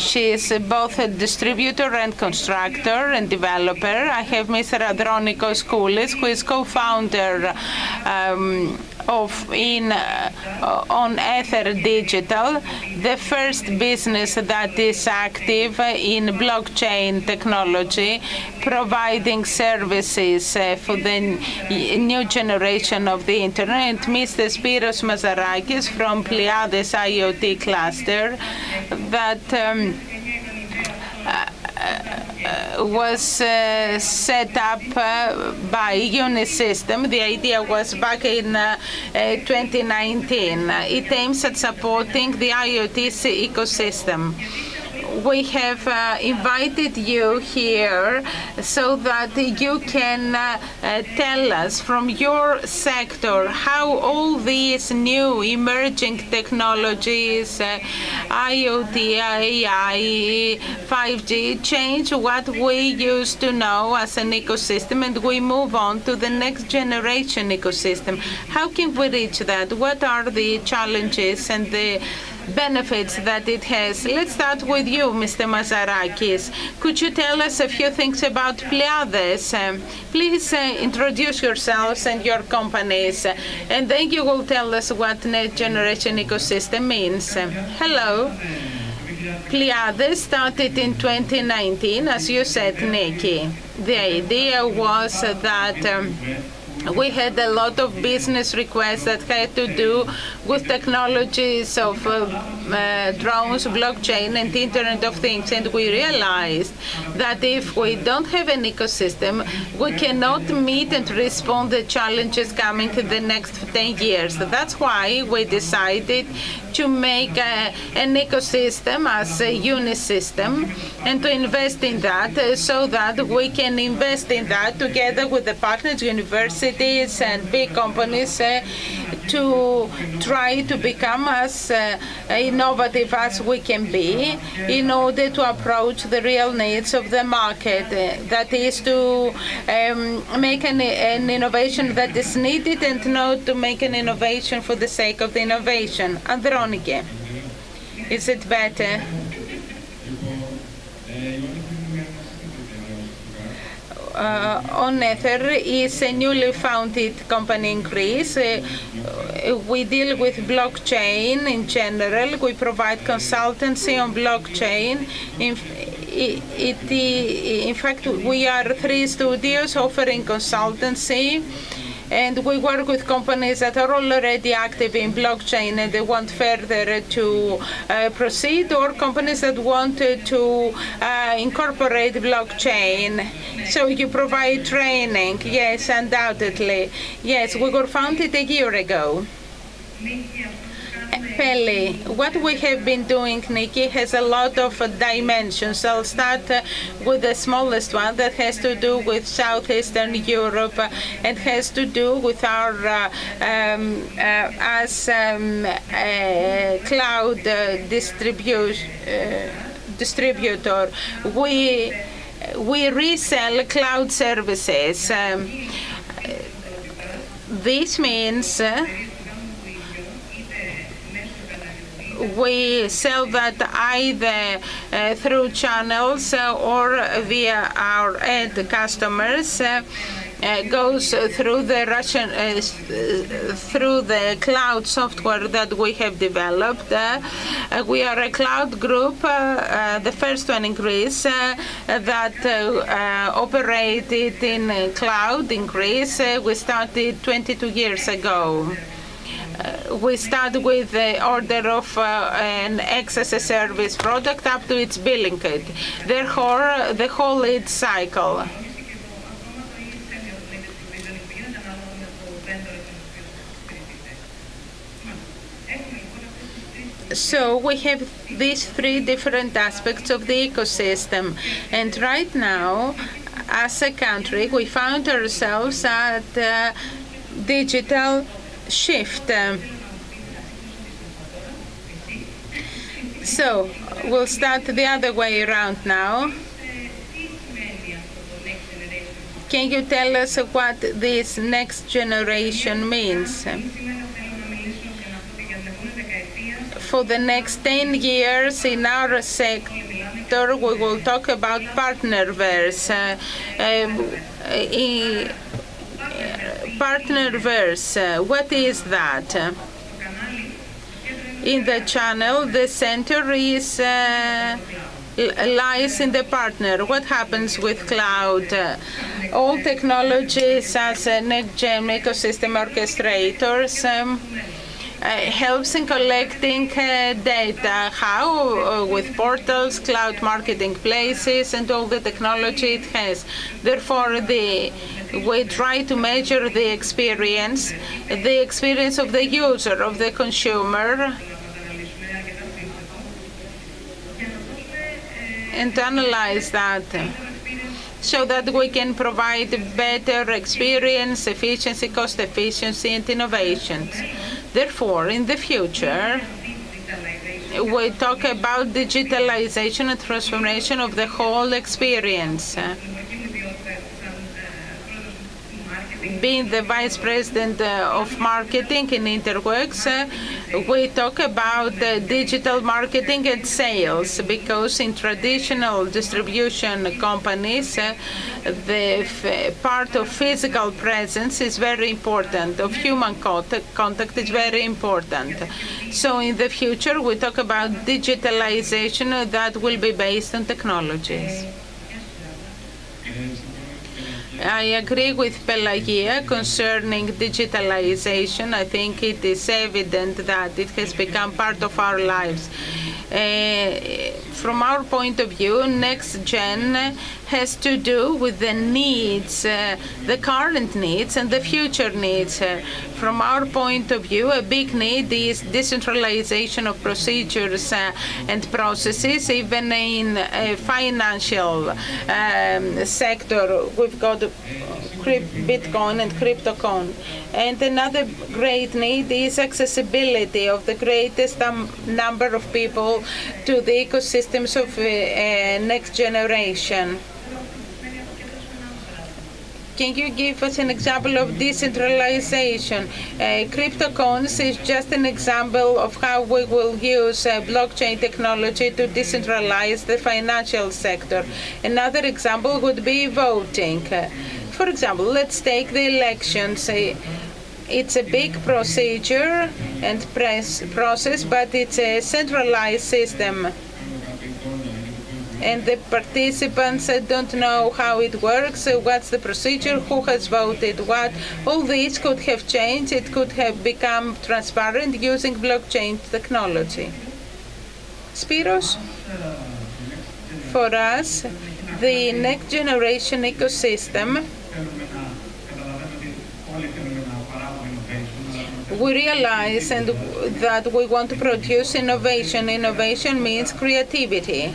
[SPEAKER 4] She is both a distributor and constructor and developer. I have Mr. Andronikos Koulis, who is co-founder on Ether Digital, the first business that is active in blockchain technology, providing services for the new generation of the internet. Mr. Spiros Mazarakis from Pleiades IoT cluster that was set up by Unisystem. The idea was back in 2019. It aims at supporting the IoT ecosystem. We have invited you here so that you can tell us from your sector how all these new emerging technologies, IoT, AI, 5G, change what we used to know as an ecosystem, and we move on to the next generation ecosystem. How can we reach that? What are the challenges and the benefits that it has? Let's start with you, Mr. Mazarakis. Could you tell us a few things about Pleiades? Please introduce yourselves and your companies, and then you will tell us what next generation ecosystem means. Hello. Pleiades started in 2019, as you said, Nikki. The idea was that we had a lot of business requests that had to do with technologies of drones, blockchain, and Internet of Things. And we realized that if we don't have an ecosystem, we cannot meet and respond to the challenges coming in the next 10 years. That's why we decided to make an ecosystem as a Unisystem and to invest in that so that we can invest in that together with the partners, universities and big companies to try to become as innovative as we can be in order to approach the real needs of the market. That is to make an innovation that is needed and not to make an innovation for the sake of the innovation. Andronike, is it better? On Ether is a newly founded company in Greece. We deal with blockchain in general. We provide consultancy on blockchain. In fact, we are 3 studios offering consultancy, and we work with companies that are already active in blockchain and they want further to proceed, or companies that want to incorporate blockchain. So you provide training? Yes, undoubtedly. Yes, we were founded a year ago. Peli, what we have been doing, Nikki, has a lot of dimensions. I'll start with the smallest one that has to do with Southeastern Europe and has to do with our as cloud distributor. We resell cloud services. This means we sell that either through channels or via our end customers. Goes through the cloud software that we have developed. We are a cloud group, the first one in Greece that operated in cloud in Greece. We started 22 years ago. We start with the order of an excess service product up to its billing date. Therefore, the whole lead cycle. So we have these three different aspects of the ecosystem. And right now, as a country, we found ourselves at digital shift. So we'll start the other way around now. Can you tell us what this next generation means? For the next 10 years in our sector, we will talk about partnerverse. Partnerverse, what is that? In the channel, the center is lies in the partner. What happens with cloud? All technologies as next-gen ecosystem orchestrators helps in collecting data. How? With portals, cloud marketing places, and all the technology it has. Therefore, we try to measure the experience of the user, of the consumer, and analyze that so that we can provide better experience, efficiency, cost efficiency, and innovations. Therefore, in the future, we talk about digitalization and transformation of the whole experience. Being the Vice President of Marketing in Interworks, we talk about digital marketing and sales, because in traditional distribution companies, the part of physical presence is very important, of human contact is very important. So in the future, we talk about digitalization that will be based on technologies. I agree with Pelagia concerning digitalization. I think it is evident that it has become part of our lives. From our point of view, next gen has to do with the needs, the current needs and the future needs. From our point of view, a big need is decentralization of procedures and processes. Even in a financial sector, we've got Bitcoin and CryptoCoin. And another great need is accessibility of the greatest number of people to the ecosystems of next generation. Can you give us an example of decentralization? CryptoCoins is just an example of how we will use blockchain technology to decentralize the financial sector. Another example would be voting. For example, let's take the elections. It's a big procedure and process, but it's a centralized system. And the participants don't know how it works, what's the procedure, who has voted what. All this could have changed. It could have become transparent using blockchain technology. Spiros? For us, the next generation ecosystem, we realize that we want to produce innovation. Innovation means creativity.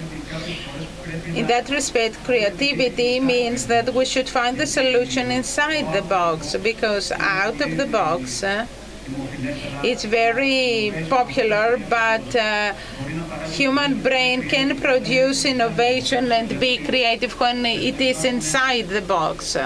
[SPEAKER 4] In that respect, creativity means that we should find the solution inside the box, because out of the box, it's very popular, but human brain can produce innovation and be creative when it is inside the box.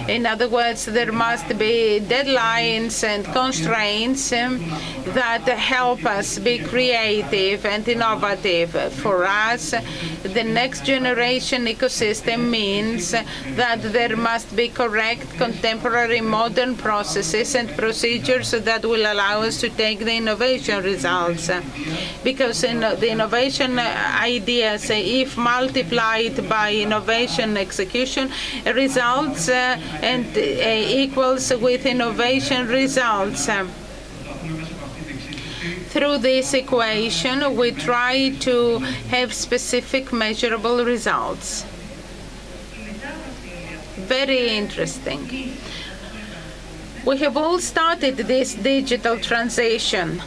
[SPEAKER 4] In other words, there must be deadlines and constraints that help us be creative and innovative. For us, the next generation ecosystem means that there must be correct, contemporary, modern processes and procedures that will allow us to take the innovation results. Because the innovation ideas, if multiplied by innovation execution, results and equals with innovation results. through this equation, we try to have specific measurable results. Very interesting. We have all started this digital transition.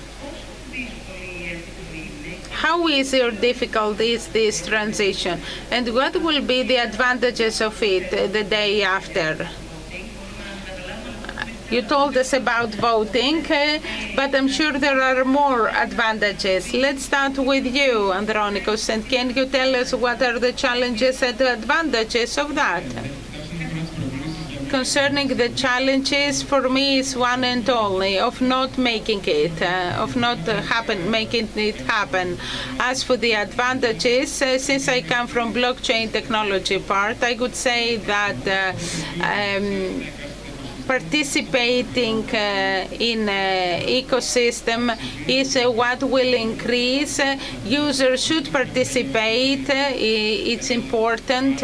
[SPEAKER 4] How easy or difficult is this transition? And what will be the advantages of it the day after? You told us about voting, but I'm sure there are more advantages. Let's start with you, Andronikos, and can you tell us what are the challenges and the advantages of that? Concerning the challenges, for me is one and only of not making it, making it happen. As for the advantages, since I come from blockchain technology part, I could say that participating in ecosystem is what will increase. Users should participate. It's important.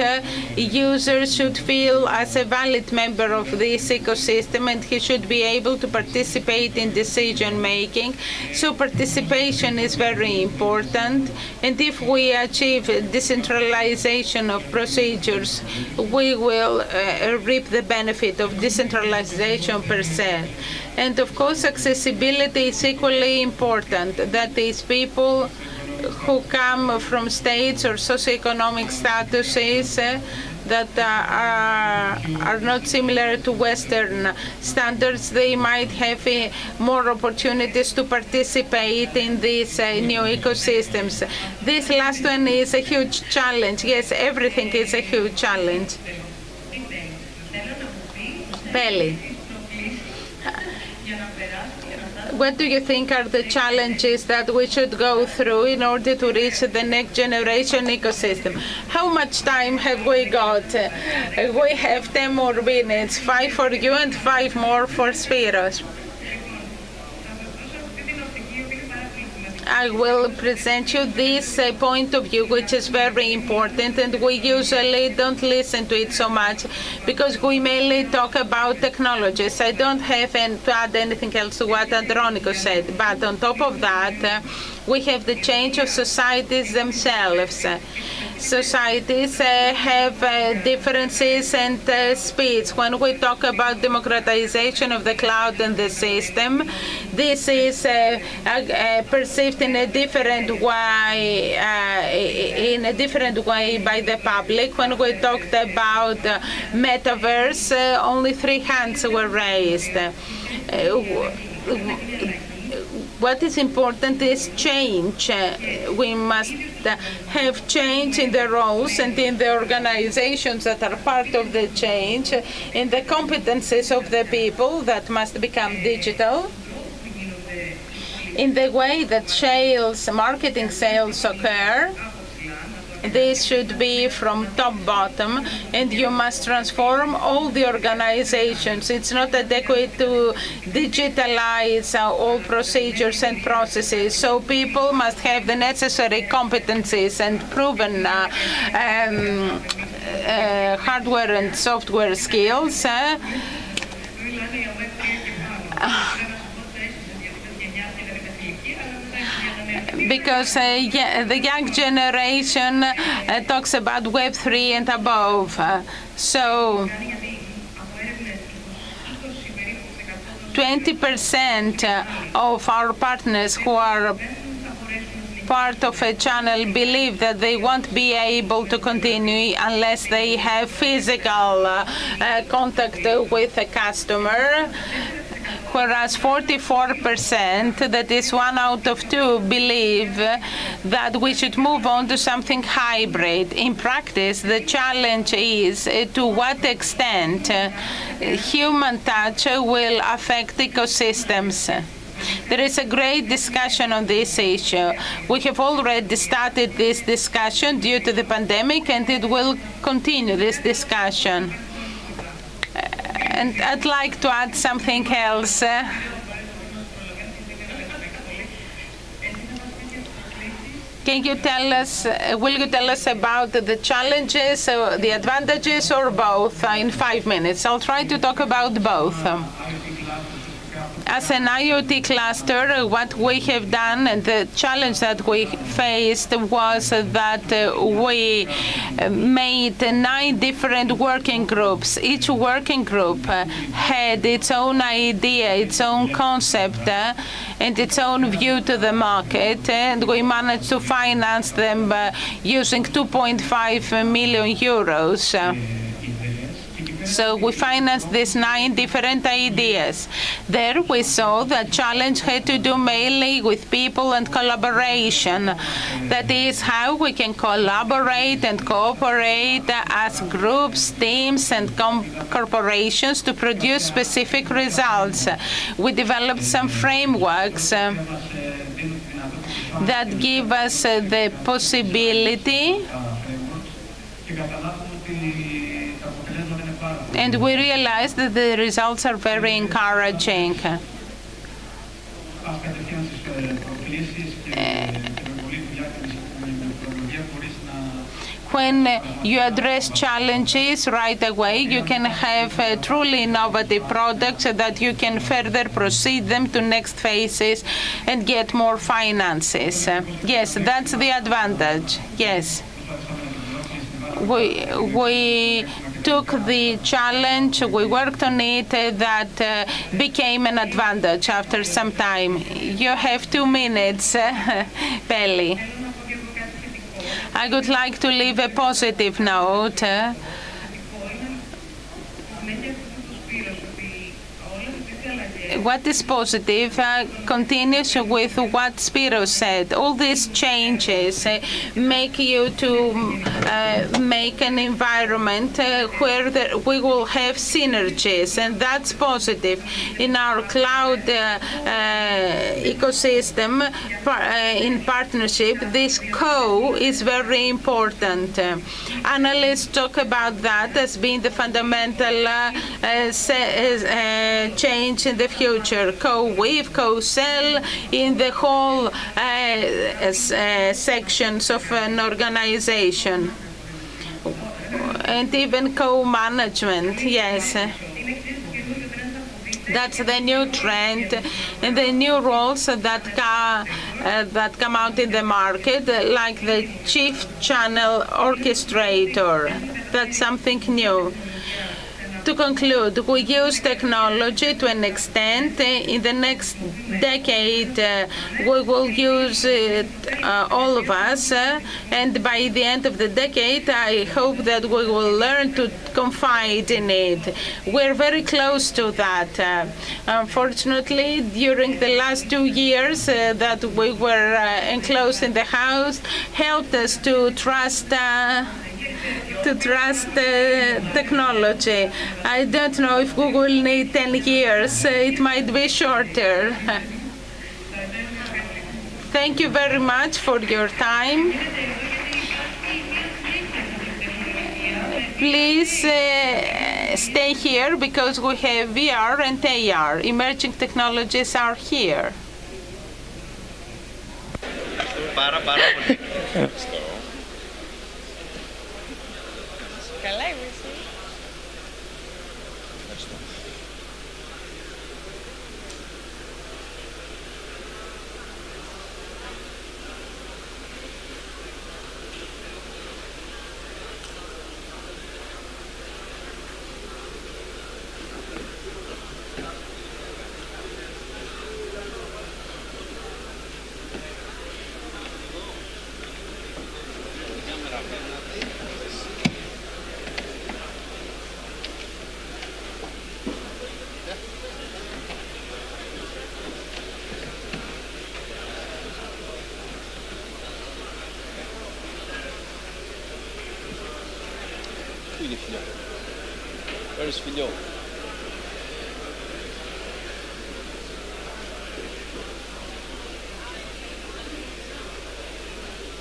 [SPEAKER 4] Users should feel as a valid member of this ecosystem, and he should be able to participate in decision making. So participation is very important. And if we achieve decentralization of procedures, we will reap the benefit of decentralization per se. And of course, accessibility is equally important. That is, people who come from states or socioeconomic statuses that are not similar to Western standards, they might have more opportunities to participate in these new ecosystems. This last one is a huge challenge. Yes, everything is a huge challenge. Belly. What do you think are the challenges that we should go through in order to reach the next generation ecosystem? How much time have we got? We have 10 more minutes, 5 for you and 5 more for Spiros. I will present you this point of view, which is very important, and we usually don't listen to it so much because we mainly talk about technologies. I don't have to add anything else to what Andronikos said, but on top of that, we have the change of societies themselves. Societies have differences and speeds. When we talk about democratization of the cloud and the system, this is perceived in a different way by the public. When we talked about metaverse, only 3 hands were raised. What is important is change. We must have change in the roles and in the organizations that are part of the change, in the competencies of the people that must become digital, in the way that marketing sales occur. This should be from top bottom, and you must transform all the organizations. It's not adequate to digitalize all procedures and processes. So people must have the necessary competencies and proven hardware and software skills. Because the young generation talks about Web3 and above. So 20% of our partners who are part of a channel believe that they won't be able to continue unless they have physical contact with a customer. Whereas 44%, that is 1 out of 2, believe that we should move on to something hybrid. In practice, the challenge is to what extent human touch will affect ecosystems. There is a great discussion on this issue. We have already started this discussion due to the pandemic, and it will continue this discussion. And I'd like to add something else. Can you tell us, will you tell us about the challenges, the advantages, or both in 5 minutes? I'll try to talk about both. As an IoT cluster, what we have done and the challenge that we faced was that we made 9 different working groups. Each working group had its own idea, its own concept, and its own view to the market, and we managed to finance them using 2.5 million euros. So we financed these 9 different ideas. There we saw that challenge had to do mainly with people and collaboration. That is how we can collaborate and cooperate as groups, teams, and corporations to produce specific results. We developed some frameworks that give us the possibility, and we realized that the results are very encouraging. When you address challenges right away, you can have truly innovative products so that you can further proceed them to next phases and get more finances. Yes, that's the advantage. Yes. We took the challenge, we worked on it, that became an advantage after some time. You have 2 minutes, Peli. I would like to leave a positive note. What is positive continues with what Spiros said. All these changes make you to make an environment where we will have synergies, and that's positive. In our cloud ecosystem, in partnership, this is very important. Analysts talk about that as being the fundamental change in the future. Co-weave, co-sell in the whole sections of an organization, and even co-management. Yes, that's the new trend and the new roles that come out in the market, like the chief channel orchestrator. That's something new. To conclude, we use technology to an extent. In the next decade, we will use it, all of us, and by the end of the decade, I hope that we will learn to confide in it. We're very close to that. Unfortunately, during the last 2 years that we were enclosed in the house, helped us to trust technology. I don't know if Google need 10 years. It might be shorter. Thank you very much for your time. Please stay here because we have VR and AR. Emerging technologies are here.
[SPEAKER 7] Καλά είμαι εσύ.
[SPEAKER 8] Where is Φιλιό?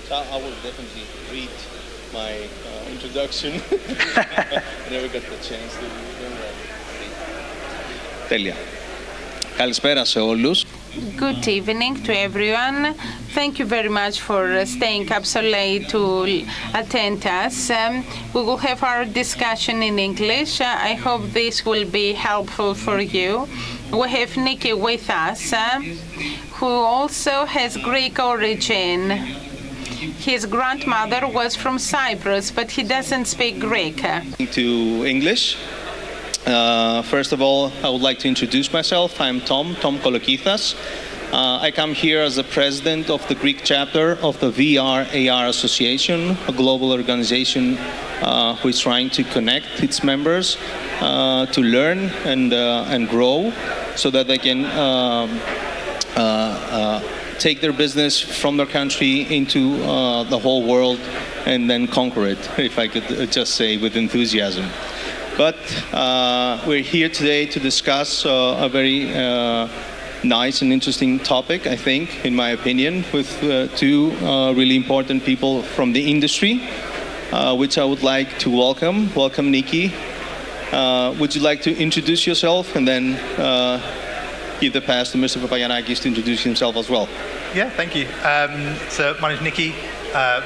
[SPEAKER 8] So I will definitely read my introduction. Never got the chance to do that. Τέλεια. Καλησπέρα σε όλους.
[SPEAKER 4] Good evening to everyone. Thank you very much for staying up so late to attend us. We will have our discussion in English. I hope this will be helpful for you. we have Nikki with us, who also has Greek origin. His grandmother was from Cyprus, but he doesn't speak Greek.
[SPEAKER 8] To English. First of all, I would like to introduce myself. I'm Tom Kolokithas. I come here as the president of the Greek chapter of the VR-AR Association, a global organization who is trying to connect its members to learn and grow so that they can take their business from their country into the whole world and then conquer it, if I could just say with enthusiasm. But we're here today to discuss a very nice and interesting topic, I think, in my opinion, with two really important people from the industry, which I would like to welcome. Welcome, Nikki. Would you like to introduce yourself and then give the pass to Mr. Papagiannakis to introduce himself as well?
[SPEAKER 10] Yeah, thank you. So my name's Nikki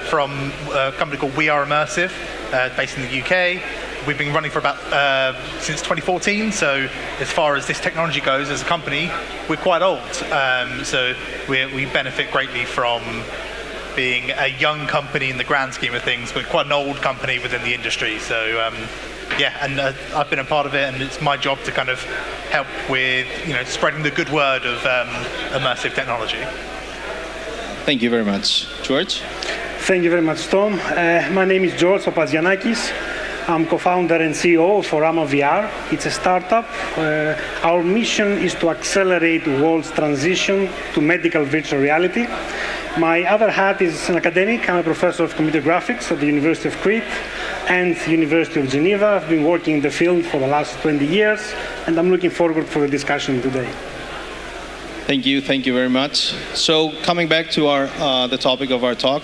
[SPEAKER 10] from a company called We Are Immersive, based in the UK. We've been running for about since 2014, so as far as this technology goes as a company, we're quite old. So we benefit greatly from being a young company in the grand scheme of things, but quite an old company within the industry. So yeah, and I've been a part of it, and it's my job to kind of help with spreading the good word of immersive technology.
[SPEAKER 8] Thank you very much. George?
[SPEAKER 12] Thank you very much, Tom. My name is George Papagiannakis. I'm co-founder and CEO for Rama VR. It's a startup. Our mission is to accelerate the world's transition to medical virtual reality. My other hat is an academic. I'm a professor of computer graphics at the University of Crete and the University of Geneva. I've been working in the field for the last 20 years, and I'm looking forward for the discussion today.
[SPEAKER 8] Thank you very much. So coming back to the topic of our talk,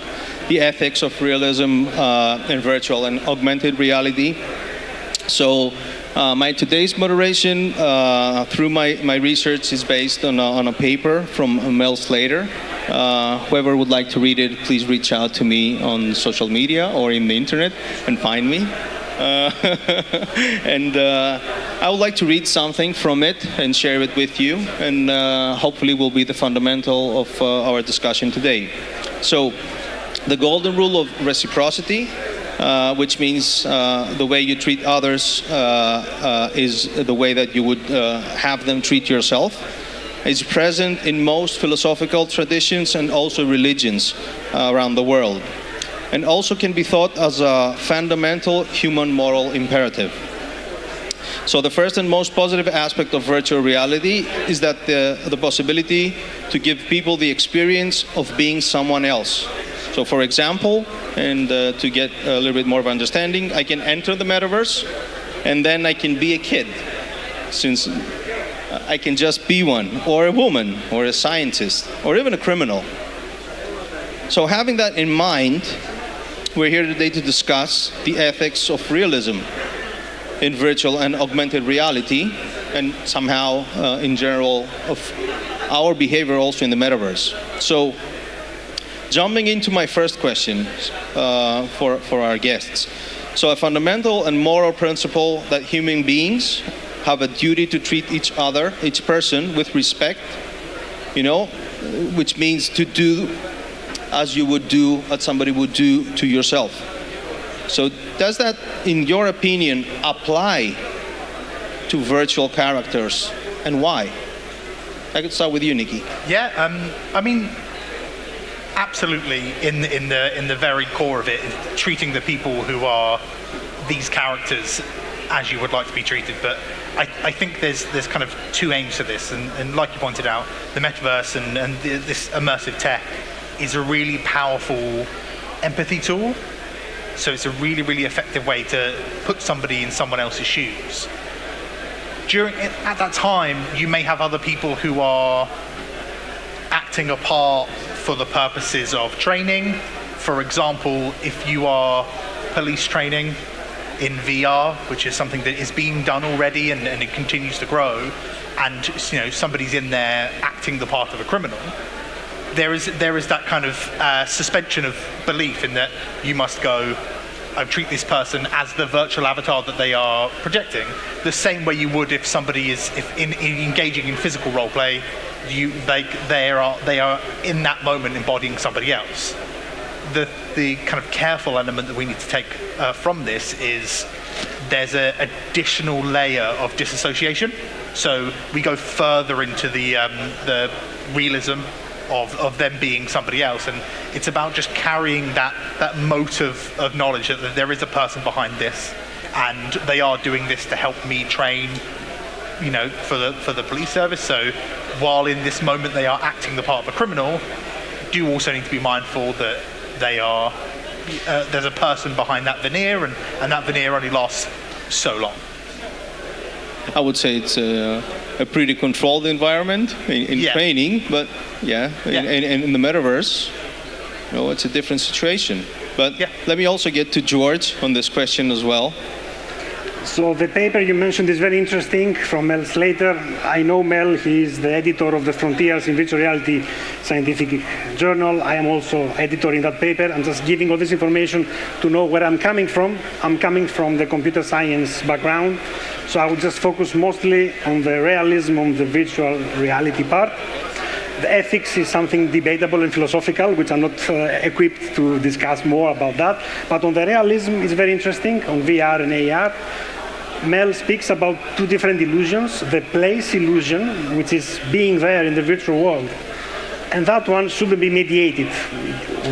[SPEAKER 8] the ethics of realism in virtual and augmented reality. So my today's moderation through my research is based on a paper from Mel Slater. Whoever would like to read it, please reach out to me on social media or in the internet and find me. And I would like to read something from it and share it with you, and hopefully will be the fundamental of our discussion today. So, the golden rule of reciprocity, which means the way you treat others is the way that you would have them treat yourself, is present in most philosophical traditions and also religions around the world, and also can be thought as a fundamental human moral imperative. So the first and most positive aspect of virtual reality is that the possibility to give people the experience of being someone else. So for example, and to get a little bit more of understanding, I can enter the metaverse and then I can be a kid, since I can just be one, or a woman, or a scientist, or even a criminal. So having that in mind, we're here today to discuss the ethics of realism in virtual and augmented reality, and somehow in general of our behavior also in the metaverse. So jumping into my first question for our guests. So a fundamental and moral principle that human beings have a duty to treat each other, each person, with respect, which means to do as you would do, as somebody would do to yourself. So does that, in your opinion, apply to virtual characters, and why? I could start with you, Nikki.
[SPEAKER 10] Yeah, I mean, absolutely. In the very core of it, treating the people who are these characters as you would like to be treated. But I think there's kind of two aims to this, and like you pointed out, the metaverse and this immersive tech is a really powerful empathy tool. So it's a really, really effective way to put somebody in someone else's shoes. At that time, you may have other people who are acting a part for the purposes of training. For example, if you are police training in VR, which is something that is being done already and it continues to grow, and somebody's in there acting the part of a criminal, there is that kind of suspension of belief in that you must go I treat this person as the virtual avatar that they are projecting, the same way you would if somebody is engaging in physical role play. They are in that moment embodying somebody else. The kind of careful element that we need to take from this is there's an additional layer of disassociation. So we go further into the realism of them being somebody else, and it's about just carrying that motive of knowledge that there is a person behind this, and they are doing this to help me train, for the police service. So while in this moment they are acting the part of a criminal, do also need to be mindful that they are there's a person behind that veneer, and that veneer only lasts so long.
[SPEAKER 8] I would say it's a pretty controlled environment in training, but in the metaverse, it's a different situation. But let me also get to George on this question as well.
[SPEAKER 12] So the paper you mentioned is very interesting, from Mel Slater. I know Mel, he is the editor of the Frontiers in Virtual Reality scientific journal. I am also editor in that paper. I'm just giving all this information to know where I'm coming from. I'm coming from the computer science background, so I will just focus mostly on the realism of the virtual reality part. The ethics is something debatable and philosophical, which I'm not equipped to discuss more about that. But on the realism, it's very interesting, on VR and AR. Mel speaks about two different illusions. The place illusion, which is being there in the virtual world. And that one shouldn't be mediated.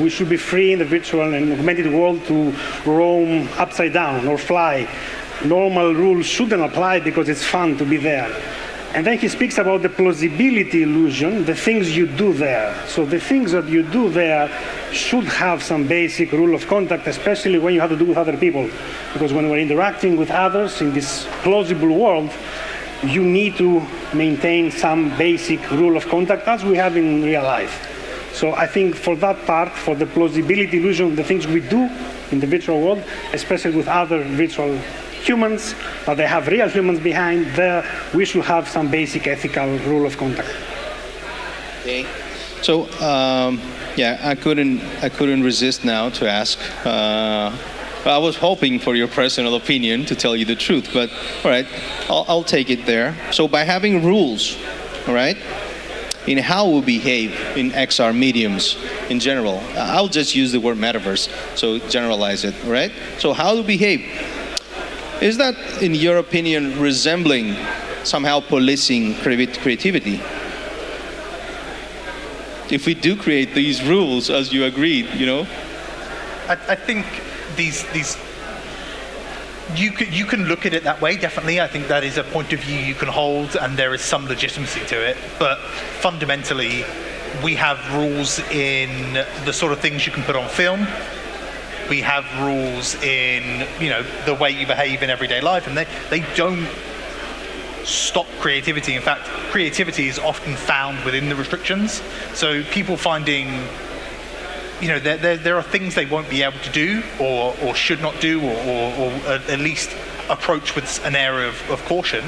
[SPEAKER 12] We should be free in the virtual and augmented world to roam upside down or fly. Normal rules shouldn't apply because it's fun to be there. And then he speaks about the plausibility illusion, the things you do there. So the things that you do there should have some basic rule of conduct, especially when you have to do with other people. Because when we're interacting with others in this plausible world, you need to maintain some basic rule of conduct as we have in real life. So I think for that part, for the plausibility illusion, the things we do in the virtual world, especially with other virtual humans, but they have real humans behind there, we should have some basic ethical rule of conduct.
[SPEAKER 8] Okay. So I couldn't resist now to ask. I was hoping for your personal opinion, to tell you the truth, but all right, I'll take it there. So by having rules, all right, in how we behave in XR mediums in general, I'll just use the word metaverse, so generalize it, all right? So how to behave. Is that, in your opinion, resembling somehow policing creativity? If we do create these rules, as you agreed,
[SPEAKER 10] I think these you can look at it that way. Definitely, I think that is a point of view you can hold, and there is some legitimacy to it. But fundamentally, we have rules in the sort of things you can put on film. We have rules in, the way you behave in everyday life, and they don't stop creativity. In fact, creativity is often found within the restrictions. So people finding, there are things they won't be able to do or should not do, or at least approach with an air of caution.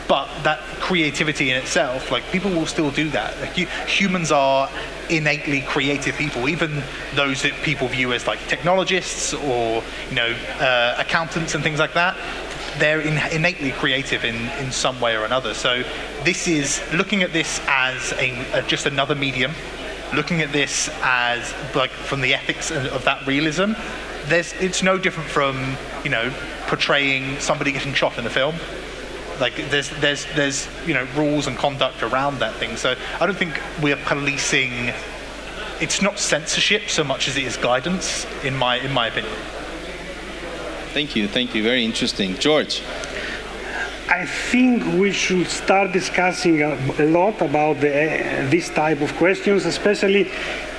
[SPEAKER 10] But that creativity in itself, people will still do that. Humans are innately creative people, even those that people view as technologists or accountants and things like that. They're innately creative in some way or another. So this is looking at this as just another medium, looking at this as from the ethics of that realism. It's no different from portraying somebody getting shot in a film. There's rules and conduct around that thing. So I don't think we're policing. It's not censorship so much as it is guidance, in my opinion.
[SPEAKER 8] Thank you. Very interesting, George.
[SPEAKER 12] I think we should start discussing a lot about this type of questions, especially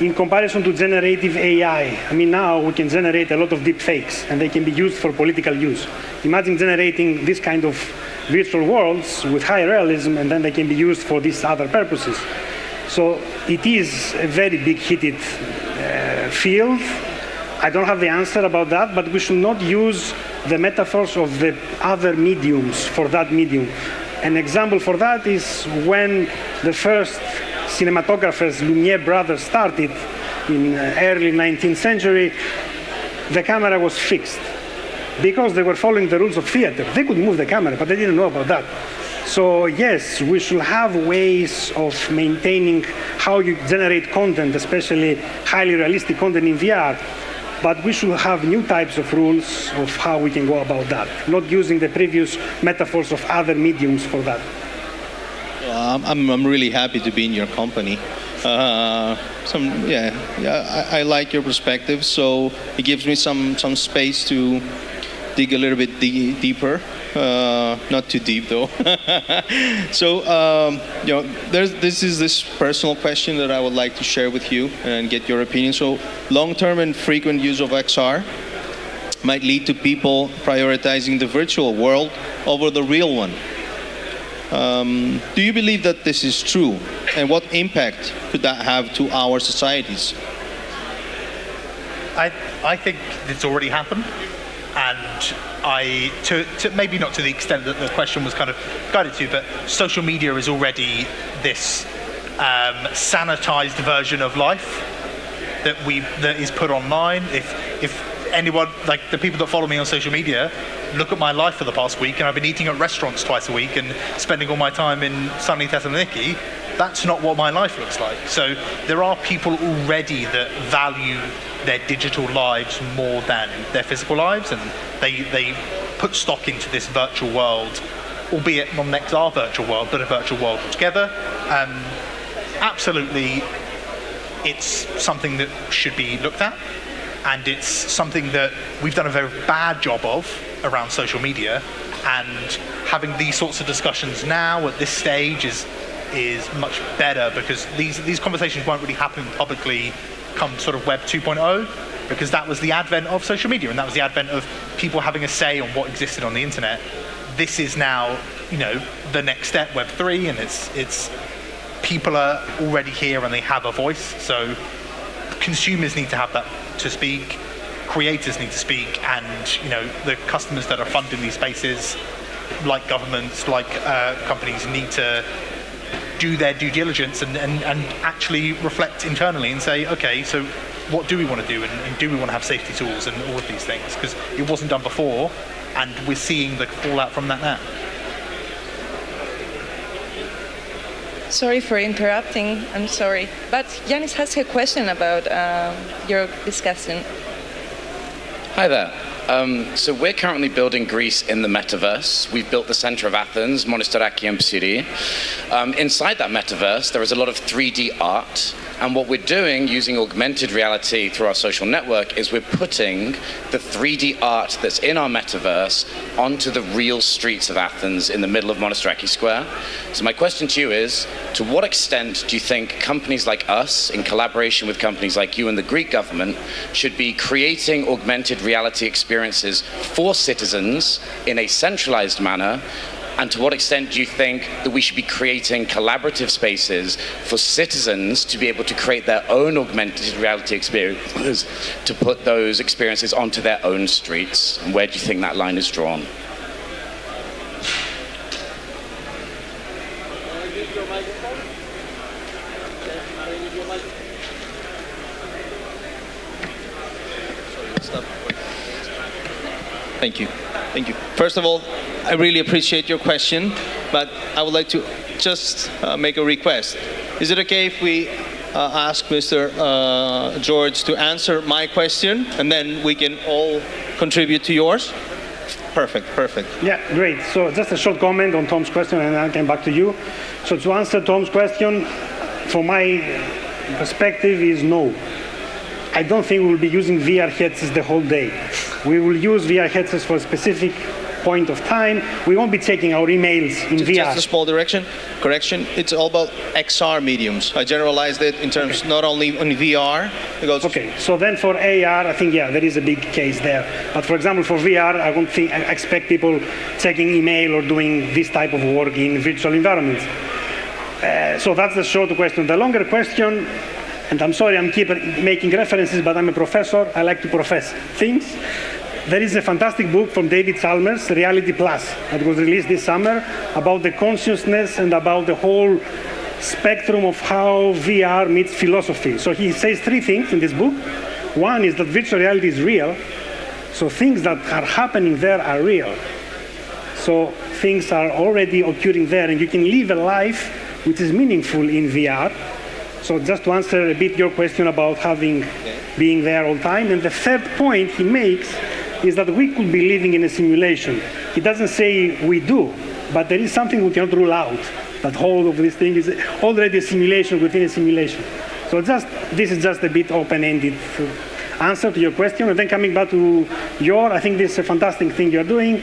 [SPEAKER 12] in comparison to generative AI. I mean, now we can generate a lot of deep fakes, and they can be used for political use. Imagine generating this kind of virtual worlds with high realism, and then they can be used for these other purposes. So it is a very big heated field. I don't have the answer about that, but we should not use the metaphors of the other mediums for that medium. An example for that is when the first cinematographers, Lumiere brothers, started in early 19th century. the camera was fixed. Because they were following the rules of theater, they could move the camera, but they didn't know about that. So yes, we should have ways of maintaining how you generate content, especially highly realistic content in VR. But we should have new types of rules of how we can go about that, not using the previous metaphors of other mediums for that.
[SPEAKER 8] I'm really happy to be in your company. I like your perspective, so it gives me some space to dig a little bit deeper. Not too deep though. So this is this personal question that I would like to share with you and get your opinion. So long-term and frequent use of XR might lead to people prioritizing the virtual world over the real one. Do you believe that this is true, and what impact could that have to our societies?
[SPEAKER 10] I think it's already happened, and to maybe not to the extent that the question was kind of guided to, but social media is already this sanitized version of life that is put online. If anyone, like the people that follow me on social media, look at my life for the past week, and I've been eating at restaurants twice a week and spending all my time in sunny Thessaloniki, that's not what my life looks like. So there are people already that value their digital lives more than their physical lives, and they put stock into this virtual world, albeit not an XR virtual world, but a virtual world altogether. Absolutely, it's something that should be looked at, and it's something that we've done a very bad job of around social media, and having these sorts of discussions now at this stage is much better, because these conversations won't really happen publicly come sort of Web 2.0, because that was the advent of social media, and that was the advent of people having a say on what existed on the internet. This is now, the next step, Web 3, and it's people are already here and they have a voice. So consumers need to have that to speak, creators need to speak, and the customers that are funding these spaces, like governments, like companies, need to do their due diligence and actually reflect internally and say, okay, so what do we want to do, and do we want to have safety tools and all of these things, because it wasn't done before, and we're seeing the fallout from that now.
[SPEAKER 7] Sorry for interrupting, I'm sorry. But Yanis has a question about your discussion.
[SPEAKER 13] Hi there. So we're currently building Greece in the metaverse. We've built the center of Athens, Monastiraki and Psyri. Inside that metaverse, there is a lot of 3D art. And what we're doing, using augmented reality through our social network, is we're putting the 3D art that's in our metaverse onto the real streets of Athens in the middle of Monastiraki Square. So my question to you is, to what extent do you think companies like us, in collaboration with companies like you and the Greek government, should be creating augmented reality experiences for citizens in a centralized manner? And to what extent do you think that we should be creating collaborative spaces for citizens to be able to create their own augmented reality experiences, to put those experiences onto their own streets? And where do you think that line is drawn?
[SPEAKER 8] Thank you. Thank you. First of all, I really appreciate your question, but I would like to just make a request. Is it okay if we ask Mr. George to answer my question, and then we can all contribute to yours? Perfect, perfect.
[SPEAKER 12] Yeah, great. So just a short comment on Tom's question, and I'll come back to you. So to answer Tom's question, from my perspective is no. I don't think we'll be using VR headsets the whole day. We will use VR headsets for a specific point of time. We won't be checking our emails in VR.
[SPEAKER 8] Just a small correction. It's all about XR mediums. I generalized it in terms not only on VR.
[SPEAKER 12] Okay, so then for AR, I think, yeah, there is a big case there. But for example, for VR, I expect people checking email or doing this type of work in virtual environments. So that's the short question. The longer question, and I'm sorry I'm keep making references, but I'm a professor. I like to profess things. There is a fantastic book from David Chalmers, Reality Plus, that was released this summer, about the consciousness and about the whole spectrum of how VR meets philosophy. So he says three things in this book. One is that virtual reality is real, So things that are happening there are real. So things are already occurring there, and you can live a life which is meaningful in VR. So just to answer a bit your question about being there all the time, and the third point he makes is that we could be living in a simulation. He doesn't say we do, but there is something we cannot rule out, that whole of this thing is already a simulation within a simulation. So this is just a bit open-ended answer to your question. And then coming back to I think this is a fantastic thing you're doing.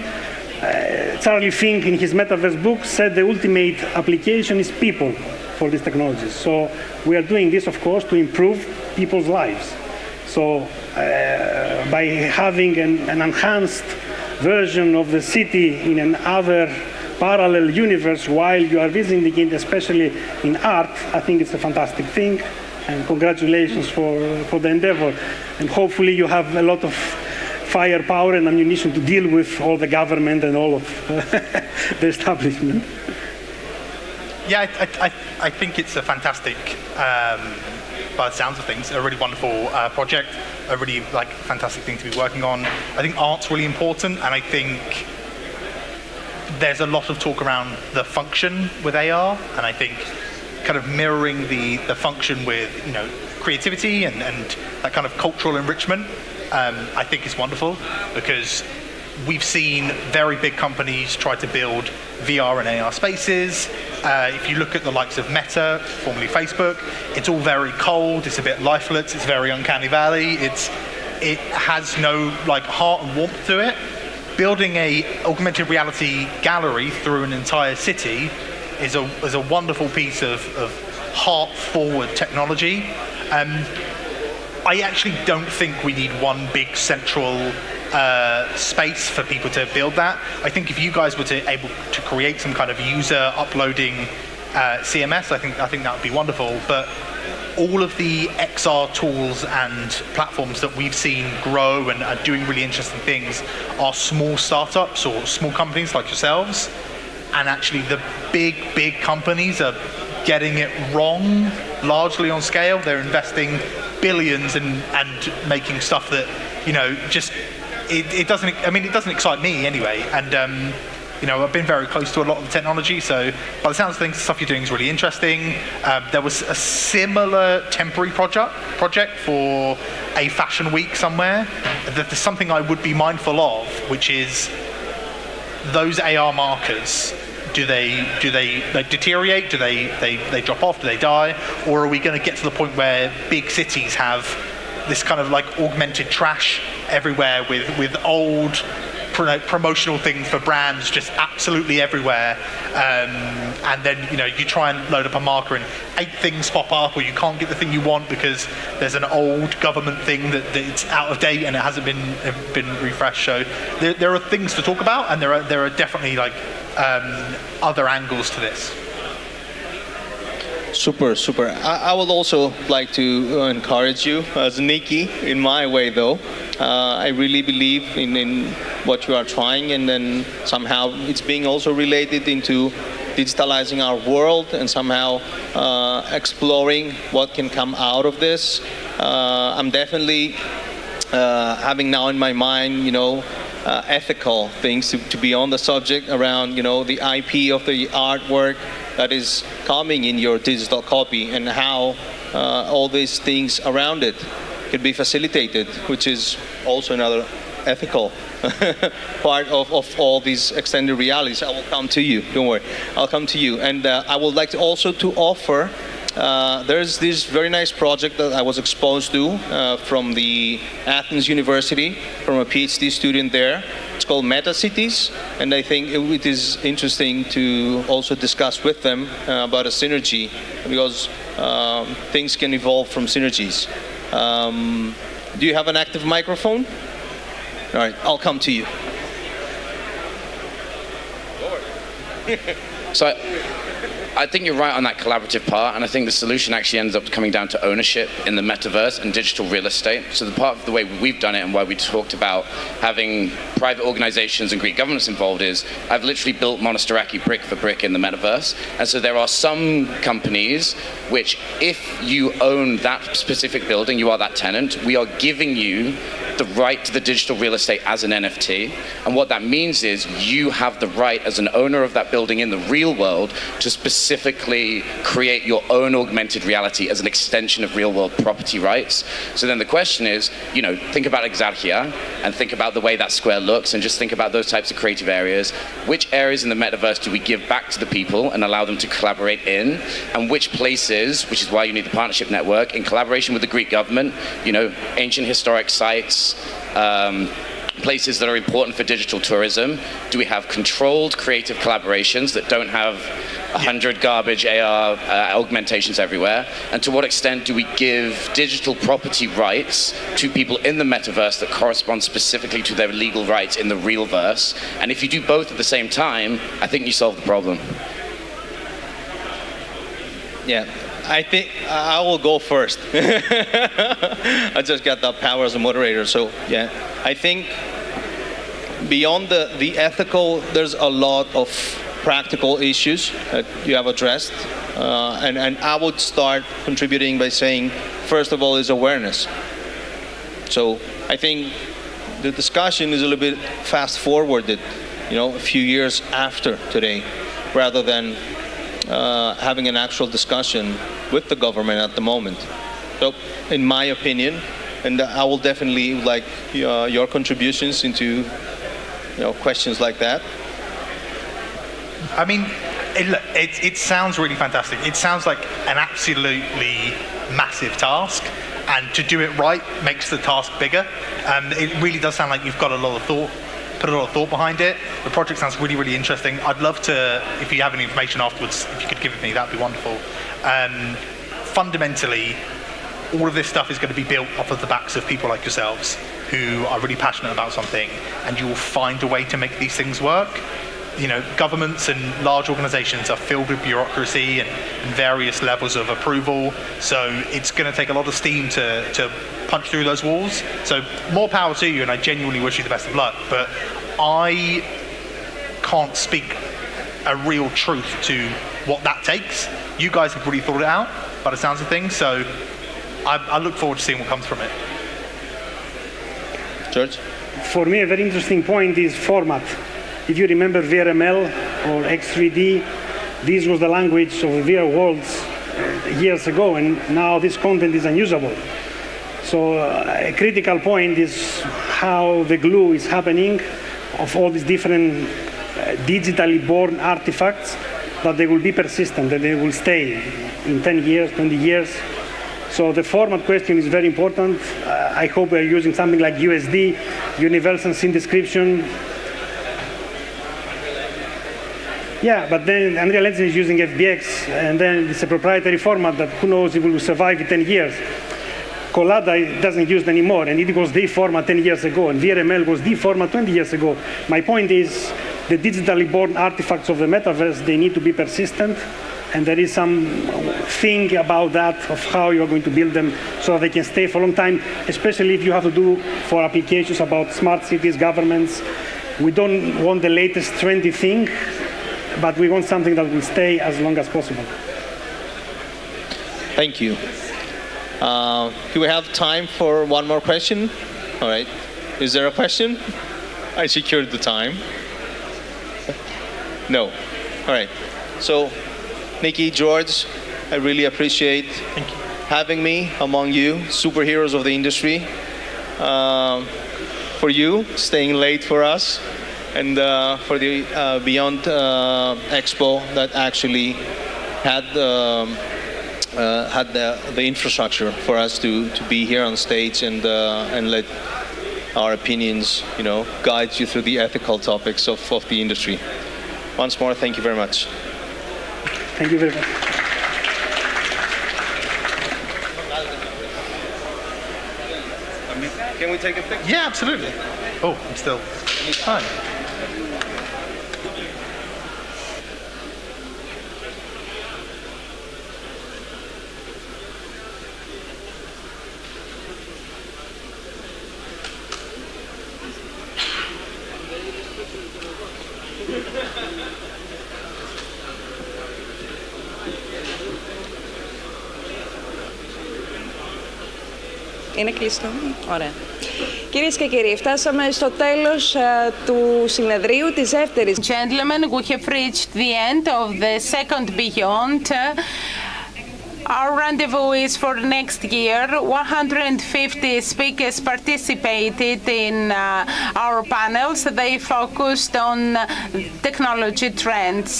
[SPEAKER 12] Charlie Fink, in his Metaverse book, said the ultimate application is people for these technologies. So we are doing this, of course, to improve people's lives. So by having an enhanced version of the city in another parallel universe while you are visiting it, especially in art, I think it's a fantastic thing. And congratulations for the endeavor. And hopefully you have a lot of firepower and ammunition to deal with all the government and all of the establishment.
[SPEAKER 10] Yeah, I think it's a fantastic, by the sounds of things, a really wonderful project, a really fantastic thing to be working on. I think art's really important, and I think there's a lot of talk around the function with AR, and I think kind of mirroring the function with creativity and that kind of cultural enrichment, I think is wonderful, because we've seen very big companies try to build VR and AR spaces. If you look at the likes of Meta, formerly Facebook, it's all very cold, it's a bit lifeless, it's very uncanny valley, it has no heart and warmth to it. Building a augmented reality gallery through an entire city is a wonderful piece of heart-forward technology. I actually don't think we need one big central space for people to build that. I think if you guys were able to create some kind of user uploading CMS, I think that would be wonderful. But all of the XR tools and platforms that we've seen grow and are doing really interesting things are small startups or small companies like yourselves. And actually the big companies are getting it wrong largely on scale. They're investing billions and making stuff that, it doesn't excite me anyway. And I've been very close to a lot of the technology, so by the sounds of things, the stuff you're doing is really interesting. There was a similar temporary project for a fashion week somewhere. There's something I would be mindful of, which is those AR markers. Do they deteriorate? Do they drop off? Do they die? Or are we going to get to the point where big cities have this kind of augmented trash everywhere with old promotional things for brands just absolutely everywhere, and then you try and load up a marker and 8 things pop up, or you can't get the thing you want because there's an old government thing that it's out of date and it hasn't been refreshed. So there are things to talk about, and there are definitely other angles to this.
[SPEAKER 8] Super. I would also like to encourage you as Nikki, in my way though. I really believe in what you are trying, and then somehow it's being also related into digitalizing our world and somehow exploring what can come out of this. I'm definitely having now in my mind, ethical things to be on the subject around, the IP of the artwork that is coming in your digital copy, and how all these things around it could be facilitated, which is also another ethical part of all these extended realities. I will come to you, don't worry, I'll come to you. And I would like to also to offer, there's this very nice project that I was exposed to from the Athens University, from a PhD student there. It's called Meta Cities, and I think it is interesting to also discuss with them about a synergy, because things can evolve from synergies. Do you have an active microphone? All right, I'll come to you.
[SPEAKER 13] So I think you're right on that collaborative part, and I think the solution actually ends up coming down to ownership in the metaverse and digital real estate. So the part of the way we've done it and why we talked about having private organizations and Greek governments involved is I've literally built Monastiraki brick for brick in the metaverse. And so there are some companies which, if you own that specific building, you are that tenant, we are giving you the right to the digital real estate as an NFT. And what that means is you have the right as an owner of that building in the real world to specifically create your own augmented reality as an extension of real world property rights. So then the question is, you know, think about Exarchia and think about the way that square looks and just think about those types of creative areas. Which areas in the metaverse do we give back to the people and allow them to collaborate in? And which places, which is why you need the partnership network, in collaboration with the Greek government, you know, ancient historic sites, places that are important for digital tourism, do we have controlled creative collaborations that don't have 100 garbage AR augmentations everywhere? And to what extent do we give digital property rights to people in the metaverse that correspond specifically to their legal rights in the real verse? And if you do both at the same time, I think you solve the problem.
[SPEAKER 8] Yeah, I think I will go first. I just got that power as a moderator. So yeah, I think beyond the ethical, there's a lot of practical issues that you have addressed. And I would start contributing by saying, first of all, is awareness. So I think the discussion is a little bit fast forwarded, you know, a few years after today, rather than having an actual discussion with the government at the moment. So, in my opinion, and I will definitely like your contributions into, you know, questions like that.
[SPEAKER 10] I mean, it sounds really fantastic. It sounds like an absolutely massive task, and to do it right makes the task bigger. It really does sound like you've got a lot of thought. Put a lot of thought behind it. The project sounds really, really interesting. I'd love to, if you have any information afterwards, if you could give it me, that'd be wonderful. Fundamentally, all of this stuff is going to be built off of the backs of people like yourselves who are really passionate about something, and you will find a way to make these things work. You know, governments and large organizations are filled with bureaucracy and various levels of approval, so it's going to take a lot of steam to punch through those walls. So more power to you, and I genuinely wish you the best of luck, but I can't speak a real truth to what that takes. You guys have really thought it out by the sounds of things, so I look forward to seeing what comes from it.
[SPEAKER 8] George?
[SPEAKER 12] For me, a very interesting point is format. If you remember VRML or X3D, this was the language of the VR worlds years ago, and now this content is unusable. So a critical point is how the glue is happening of all these different digitally born artifacts, that they will be persistent, that they will stay in 10 years, 20 years. So the format question is very important. I hope we're using something like USD, Universal Scene Description. Yeah, but then Unreal Engine is using FBX, and then it's a proprietary format that who knows if it will survive in 10 years. Collada doesn't use it anymore, and it was the format 10 years ago, and VRML was the format 20 years ago. My point is, the digitally born artifacts of the metaverse, they need to be persistent, and there is some thing about that of how you're going to build them so that they can stay for a long time, especially if you have to do for applications about smart cities, governments. We don't want the latest trendy thing, but we want something that will stay as long as possible.
[SPEAKER 8] Thank you. Do we have time for one more question? All right. Is there a question? I secured the time. No. All right. So, Nikki, George, I really appreciate having me among you, superheroes of the industry. For you, staying late for us, and for the Beyond Expo that actually had the infrastructure for us to be here on stage and let our opinions, you know, guide you through the ethical topics of the industry. Once more, thank you very much.
[SPEAKER 12] Thank you very much.
[SPEAKER 8] Can we take a picture?
[SPEAKER 10] Yeah, absolutely. Oh, I'm still. Hi.
[SPEAKER 7] Είναι κλειστό. Ωραία. Κυρίες και κύριοι, φτάσαμε στο τέλος του συνεδρίου της δεύτερης.
[SPEAKER 4] Gentlemen, we have reached the end of the second Beyond. Our rendezvous is for next year. 150 speakers participated in our panels. They focused on technology trends.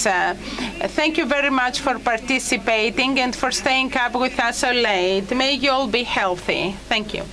[SPEAKER 4] Thank you very much for participating and for staying up with us so late. May you all be healthy. Thank you.